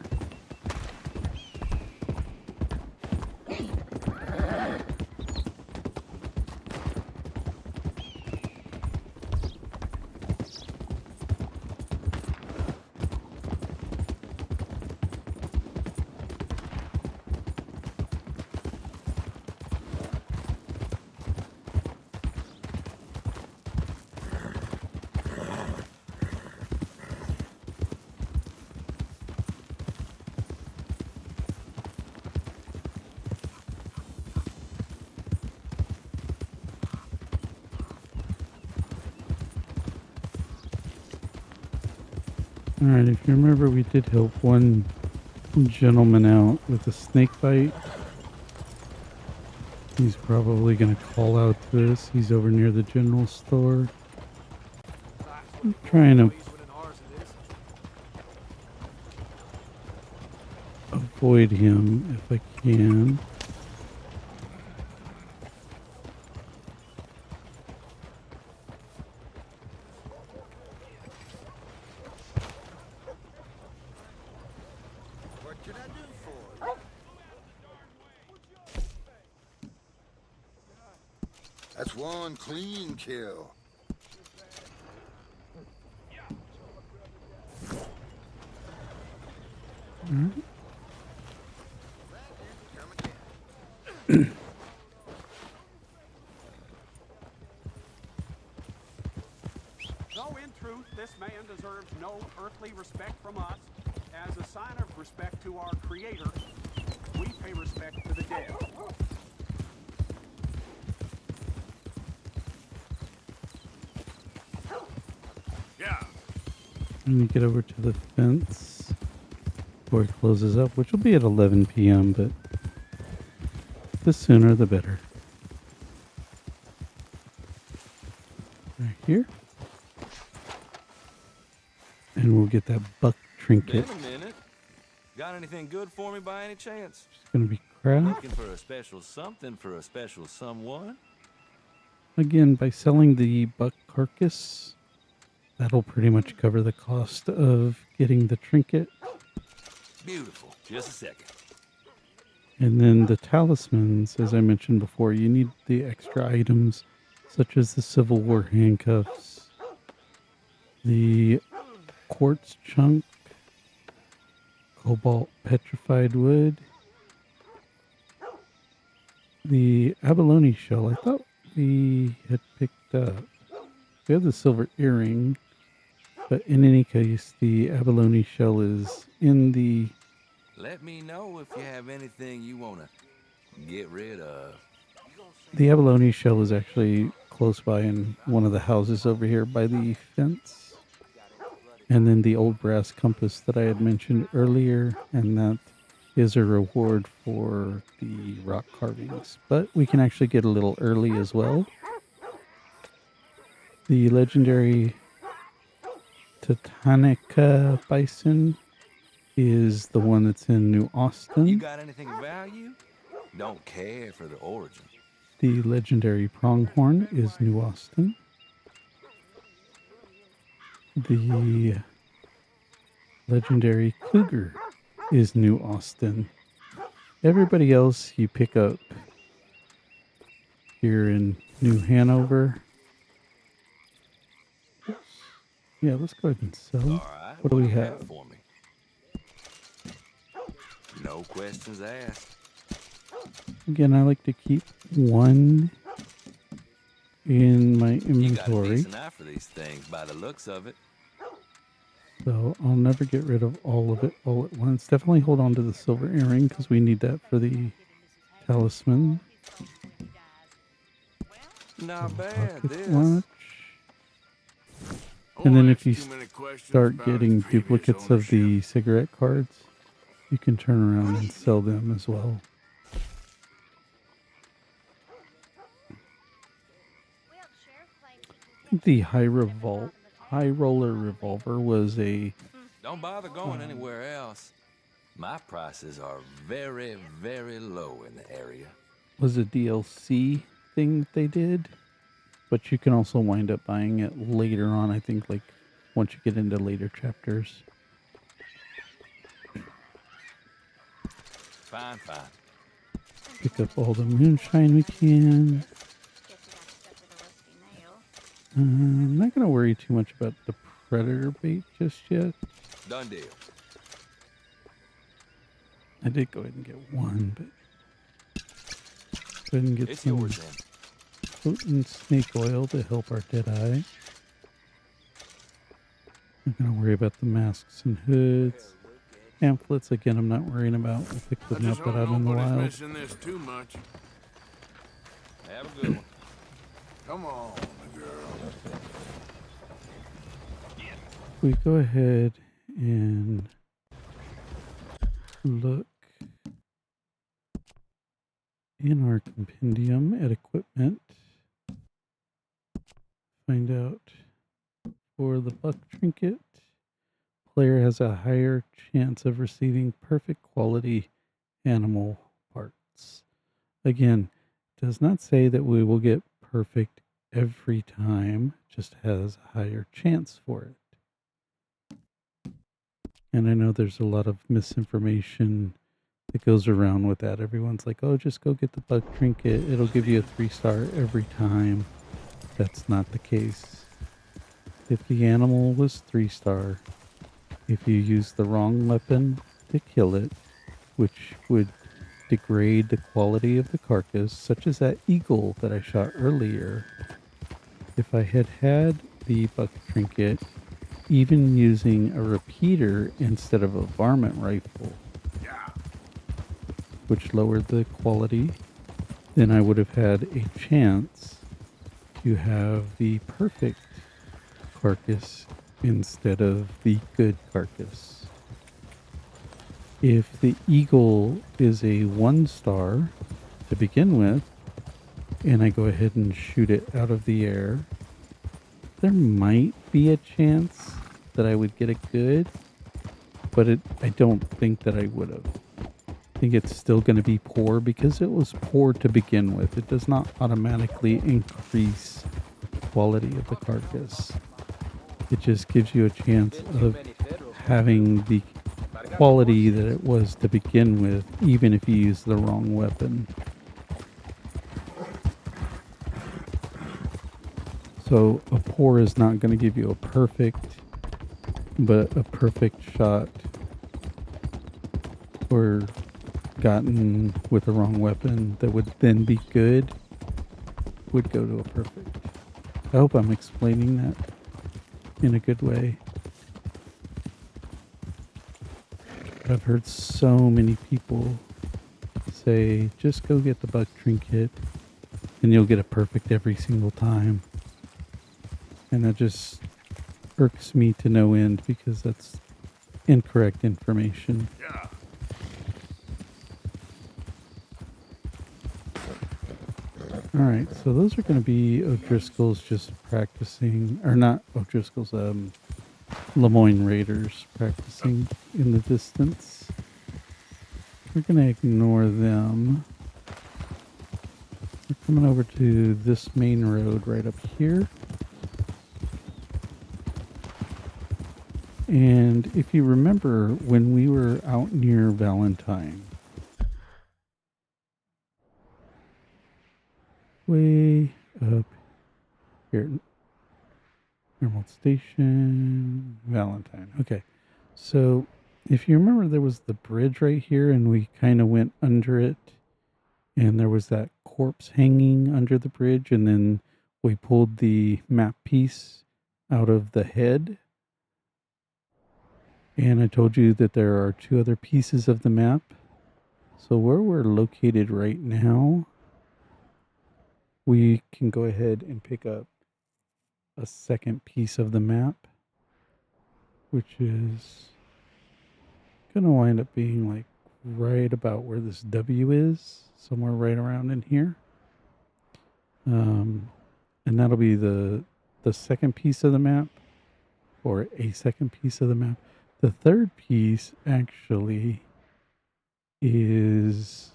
Alright, if you remember, we did help one gentleman out with a snake bite. He's probably going to call out to us. He's over near the general store. I'm trying to avoid him if I can. What can I do for you? That's one clean kill. Though in truth, this man deserves no earthly respect from us, as a sign of respect to our Creator, we pay respect to the dead. Yeah. Let me get over to the fence before it closes up, which will be at 11 p.m., but the sooner the better. Right here. And we'll get that buck trinket. Been a minute. Got anything good for me by any chance? It's going to be crap. Looking for a special something for a special someone? Again, by selling the buck carcass, that'll pretty much cover the cost of getting the trinket. Beautiful. Just a second. And then the talismans, as I mentioned before, you need the extra items such as the Civil War handcuffs, the quartz chunk, cobalt petrified wood, the abalone shell. I thought we had picked up. We have the silver earring, but in any case, the abalone shell is in the... Let me know if you have anything you want to get rid of. The abalone shell is actually close by in one of the houses over here by the fence. And then the old brass compass that I had mentioned earlier, and that is a reward for the rock carvings. But we can actually get a little early as well. The legendary Titanica bison is the one that's in New Austin. You got anything of value? Don't care for the origin. The legendary pronghorn is New Austin. The legendary cougar is New Austin. Everybody else you pick up here in New Hanover. Oops. Yeah, let's go ahead and sell. All right. What do we have? For me? No questions asked. Again, I like to keep one in my You got a inventory, decent eye for these things by the looks of it. so I'll never get rid of all of it all at once. Definitely hold on to the silver earring because we need that for the talisman. Not bad, Pocket this. watch. I And then won't if you ask too many questions start about getting its previous duplicates of the ownership. cigarette cards, you can turn around and sell them as well. The high roller revolver was a Don't bother going anywhere else. My prices are very, very low in the area. Was a DLC thing that they did, but you can also wind up buying it later on. I think, like, once you get into later chapters. Fine. Pick up all the moonshine we can. I'm not going to worry too much about the predator bait just yet. Done deal. I did go ahead and get one, but go ahead and get It's some yours then. potent snake oil to help our dead eye. Not going to worry about the masks and hoods. Pamphlets, again, I'm not worrying about. We'll pick I them just up hope out in the nobody's wild. missing this too much. Have a good one. Come on, girl. We go ahead and look in our compendium at equipment. Find out for the buck trinket. Player has a higher chance of receiving perfect quality animal parts. Again, does not say that we will get perfect every time, just has a higher chance for it. And I know there's a lot of misinformation that goes around with that. Everyone's like, oh, just go get the buck trinket. It'll give you a 3-star every time. That's not the case. If the animal was 3-star, if you use the wrong weapon to kill it, which would degrade the quality of the carcass, such as that eagle that I shot earlier, if I had had the buck trinket, even using a repeater instead of a varmint rifle, which lowered the quality, then I would have had a chance to have the perfect carcass instead of the good carcass. If the eagle is a 1-star to begin with, and I go ahead and shoot it out of the air, there might be a chance that I would get a good, but I don't think that I would have. I think it's still going to be poor because it was poor to begin with. It does not automatically increase the quality of the carcass. It just gives you a chance of having the quality that it was to begin with, even if you use the wrong weapon. So a poor is not going to give you a perfect, but a perfect shot or gotten with the wrong weapon that would then be good would go to a perfect. I hope I'm explaining that in a good way. I've heard so many people say, just go get the buck trinket and you'll get a perfect every single time. And that just irks me to no end because that's incorrect information. Yeah. Alright, so those are going to be O'Driscoll's just practicing, or not O'Driscoll's, Lemoyne Raiders practicing in the distance. We're going to ignore them. We're coming over to this main road right up here. And if you remember when we were out near Valentine, way up here, Emerald Station, Valentine. Okay, so if you remember, there was the bridge right here, and we kind of went under it, and there was that corpse hanging under the bridge, and then we pulled the map piece out of the head. And I told you that there are 2 other pieces of the map. So where we're located right now, we can go ahead and pick up a second piece of the map, which is going to wind up being like right about where this W is, somewhere right around in here. And that'll be the second piece of the map, or a second piece of the map. The third piece actually is,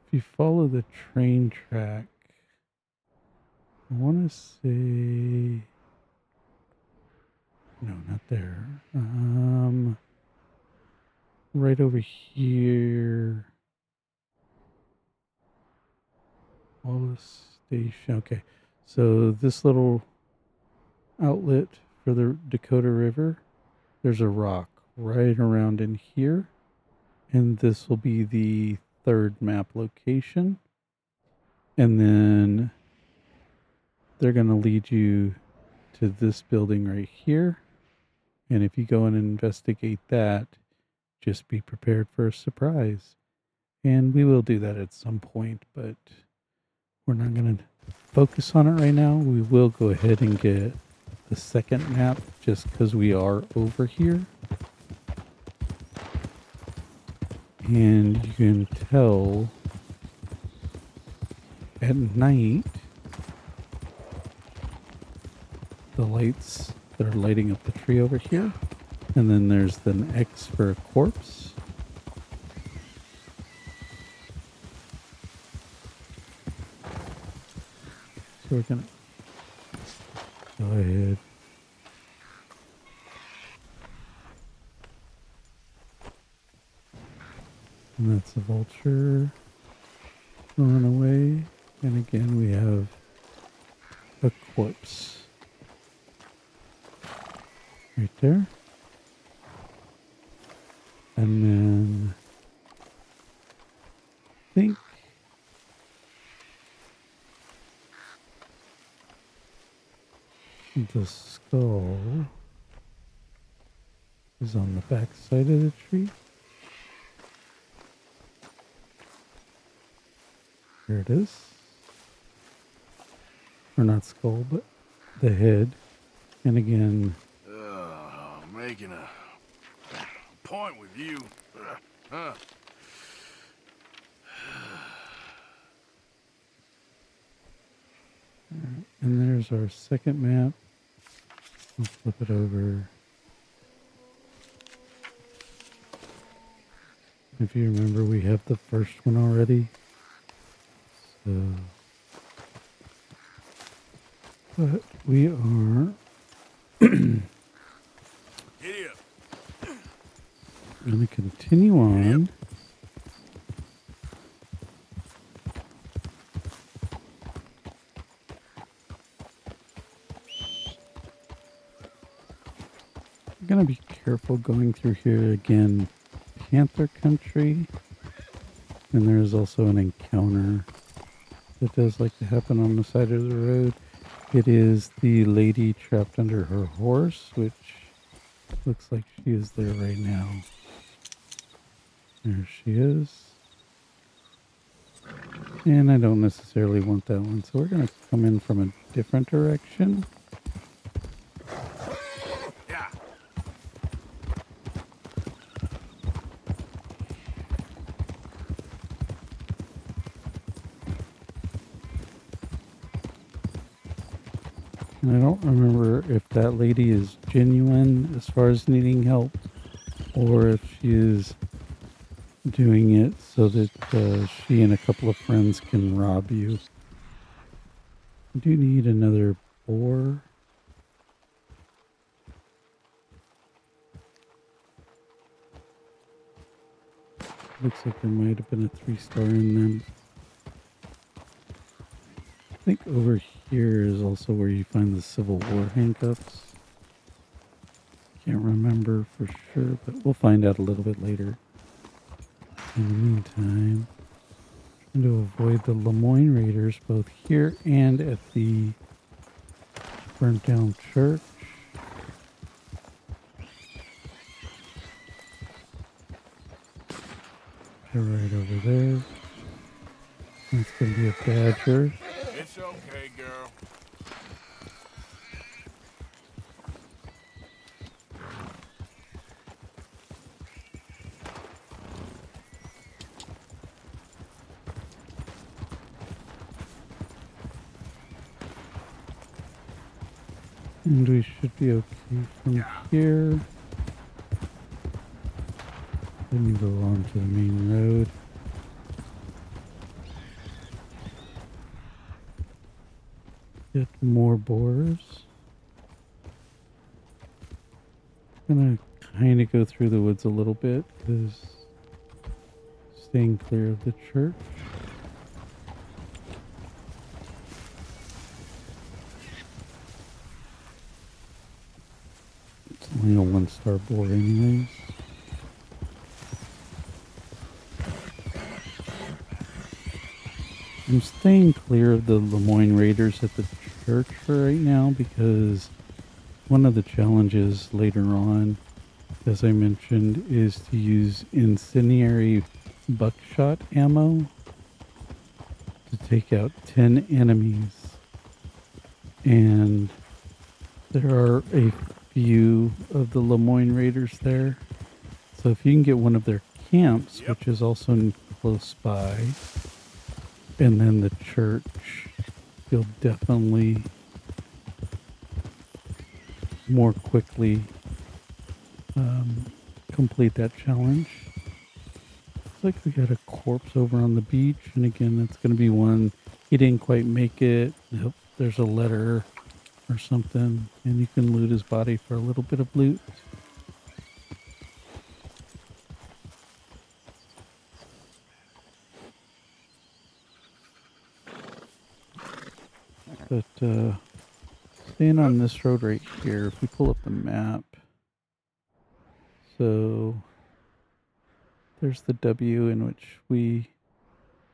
if you follow the train track, I want to say, no, not there. Right over here. Wallace Station. Okay. So this little outlet for the Dakota River, there's a rock right around in here. And this will be the third map location. And then they're going to lead you to this building right here. And if you go and investigate that, just be prepared for a surprise. And we will do that at some point, but we're not going to focus on it right now. We will go ahead and get the second map just because we are over here. And you can tell at night the lights that are lighting up the tree over here. And then there's an X for a corpse. So we're gonna go ahead. And that's a vulture running away. And again, we have a corpse right there. And then I think the skull is on the back side of the tree. Here it is. Or not skull, but the head. And again, Making a point with you. and there's our second map. We'll flip it over. If you remember, we have the first one already. So, but we are going to continue on. I'm going to be careful going through here again. Panther country. And there's also an encounter that does like to happen on the side of the road. It is the lady trapped under her horse, which looks like she is there right now. There she is. And I don't necessarily want that one, so we're going to come in from a different direction. Yeah. And I don't remember if that lady is genuine as far as needing help, or if she is doing it so that she and a couple of friends can rob you. I do need another boar. Looks like there might have been a 3-star in them. I think over here is also where you find the Civil War handcuffs. Can't remember for sure, but we'll find out a little bit later. In the meantime, trying to avoid the Lemoyne Raiders both here and at the burnt down church. They're right over there. That's going to be a badger. It's okay, girl. And we should be okay from here. Then go on to the main road. Get more boars. Gonna kind of go through the woods a little bit because staying clear of the church. It's only a 1-star boar anyways. I'm staying clear of the Lemoyne Raiders at the church for right now because one of the challenges later on, as I mentioned, is to use incendiary buckshot ammo to take out 10 enemies. And there are a few of the Lemoyne Raiders there. So if you can get one of their camps, which is also close by, and then the church, you'll definitely more quickly complete that challenge. Looks like we got a corpse over on the beach, and again, that's going to be one. He didn't quite make it. Nope, there's a letter or something, and you can loot his body for a little bit of loot. But staying on this road right here, if we pull up the map, so there's the W in which we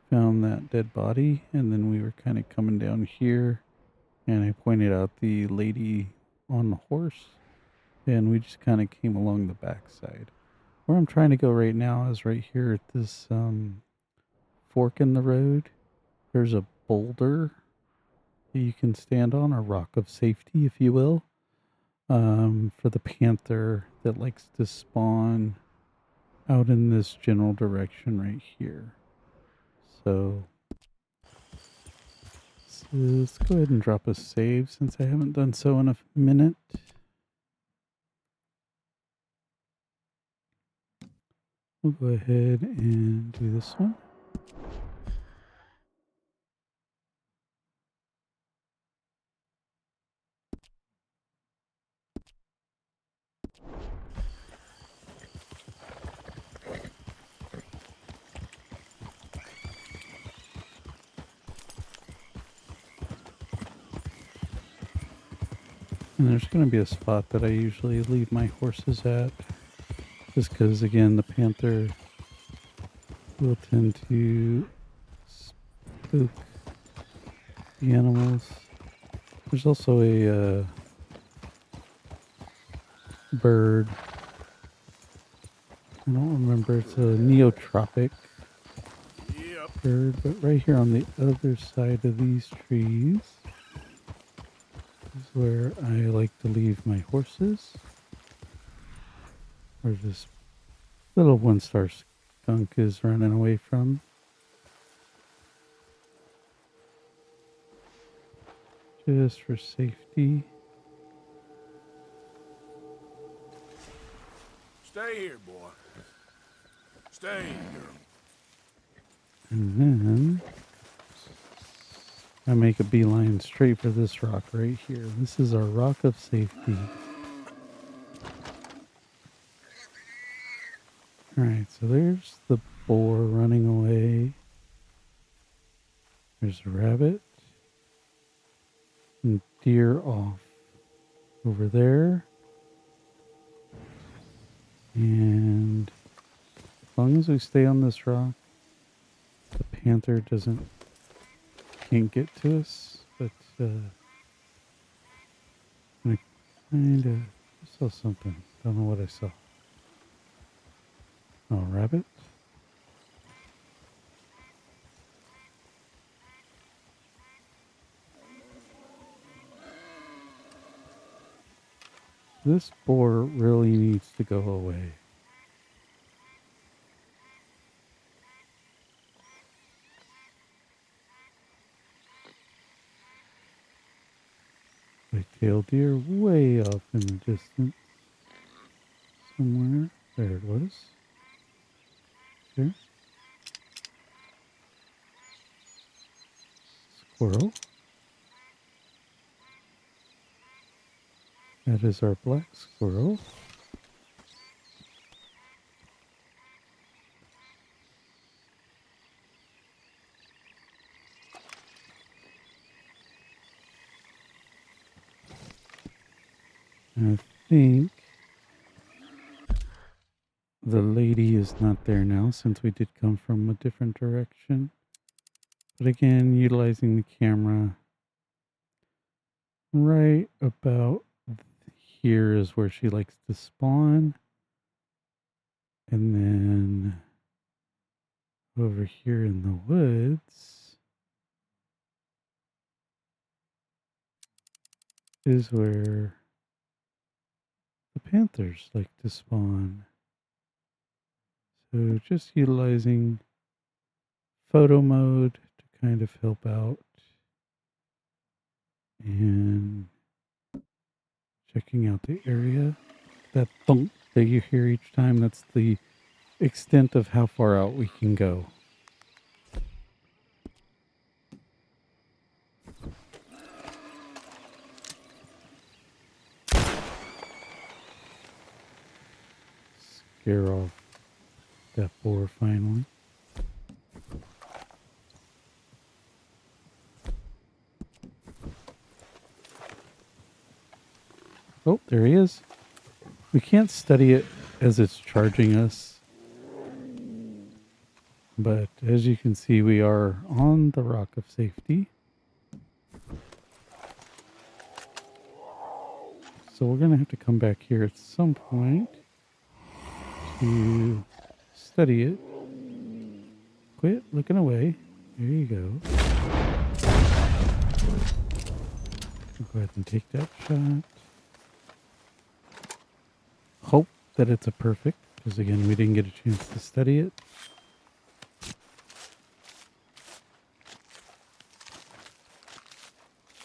found that dead body, and then we were kind of coming down here, and I pointed out the lady on the horse, and we just kind of came along the backside. Where I'm trying to go right now is right here at this fork in the road. There's a boulder that you can stand on, a rock of safety, if you will, for the panther that likes to spawn out in this general direction right here. So let's go ahead and drop a save since I haven't done so in a minute. We'll go ahead and do this one. And there's going to be a spot that I usually leave my horses at, just because, again, the panther will tend to spook the animals. There's also a bird. I don't remember. It's a neotropic bird, but right here on the other side of these trees is where I like to leave my horses. Where this little 1-star skunk is running away from. Just for safety. Stay here, boy. Stay here. And then I make a beeline straight for this rock right here. This is our rock of safety. Alright, so there's the boar running away. There's a rabbit. And deer off over there. And as long as we stay on this rock, the panther can't get to us. But I kind of saw something. Don't know what I saw. Oh, rabbit. This boar really needs to go away. I tail deer way off in the distance. Somewhere. There it was. There. Squirrel. That is our black squirrel. I think the lady is not there now since we did come from a different direction. But again, utilizing the camera right about here is where she likes to spawn. And then over here in the woods is where the panthers like to spawn. So just utilizing photo mode to kind of help out and checking out the area. That thunk that you hear each time, that's the extent of how far out we can go. Scare off that boar finally. Oh, there he is. We can't study it as it's charging us. But as you can see, we are on the rock of safety. So we're going to have to come back here at some point to study it. Quit looking away. There you go. I'll go ahead and take that shot. Hope that it's a perfect, because again, we didn't get a chance to study it.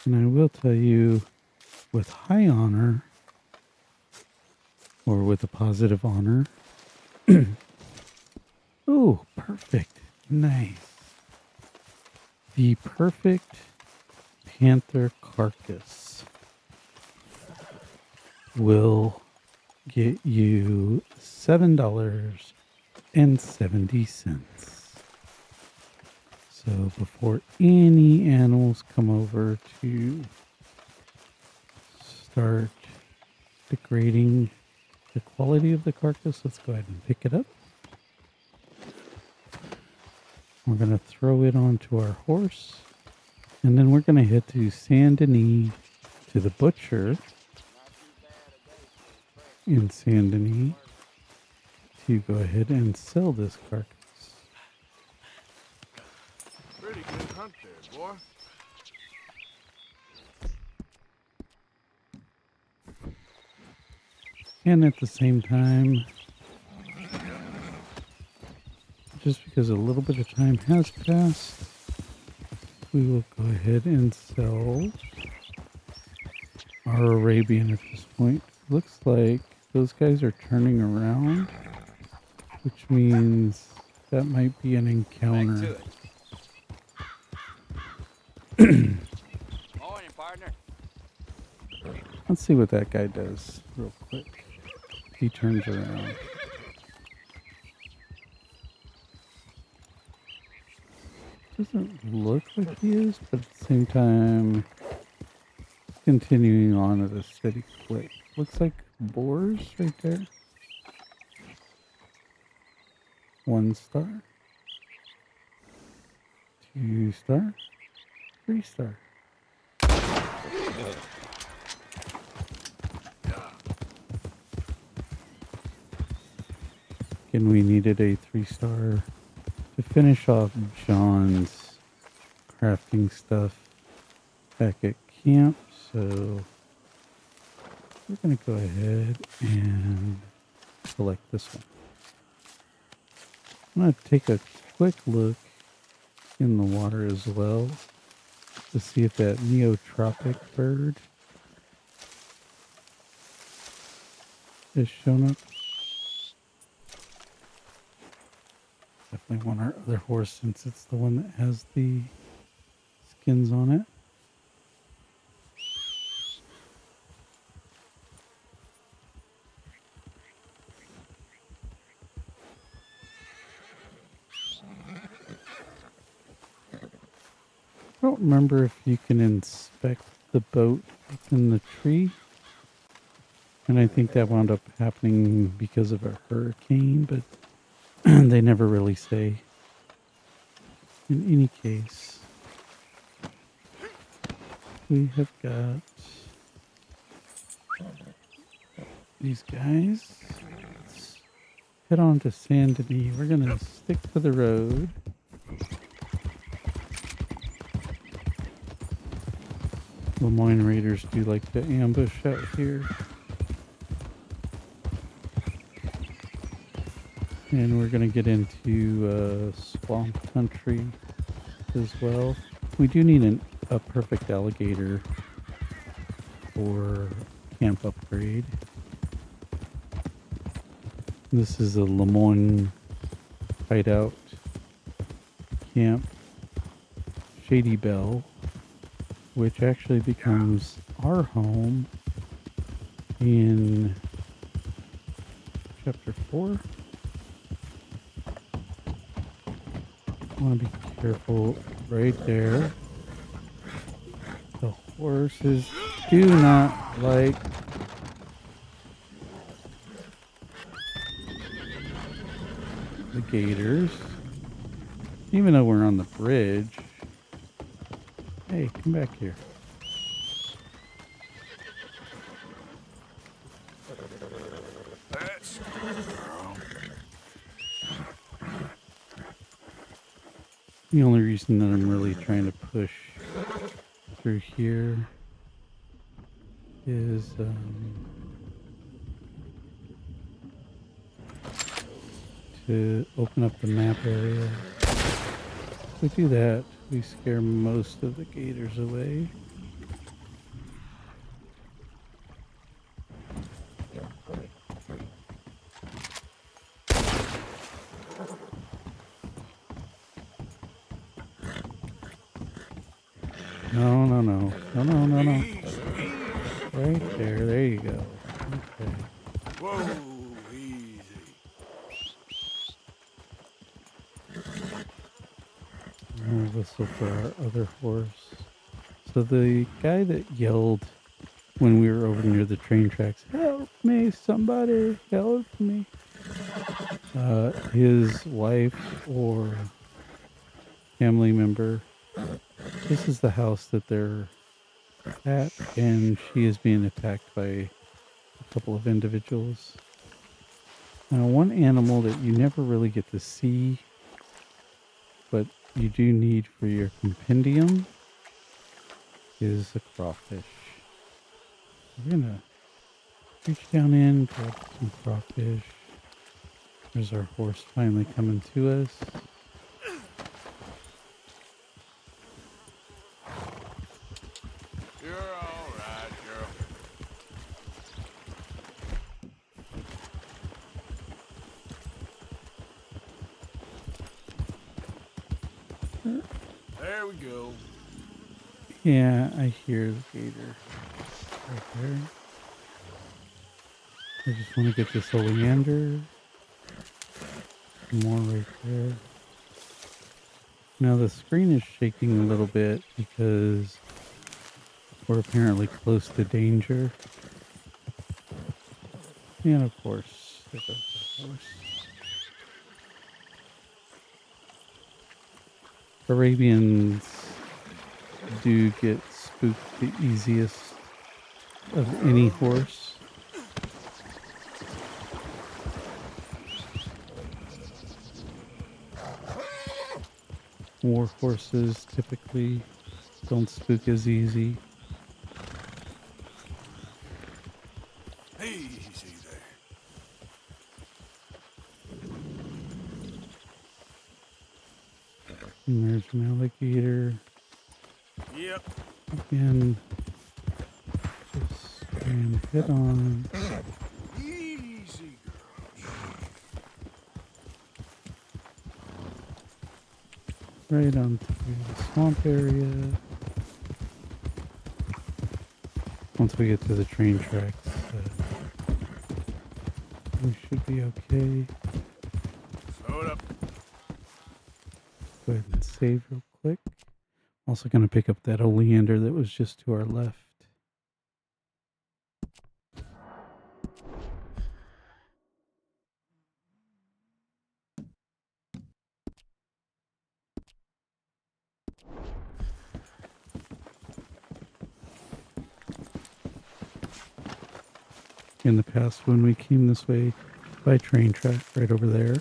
And I will tell you, with high honor, or with a positive honor, oh, perfect. Nice. The perfect panther carcass will get you $7.70. So before any animals come over to start degrading the quality of the carcass, let's go ahead and pick it up. We're going to throw it onto our horse, and then we're going to head to Saint Denis to the butcher in Saint Denis to go ahead and sell this carcass. Pretty good hunt there, boy. And at the same time, just because a little bit of time has passed, we will go ahead and sell our Arabian at this point. Looks like those guys are turning around, which means that might be an encounter. Morning, partner. Let's see what that guy does real quick. He turns around. Doesn't look like he is, but at the same time, continuing on at a steady clip. Looks like boars right there. 1 star. 2 star. 3 star. Again, we needed a 3 star to finish off John's crafting stuff back at camp, so we're going to go ahead and select this one. I'm going to take a quick look in the water as well to see if that neotropic bird has shown up. Definitely want our other horse since it's the one that has the skins on it. I don't remember if you can inspect the boat in the tree. And I think that wound up happening because of a hurricane, but they never really say. In any case, we have got these guys. Let's head on to Saint Denis. We're going to stick to the road. Lemoyne Raiders do like to ambush out here. And we're going to get into swamp country as well. We do need a perfect alligator for camp upgrade. This is a Lemoyne hideout camp, Shady Bell, which actually becomes our home in chapter 4. I want to be careful right there. The horses do not like the gators. Even though we're on the bridge. Hey, come back here. That's girl. The only reason that I'm really trying to push through here is to open up the map area. If we do that, we scare most of the gators away. No. Right there you go. Okay. Whoa, easy. We'll whistle for our other horse. So the guy that yelled when we were over near the train tracks, "Help me, somebody, help me." His wife or family member, this is the house that they're at, and she is being attacked by a couple of individuals. Now, one animal that you never really get to see, but you do need for your compendium, is a crawfish. We're gonna reach down in, grab some crawfish. There's our horse finally coming to us. You're all right, girl. There we go. Yeah, I hear the gator right there. I just want to get this oleander. More right there. Now the screen is shaking a little bit because we're apparently close to danger. And of course, there goes the horse. Arabians do get spooked the easiest of any horse. War horses typically don't spook as easy. Easy there. And there's an alligator. Yep. Again, just try and head on. Easy right on through the swamp area. Once we get to the train tracks, we should be okay. Slow it up. Go ahead and save real quick. Also going to pick up that oleander that was just to our left. In the past, when we came this way by train track, right over there,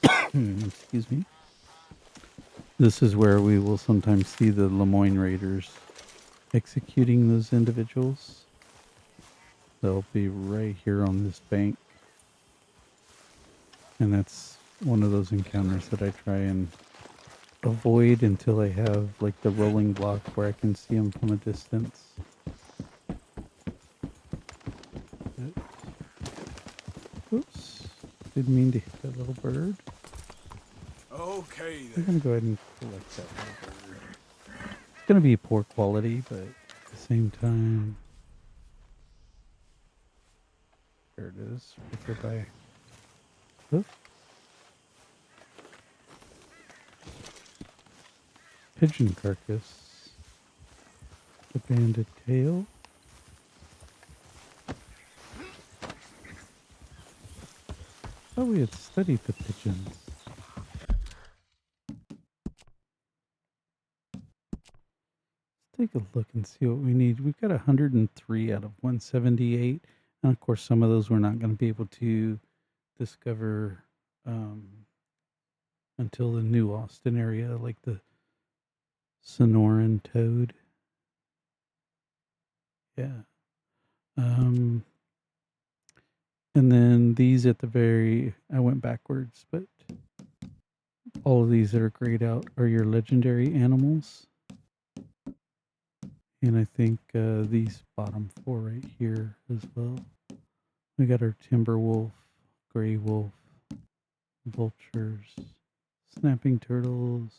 excuse me, this is where we will sometimes see the Lemoyne Raiders executing those individuals. They'll be right here on this bank. And that's one of those encounters that I try and avoid until I have like the rolling block where I can see them from a distance. Oops, didn't mean to hit that little bird. Okay I'm then. gonna go ahead and collect that little bird. It's gonna be poor quality, but at the same time, there it is, right there by. Oops. Pigeon carcass. The banded tail. Thought we had studied the pigeons. Let's take a look and see what we need. We've got 103 out of 178. And of course, some of those we're not going to be able to discover until the new Austin area, like the Sonoran toad. Yeah. And then these at the very, I went backwards, but all of these that are grayed out are your legendary animals. And I think these bottom four right here as well. We got our timber wolf, gray wolf, vultures, snapping turtles,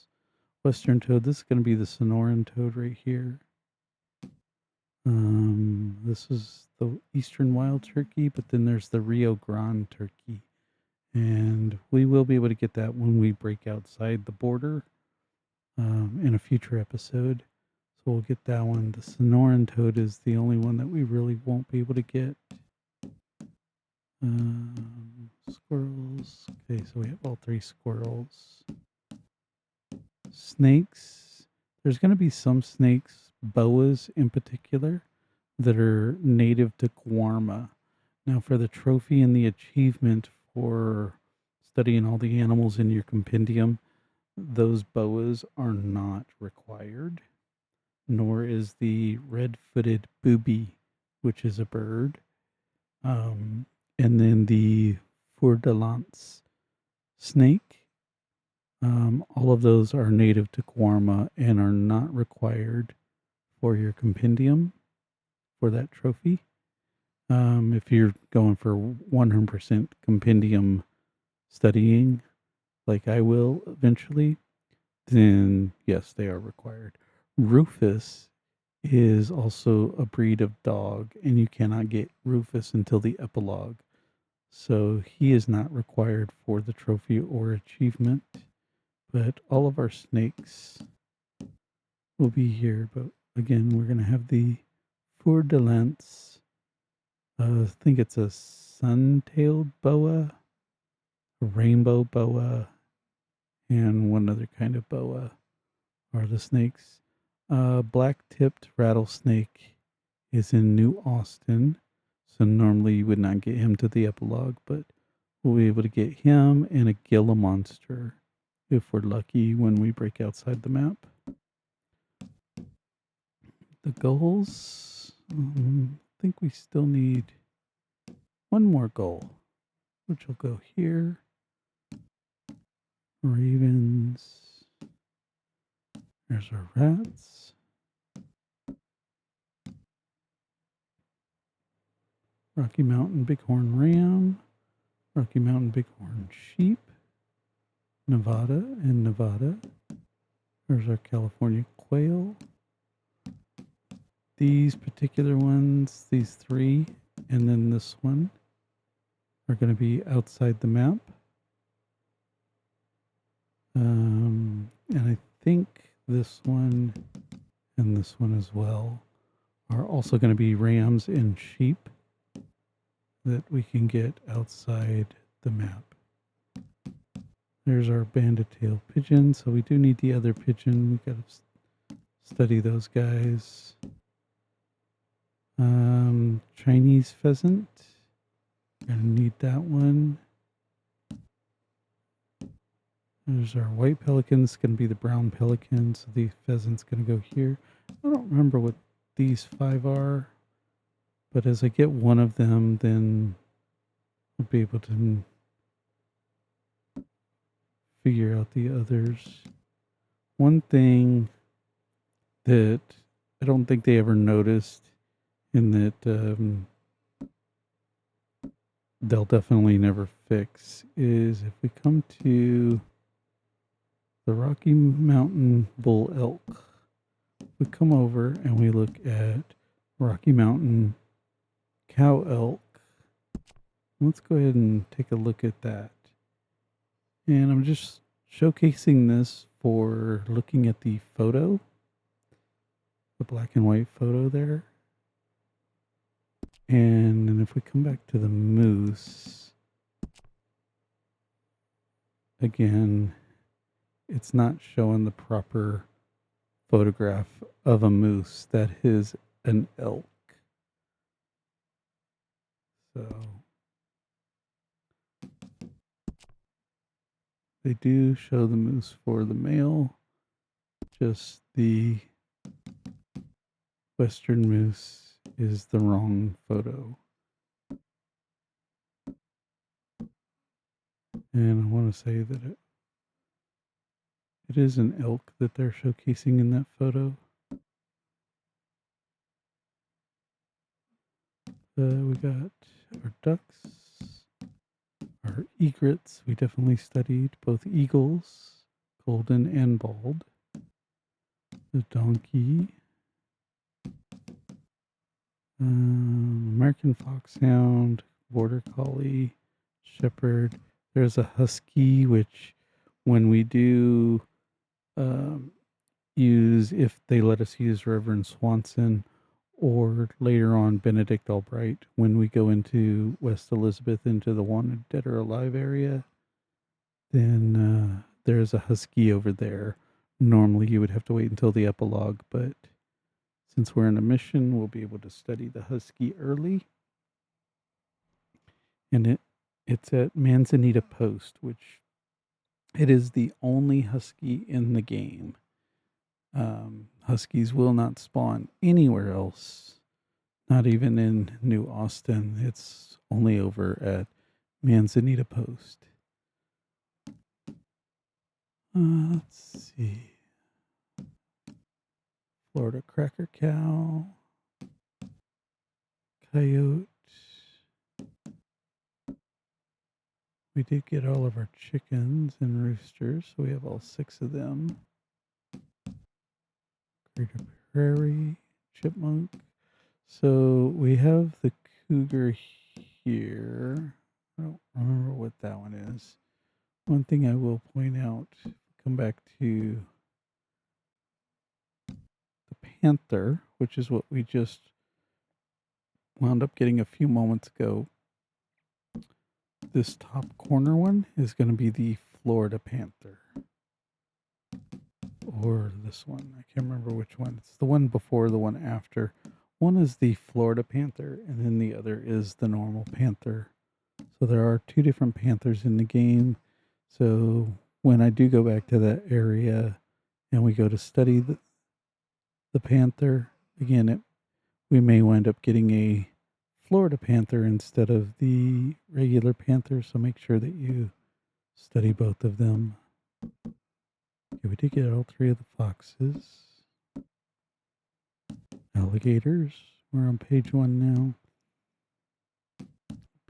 western toad. This is going to be the Sonoran toad right here. This is the eastern wild turkey, but then there's the Rio Grande turkey. And we will be able to get that when we break outside the border in a future episode. So we'll get that one. The Sonoran toad is the only one that we really won't be able to get. Squirrels. Okay, so we have all three squirrels. Snakes. There's going to be some snakes, boas in particular, that are native to Guarma. Now, for the trophy and the achievement for studying all the animals in your compendium, those boas are not required, nor is the red-footed booby, which is a bird. And then the four de lance snake. All of those are native to Guarma and are not required for your compendium for that trophy. If you're going for 100% compendium studying, like I will eventually, then yes, they are required. Rufus is also a breed of dog, and you cannot get Rufus until the epilogue. So he is not required for the trophy or achievement. But all of our snakes will be here. But again, we're going to have the four de lance. I think it's a sun-tailed boa, a rainbow boa, and one other kind of boa are the snakes. Black-tipped rattlesnake is in New Austin. So normally you would not get him to the epilogue, but we'll be able to get him and a Gila monster if we're lucky when we break outside the map. The goals, I think we still need one more goal, which will go here. Ravens. There's our rats. Rocky Mountain Bighorn ram. Rocky Mountain Bighorn sheep. Nevada and Nevada. There's our California quail. These particular ones, these three, and then this one are going to be outside the map. And I think this one and this one as well are also going to be rams and sheep that we can get outside the map. There's our banded-tailed pigeon, so we do need the other pigeon. We got to study those guys. Chinese pheasant. Gonna need that one. There's our white pelican. It's gonna be the brown pelican, so the pheasant's gonna go here. I don't remember what these 5 are, but as I get one of them, then I'll be able to figure out the others. One thing that I don't think they ever noticed, and that they'll definitely never fix, is if we come to the Rocky Mountain bull elk, we come over and we look at Rocky Mountain cow elk. Let's go ahead and take a look at that. And I'm just showcasing this for looking at the photo, the black and white photo there. And then if we come back to the moose, again, it's not showing the proper photograph of a moose. That is an elk. So they do show the moose for the male, just the western moose is the wrong photo. And I want to say that it is an elk that they're showcasing in that photo. We got our ducks, our egrets. We definitely studied both eagles, golden and bald. The donkey. American foxhound, border collie, shepherd. There's a husky, which when we do use, if they let us use Reverend Swanson, or later on Benedict Albright, when we go into West Elizabeth into the wanted dead or alive area, then there's a husky over there. Normally you would have to wait until the epilogue, but since we're in a mission, we'll be able to study the husky early. And it's at Manzanita Post, which it is the only husky in the game. Huskies will not spawn anywhere else, not even in New Austin. It's only over at Manzanita Post. Let's see. Florida cracker cow, coyote. We did get all of our chickens and roosters, so we have all 6 of them. Greater prairie, chipmunk. So we have the cougar here. I don't remember what that one is. One thing I will point out, come back to the panther, which is what we just wound up getting a few moments ago. This top corner one is going to be the Florida panther. Or this one. I can't remember which one. It's the one before, the one after. One is the Florida panther, and then the other is the normal panther. So there are 2 different panthers in the game. So when I do go back to that area and we go to study the panther, again, we may wind up getting a Florida panther instead of the regular panther. So make sure that you study both of them. Okay, we did get all 3 of the foxes. Alligators. We're on page 1 now.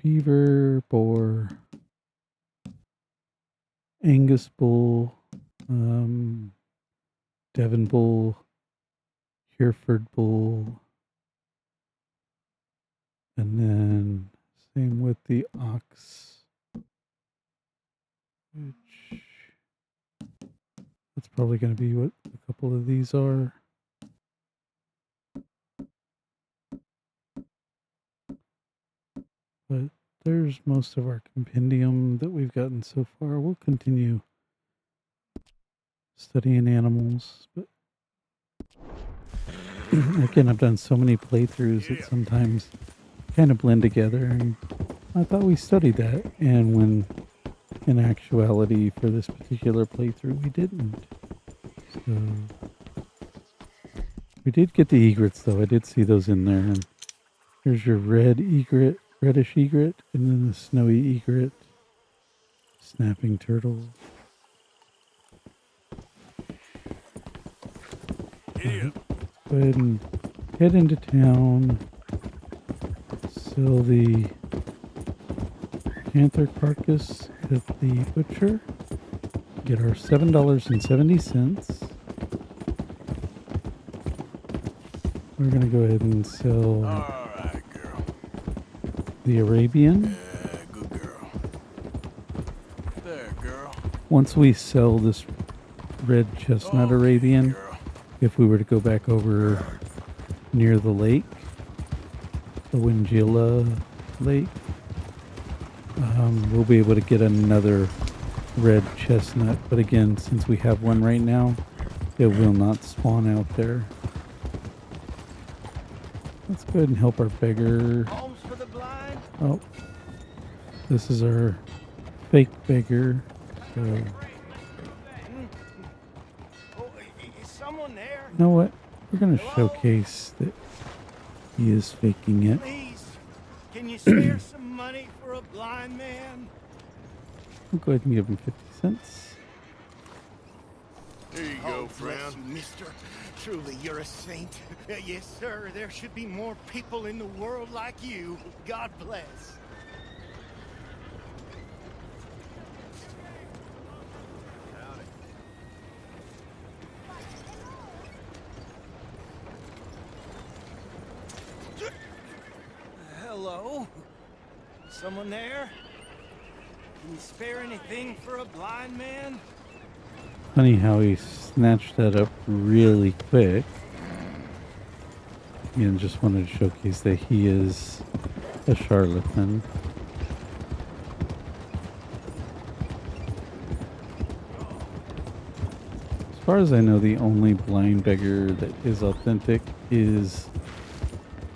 Beaver, boar, Angus bull, Devon bull, Hereford bull, and then same with the ox, which that's probably going to be what a couple of these are. But there's most of our compendium that we've gotten so far. We'll continue studying animals, but again, I've done so many playthroughs that sometimes kind of blend together, and I thought we studied that, and when in actuality for this particular playthrough we didn't. So we did get the egrets though. I did see those in there, and there's your red egret, reddish egret, and then the snowy egret, snapping turtle. Yeah. Go ahead and head into town, sell the panther carcass at the butcher, get our $7.70. We're going to go ahead and sell All right, girl. the Arabian. Yeah, good girl. There, girl. Once we sell this Red Chestnut Arabian, girl. if we were to go back over near the lake, the Wingilla Lake, we'll be able to get another red chestnut. But again, since we have one right now, it will not spawn out there. Let's go ahead and help our beggar. Homes for the blind? Oh, this is our fake beggar. So, Oh, is someone there? you know what? We're going to showcase that he is faking it. Please, can you spare some money for a blind man? We'll go ahead and give him 50 cents. Here you go, friend. Bless you, mister. Truly, you're a saint. Yes, sir. There should be more people in the world like you. God bless. Hello? Someone there? Can you spare anything for a blind man? Funny how he snatched that up really quick. Again, just wanted to showcase that he is a charlatan. As far as I know, the only blind beggar that is authentic is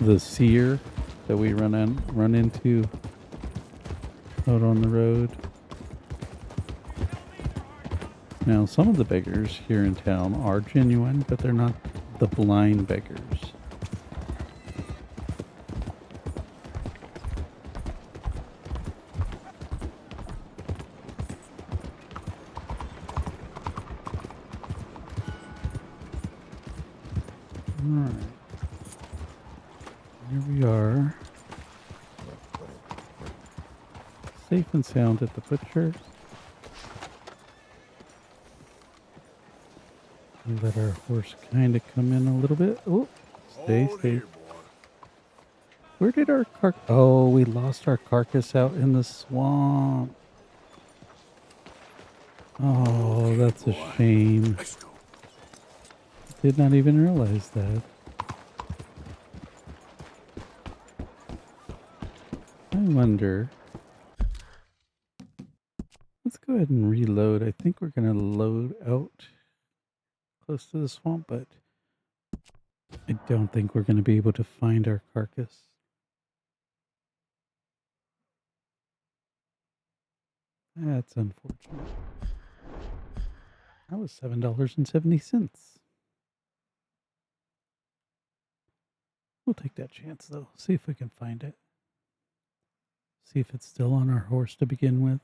the seer that we run into out on the road. Now, some of the beggars here in town are genuine, but they're not the blind beggars. Alright. Here we are. Safe and sound at the butcher. Let our horse kind of come in a little bit. Oh, stay. Here, boy. Where did our Oh, we lost our carcass out in the swamp. Oh, that's a shame. Let's go. Did not even realize that. I wonder. Let's go ahead and reload. I think we're going to load out close to the swamp, but I don't think we're going to be able to find our carcass. That's unfortunate. That was $7.70. We'll take that chance, though. See if we can find it. See if it's still on our horse to begin with.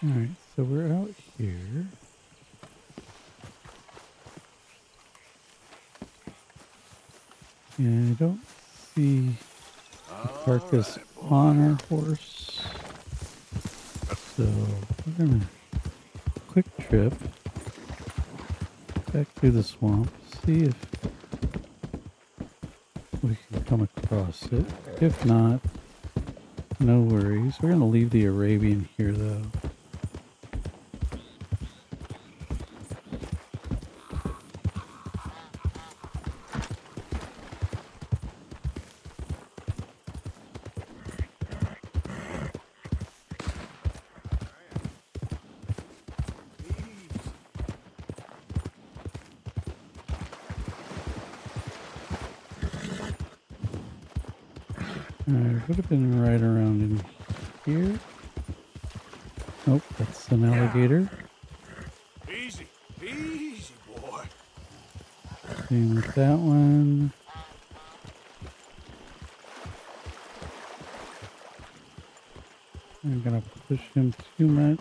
Alright, so we're out here. And I don't see a carcass on our horse. So we're gonna quick trip back through the swamp, see if we can come across it. If not, no worries. We're gonna leave the Arabian here though. Alright, would have been right around in here. Nope, that's an alligator. Easy, easy, boy. Same with that one. I'm gonna push him too much.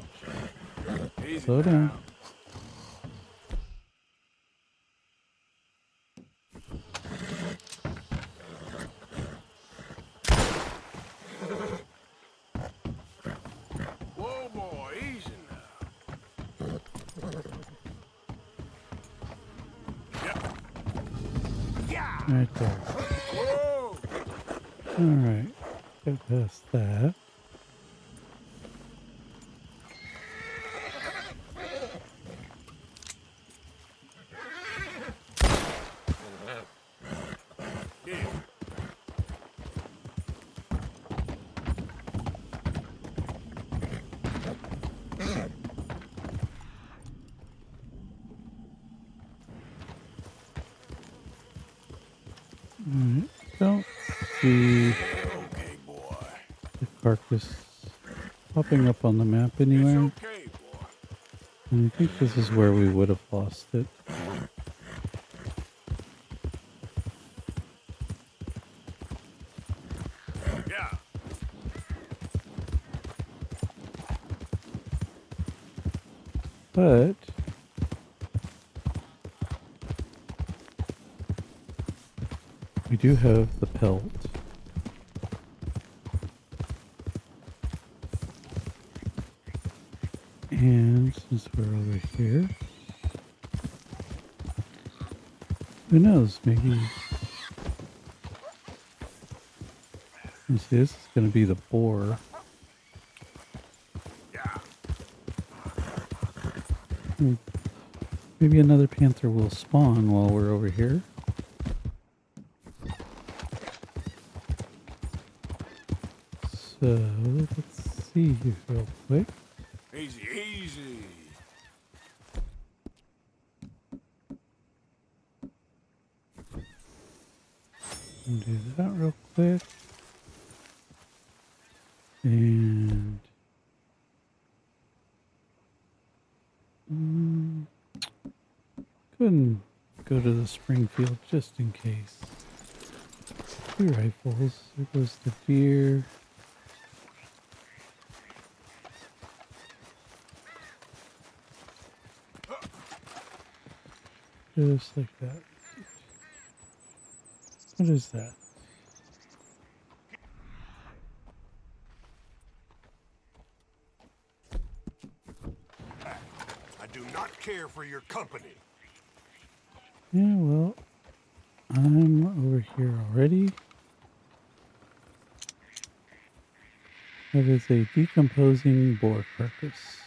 Easy Slow down. now. Whoa, boy, easy now. Yep. Yeah. Right there. Whoa. Alright, get past that. Yeah. Alright, don't see Okay, boy. the carcass popping up on the map It's anywhere. okay, boy. And I think this is where we would have lost it. Yeah. But we do have the pelt. And since we're over here, who knows, maybe, you see, this is going to be the boar. Yeah. Maybe another panther will spawn while we're over here. So, let's see here real quick. Easy, easy. Do that real quick. And couldn't go to the Springfield just in case. 2 rifles. There goes the deer. Just like that. What is that? I do not care for your company. Yeah, well, I'm over here already. That is a decomposing boar carcass.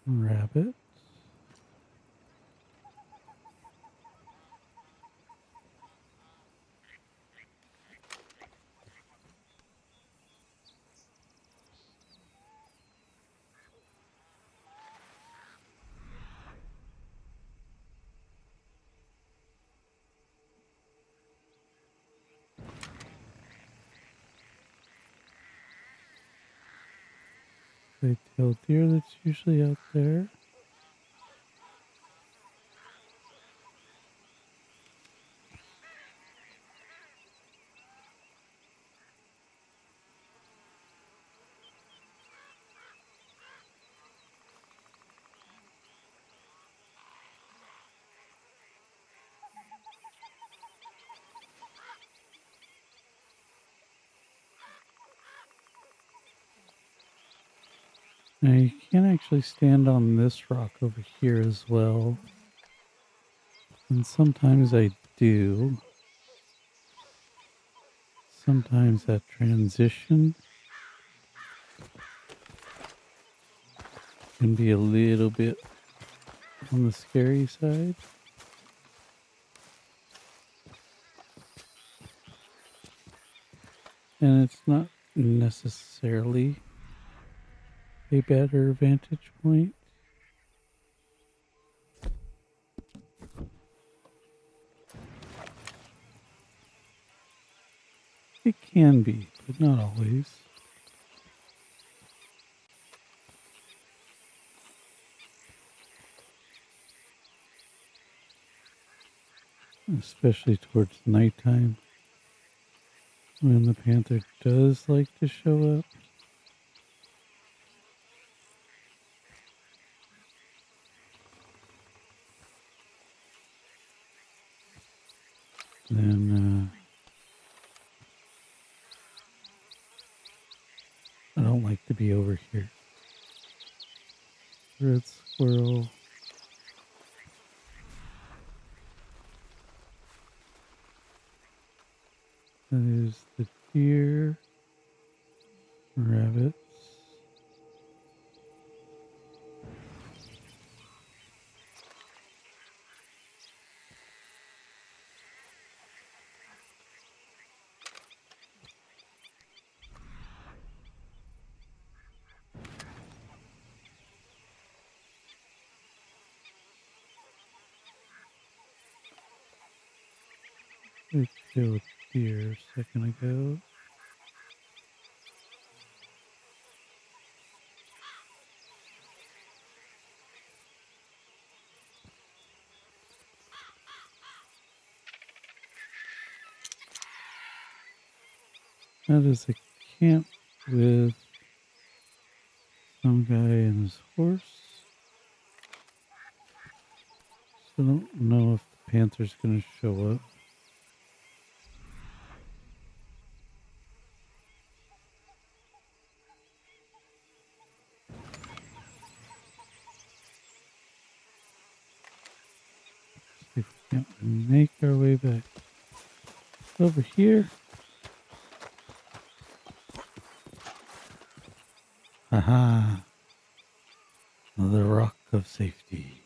Rabbit. White-tailed deer that's usually out there. Now you can actually stand on this rock over here as well. And sometimes I do. Sometimes that transition can be a little bit on the scary side. And it's not necessarily a better vantage point. It can be, but not always. Especially towards nighttime, when the panther does like to show up. Then I don't like to be over here. Red squirrel. That is the deer. Rabbits. We killed deer a second ago. That is a camp with some guy and his horse. So I don't know if the panther's going to show up. See if we can't make our way back over here. Haha. The rock of safety.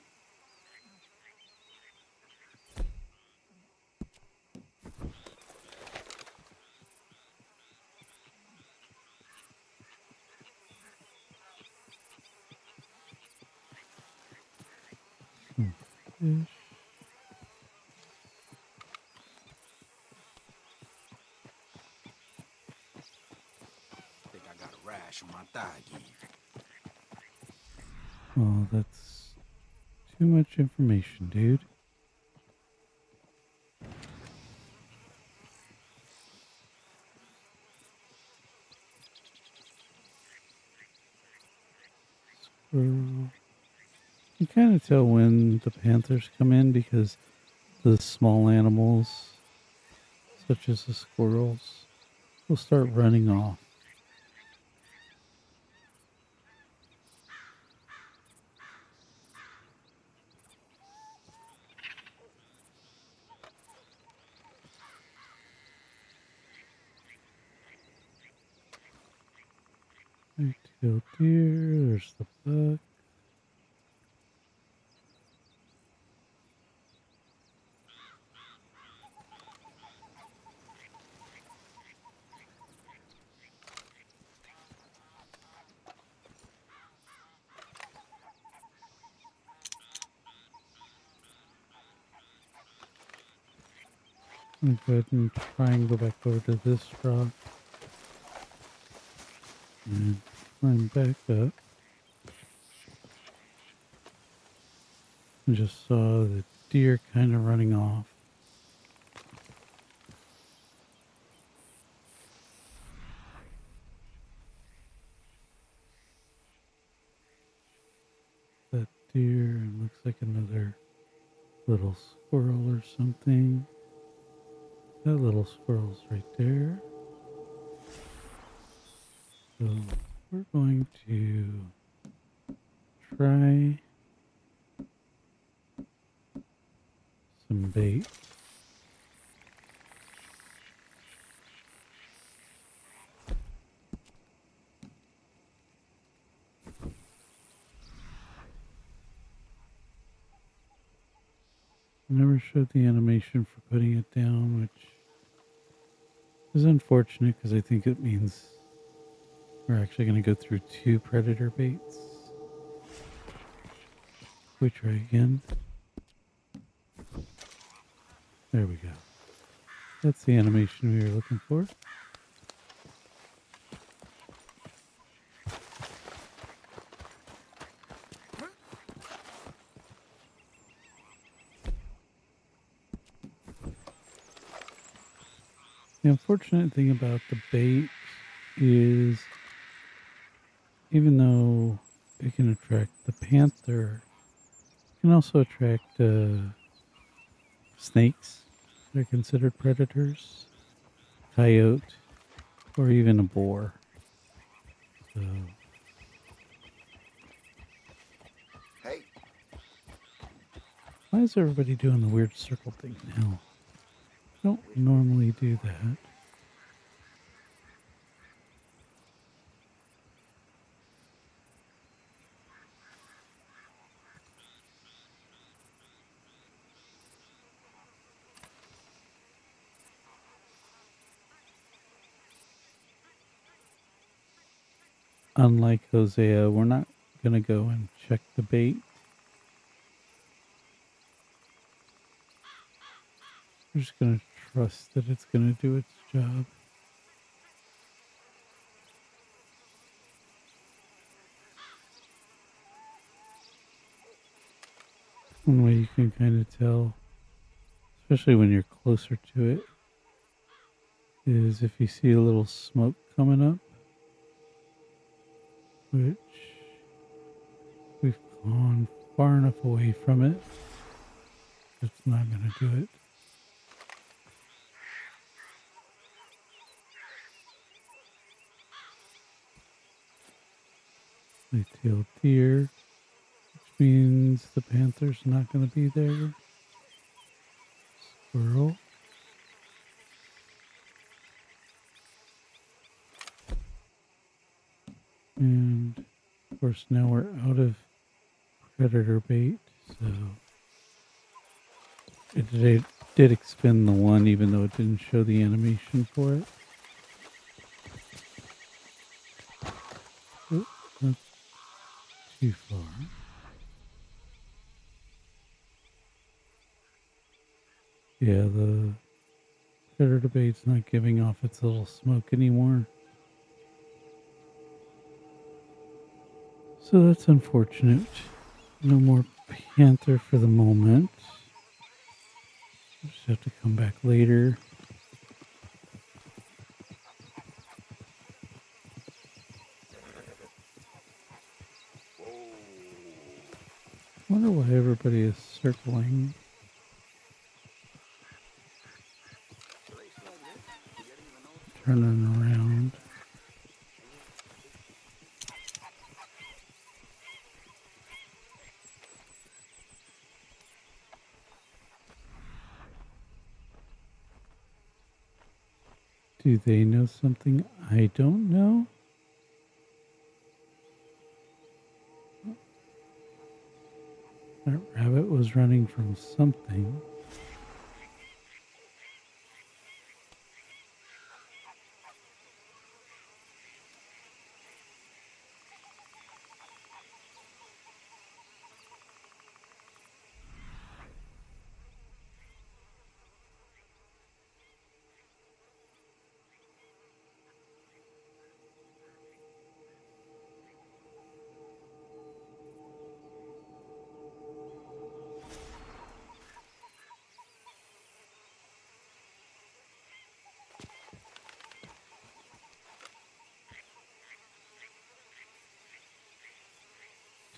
Some fish. Think I got a rash on my thigh again. Oh, that's too much information, dude. Squirrel. You kind of tell when the panthers come in because the small animals, such as the squirrels, will start running off. White-tailed deer, there's the buck. I'm going to go ahead and try and go back over to this rock. And climb back up. I just saw the deer kind of running off. That deer looks like another little squirrel or something. That little squirrel's right there. So we're going to try some bait. I never showed the animation for putting it down, which is unfortunate because I think it means we're actually going to go through 2 predator baits. We try again. There we go. That's the animation we were looking for. The unfortunate thing about the bait is even though it can attract the panther, it can also attract snakes. They're considered predators, coyote, or even a boar. So, Hey, why is everybody doing the weird circle thing now? I don't normally do that. Unlike Hosea, we're not going to go and check the bait. We're just going to trust that it's going to do its job. One way you can kind of tell, especially when you're closer to it, is if you see a little smoke coming up, which we've gone far enough away from it, it's not going to do it. White-tailed deer, which means the panther's not going to be there. Squirrel. And of course now we're out of predator bait, so it did expend the one even though it didn't show the animation for it. Oh, not too far. Yeah, the predator bait's not giving off its little smoke anymore. So that's unfortunate. No more panther for the moment. Just have to come back later. I wonder why everybody is circling. Turning around. Do they know something I don't know? That rabbit was running from something.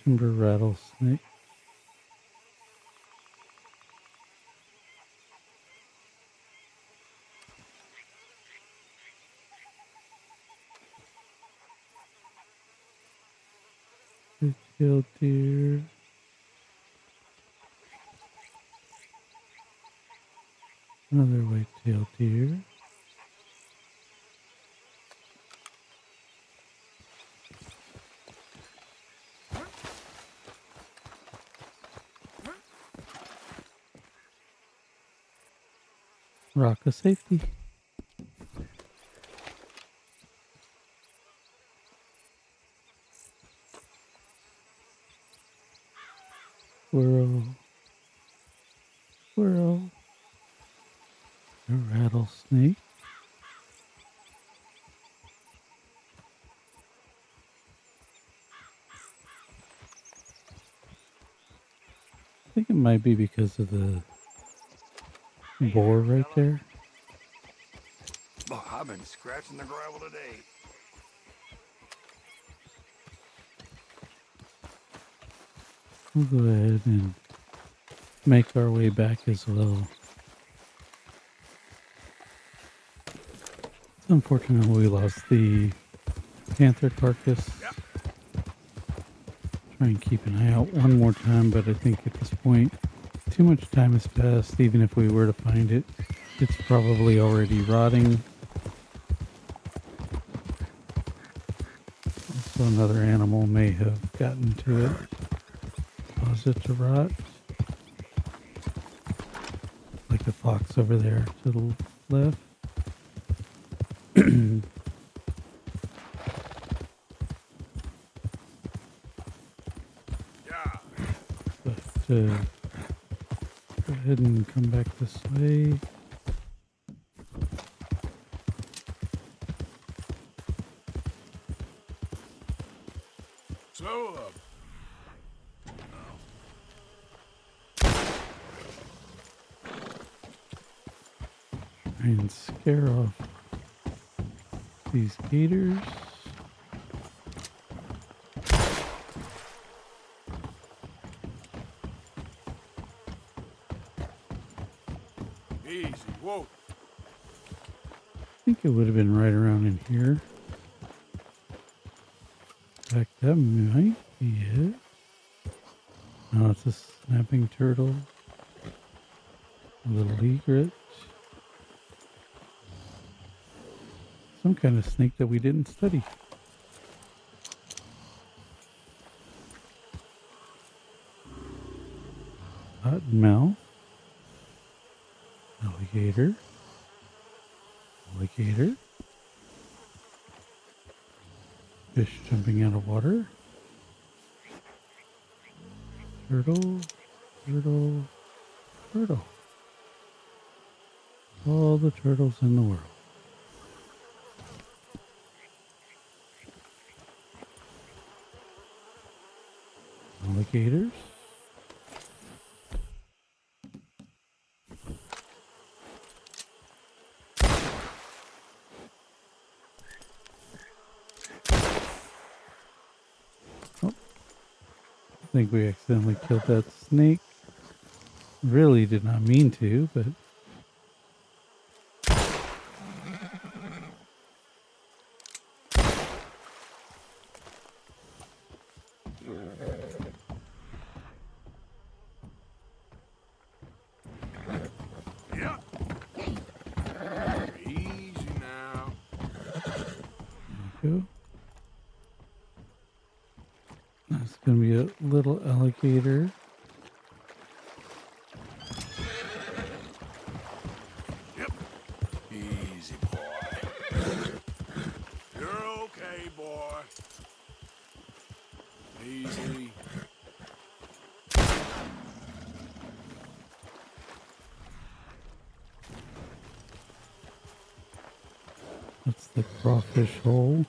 Timber rattlesnake. Red-tailed deer. Another white-tailed deer. Rock of safety. Squirrel. Squirrel. A rattlesnake. I think it might be because of the boar right there. Oh, I've been scratching the gravel today. We'll go ahead and make our way back as well. It's unfortunate we lost the panther carcass. Try and keep an eye out one more time, but I think at this point, too much time has passed. Even if we were to find it, it's probably already rotting. Also, another animal may have gotten to it, caused it to rot. Like the fox over there to the left. But go ahead and come back this way. So, Try and scare off these gators. easy, whoa. I think it would have been right around in here. In fact, that might be it. No, it's a snapping turtle. A little egret. Some kind of snake that we didn't study. Cottonmouth. Alligator. Alligator. Fish jumping out of water. Turtle. Turtle. Turtle. All the turtles in the world. Alligators. Oh, I think we accidentally killed that snake. Really did not mean to, but Yep. Easy now. go. That's going to be a little alligator. Yep. Easy, boy. You're okay, boy. Easy. That's the crawfish hole.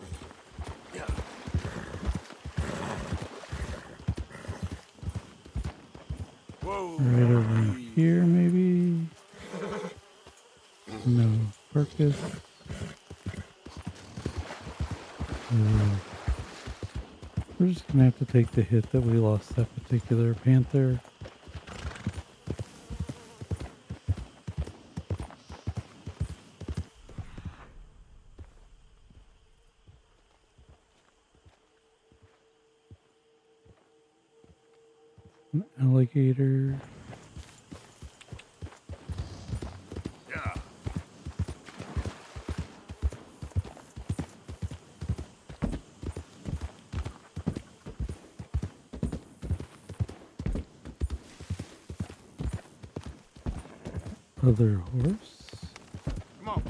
Whoa. Right over here, maybe. No carcass. We're just Gonna have to take the hit that we lost that particular panther. An alligator. Yeah. Other horse. Come on.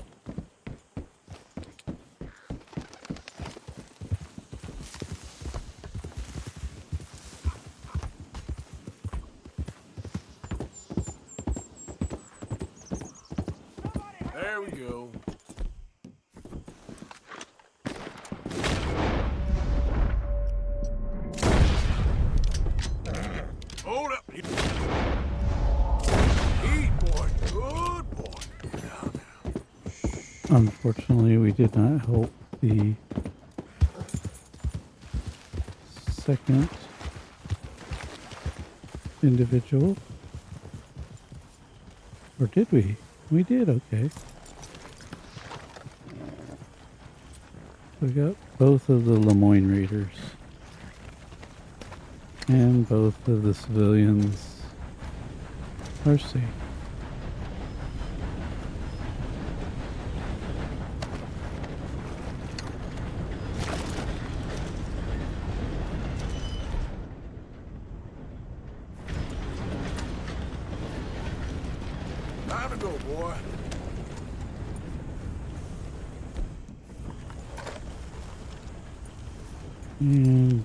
There we go. Hold up. Eat, boy. Good boy. Now, now. Unfortunately, we did not help the second individual. Or did we? We did, okay. We got both of the Lemoyne Raiders. And both of the civilians are safe. Time to go, boy. And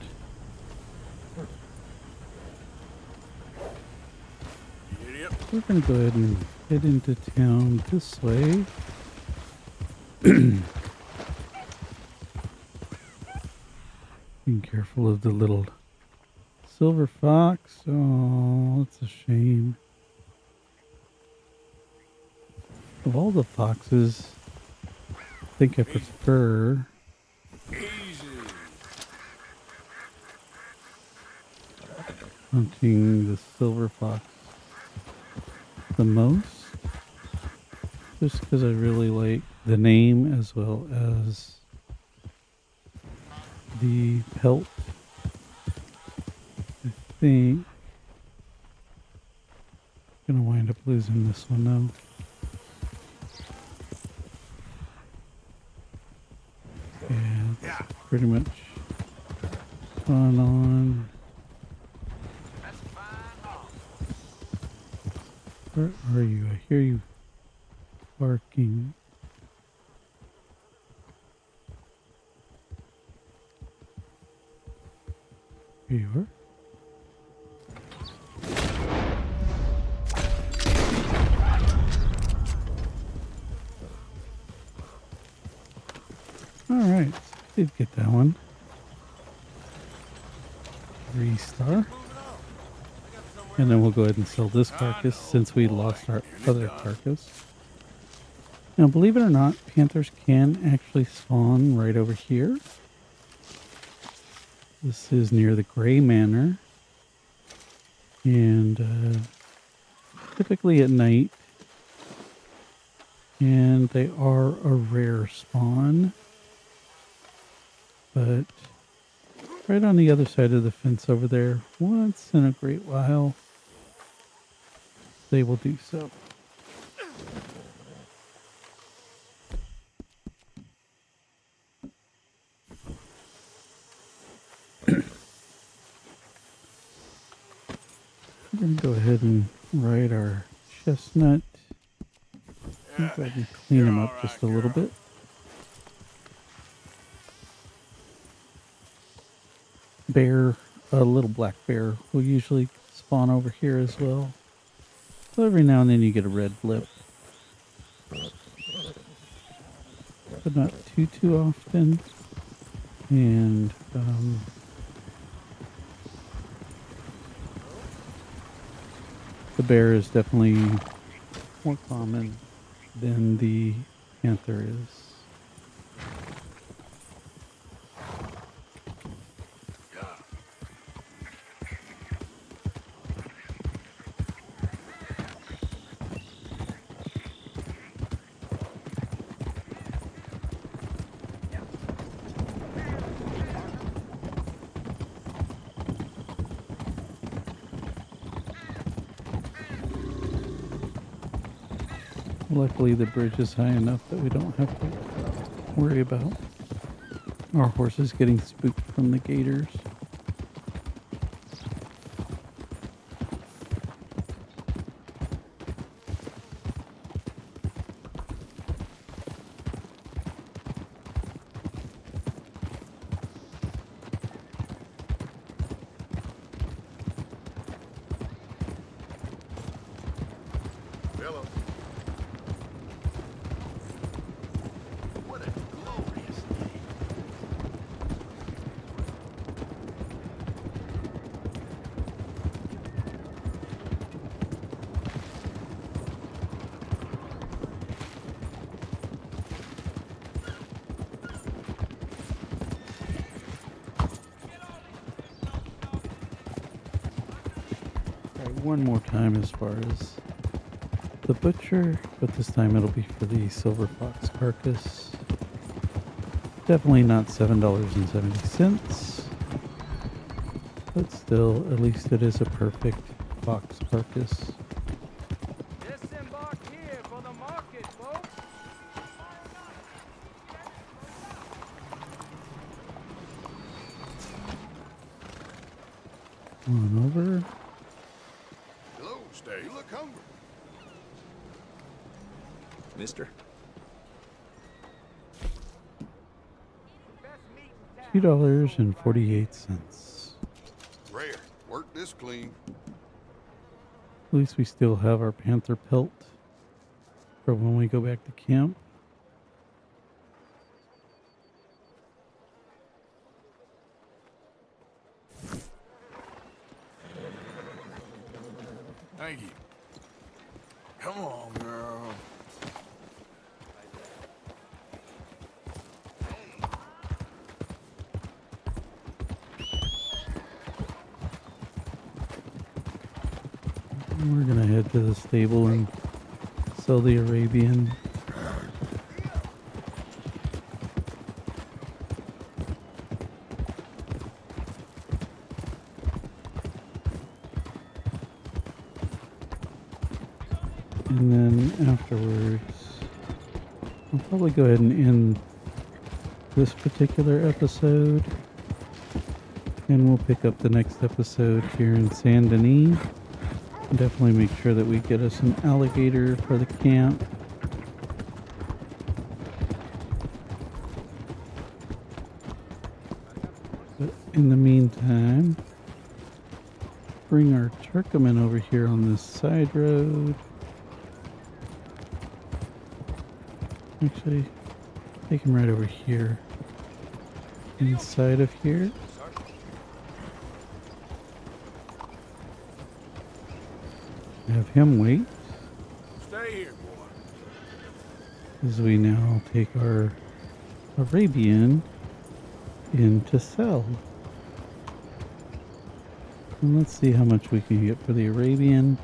Idiot. we're going to go ahead and head into town this way. Being careful of the little silver fox. Oh, that's a shame. Of all the foxes, I think I prefer Easy. hunting the silver fox the most. Just because I really like the name as well as the pelt. I think I'm gonna wind up losing this one though. Yeah, it's pretty much gone on. Where are you? I hear you barking. Here you are. Alright, so I did get that one. 3-star. And then we'll go ahead and sell this carcass since we lost our other carcass. Now, believe it or not, panthers can actually spawn right over here. This is near the Gray Manor. And typically at night. And they are a rare spawn. But right on the other side of the fence over there, once in a great while, they will do so. We're going to go ahead and ride our chestnut. Go ahead and clean him up just a little bit. Bear, a little black bear, will usually spawn over here as well. So every now and then you get a red lip. But not too often. And the bear is definitely more common than the panther is. Luckily, the bridge is high enough that we don't have to worry about our horses getting spooked from the gators. Hello. What a glorious day. All right, one more time as far as the butcher, but this time it'll be for the silver fox carcass. Definitely not $7.70, but still, at least it is a perfect fox carcass. Disembark here for the market, folks. Come on over. Hello, Stay. You look hungry. Mister? $2.48. Rare. Work this clean. At least we still have our panther pelt for when we go back to camp. Thank you. Come on, girl. We're gonna head to the stable and sell the Arabian. And then afterwards, I'll probably go ahead and end this particular episode. And we'll pick up the next episode here in Saint Denis. Definitely make sure that we get us an alligator for the camp. But in the meantime, bring our Turcoman over here on this side road. Actually, take him right over here. Inside of here. Have him wait. Stay here, boy. As we now take our Arabian in to sell. And let's see how much we can get for the Arabian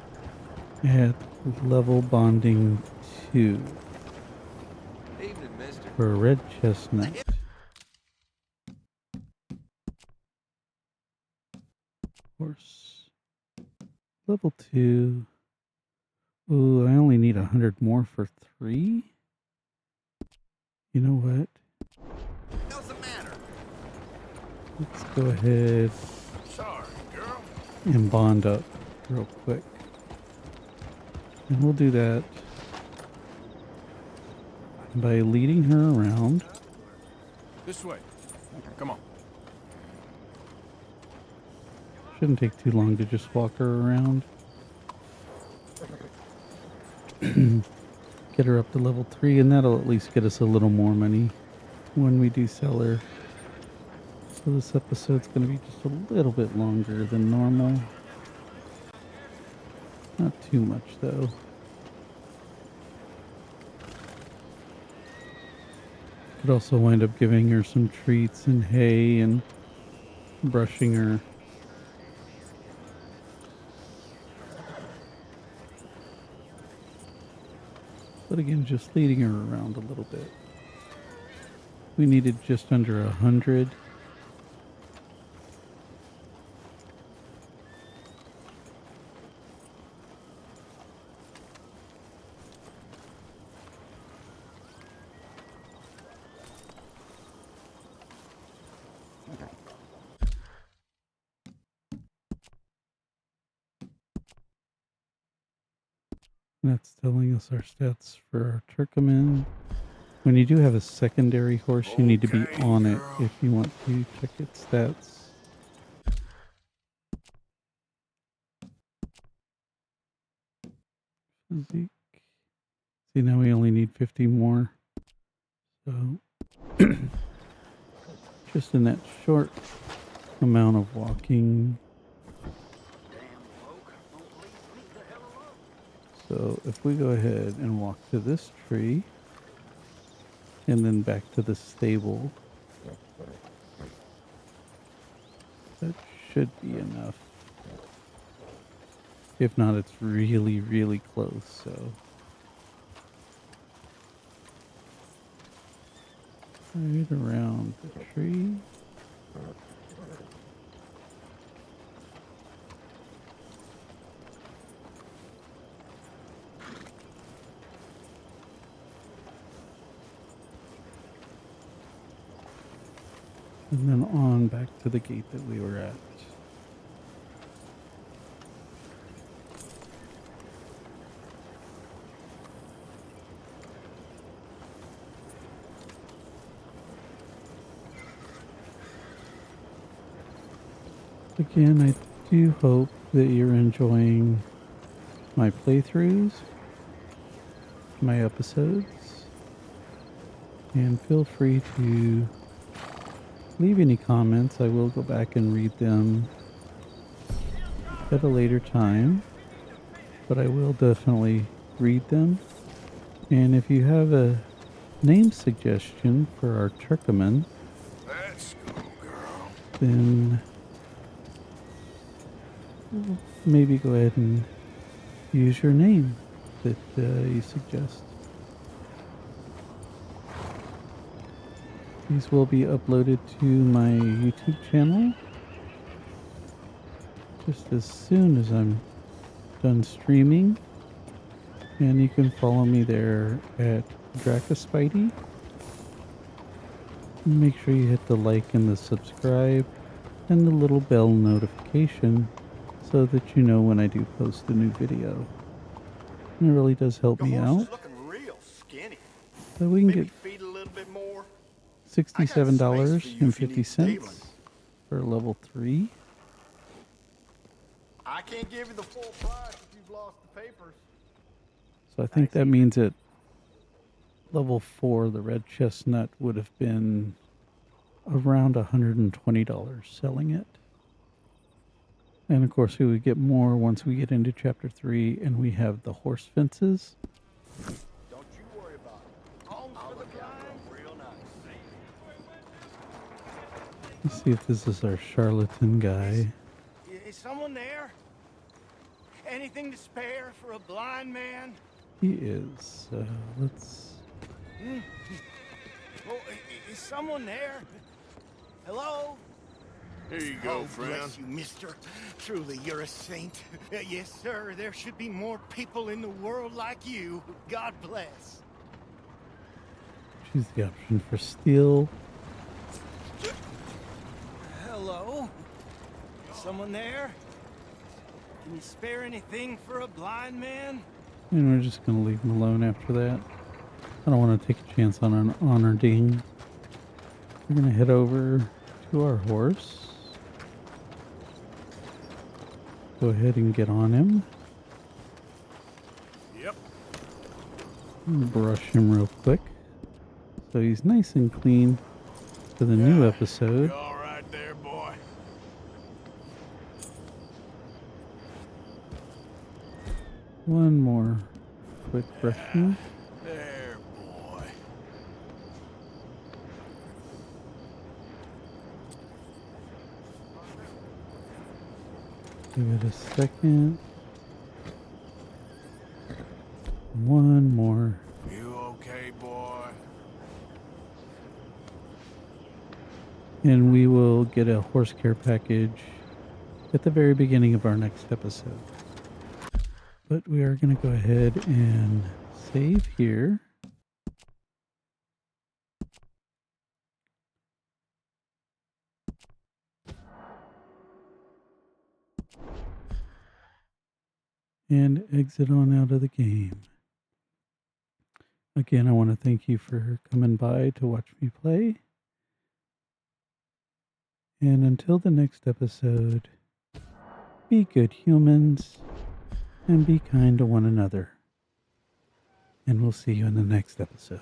at level bonding 2 Evening, mister. for a red chestnut. Horse. Level 2. Ooh, I only need 100 more for 3. You know what? What's the matter? Let's go ahead Sorry, girl. and bond up real quick. And we'll do that by leading her around. This way. Come on. Shouldn't take too long to just walk her around. Get her up to level 3, and that'll at least get us a little more money when we do sell her. So this episode's going to be just a little bit longer than normal. Not too much, though. Could also wind up giving her some treats and hay and brushing her. But again, just leading her around a little bit. We needed just under 100. And that's telling us our stats for our Turkoman. When you do have a secondary horse, you need to be Okay, on it girl. if you want to check its stats. Physique. See, now we only need 50 more. So, just in that short amount of walking. So, if we go ahead and walk to this tree, and then back to the stable, that should be enough. If not, it's really, really close, so. Right around the tree. And then on back to the gate that we were at. Again, I do hope that you're enjoying my playthroughs, my episodes, and feel free to leave any comments. I will go back and read them at a later time, but I will definitely read them. And if you have a name suggestion for our Turkoman, Let's go, girl. then maybe go ahead and use your name that you suggest. These will be uploaded to my YouTube channel just as soon as I'm done streaming. And you can follow me there at Dracospidey. Make sure you hit the like and the subscribe and the little bell notification so that you know when I do post a new video. And it really does help Your me horse out. is looking real skinny. So we can Maybe get feed a little bit more. $67.50 for level 3. I can't give you the full price if you've lost the papers. So I think that means at level 4, the Red Chestnut would have been around $120 selling it. And of course, we would get more once we get into chapter 3 and we have the horse fences. Don't you worry about it. Homes for the blind, real nice. Let's see if this is our charlatan guy. Is someone there? Anything to spare for a blind man? He is. Let's... Oh, is someone there? Hello? Here you go, friend. Bless you, mister. Truly, you're a saint. Yes, sir. There should be more people in the world like you. God bless. Choose the option for steel. Hello? Someone there? Can you spare anything for a blind man? And we're just going to leave him alone after that. I don't want to take a chance on an honor ding. We're going to head over to our horse. Go ahead and get on him. Yep. Brush him real quick. So he's nice and clean for the new episode. You all right there, boy? One more quick brushing. There, boy. Give it a second. One more. You okay, boy? And we will get a horse care package at the very beginning of our next episode. But we are going to go ahead and save here. and exit on out of the game. Again, I want to thank you for coming by to watch me play. And until the next episode, be good humans and be kind to one another. And we'll see you in the next episode.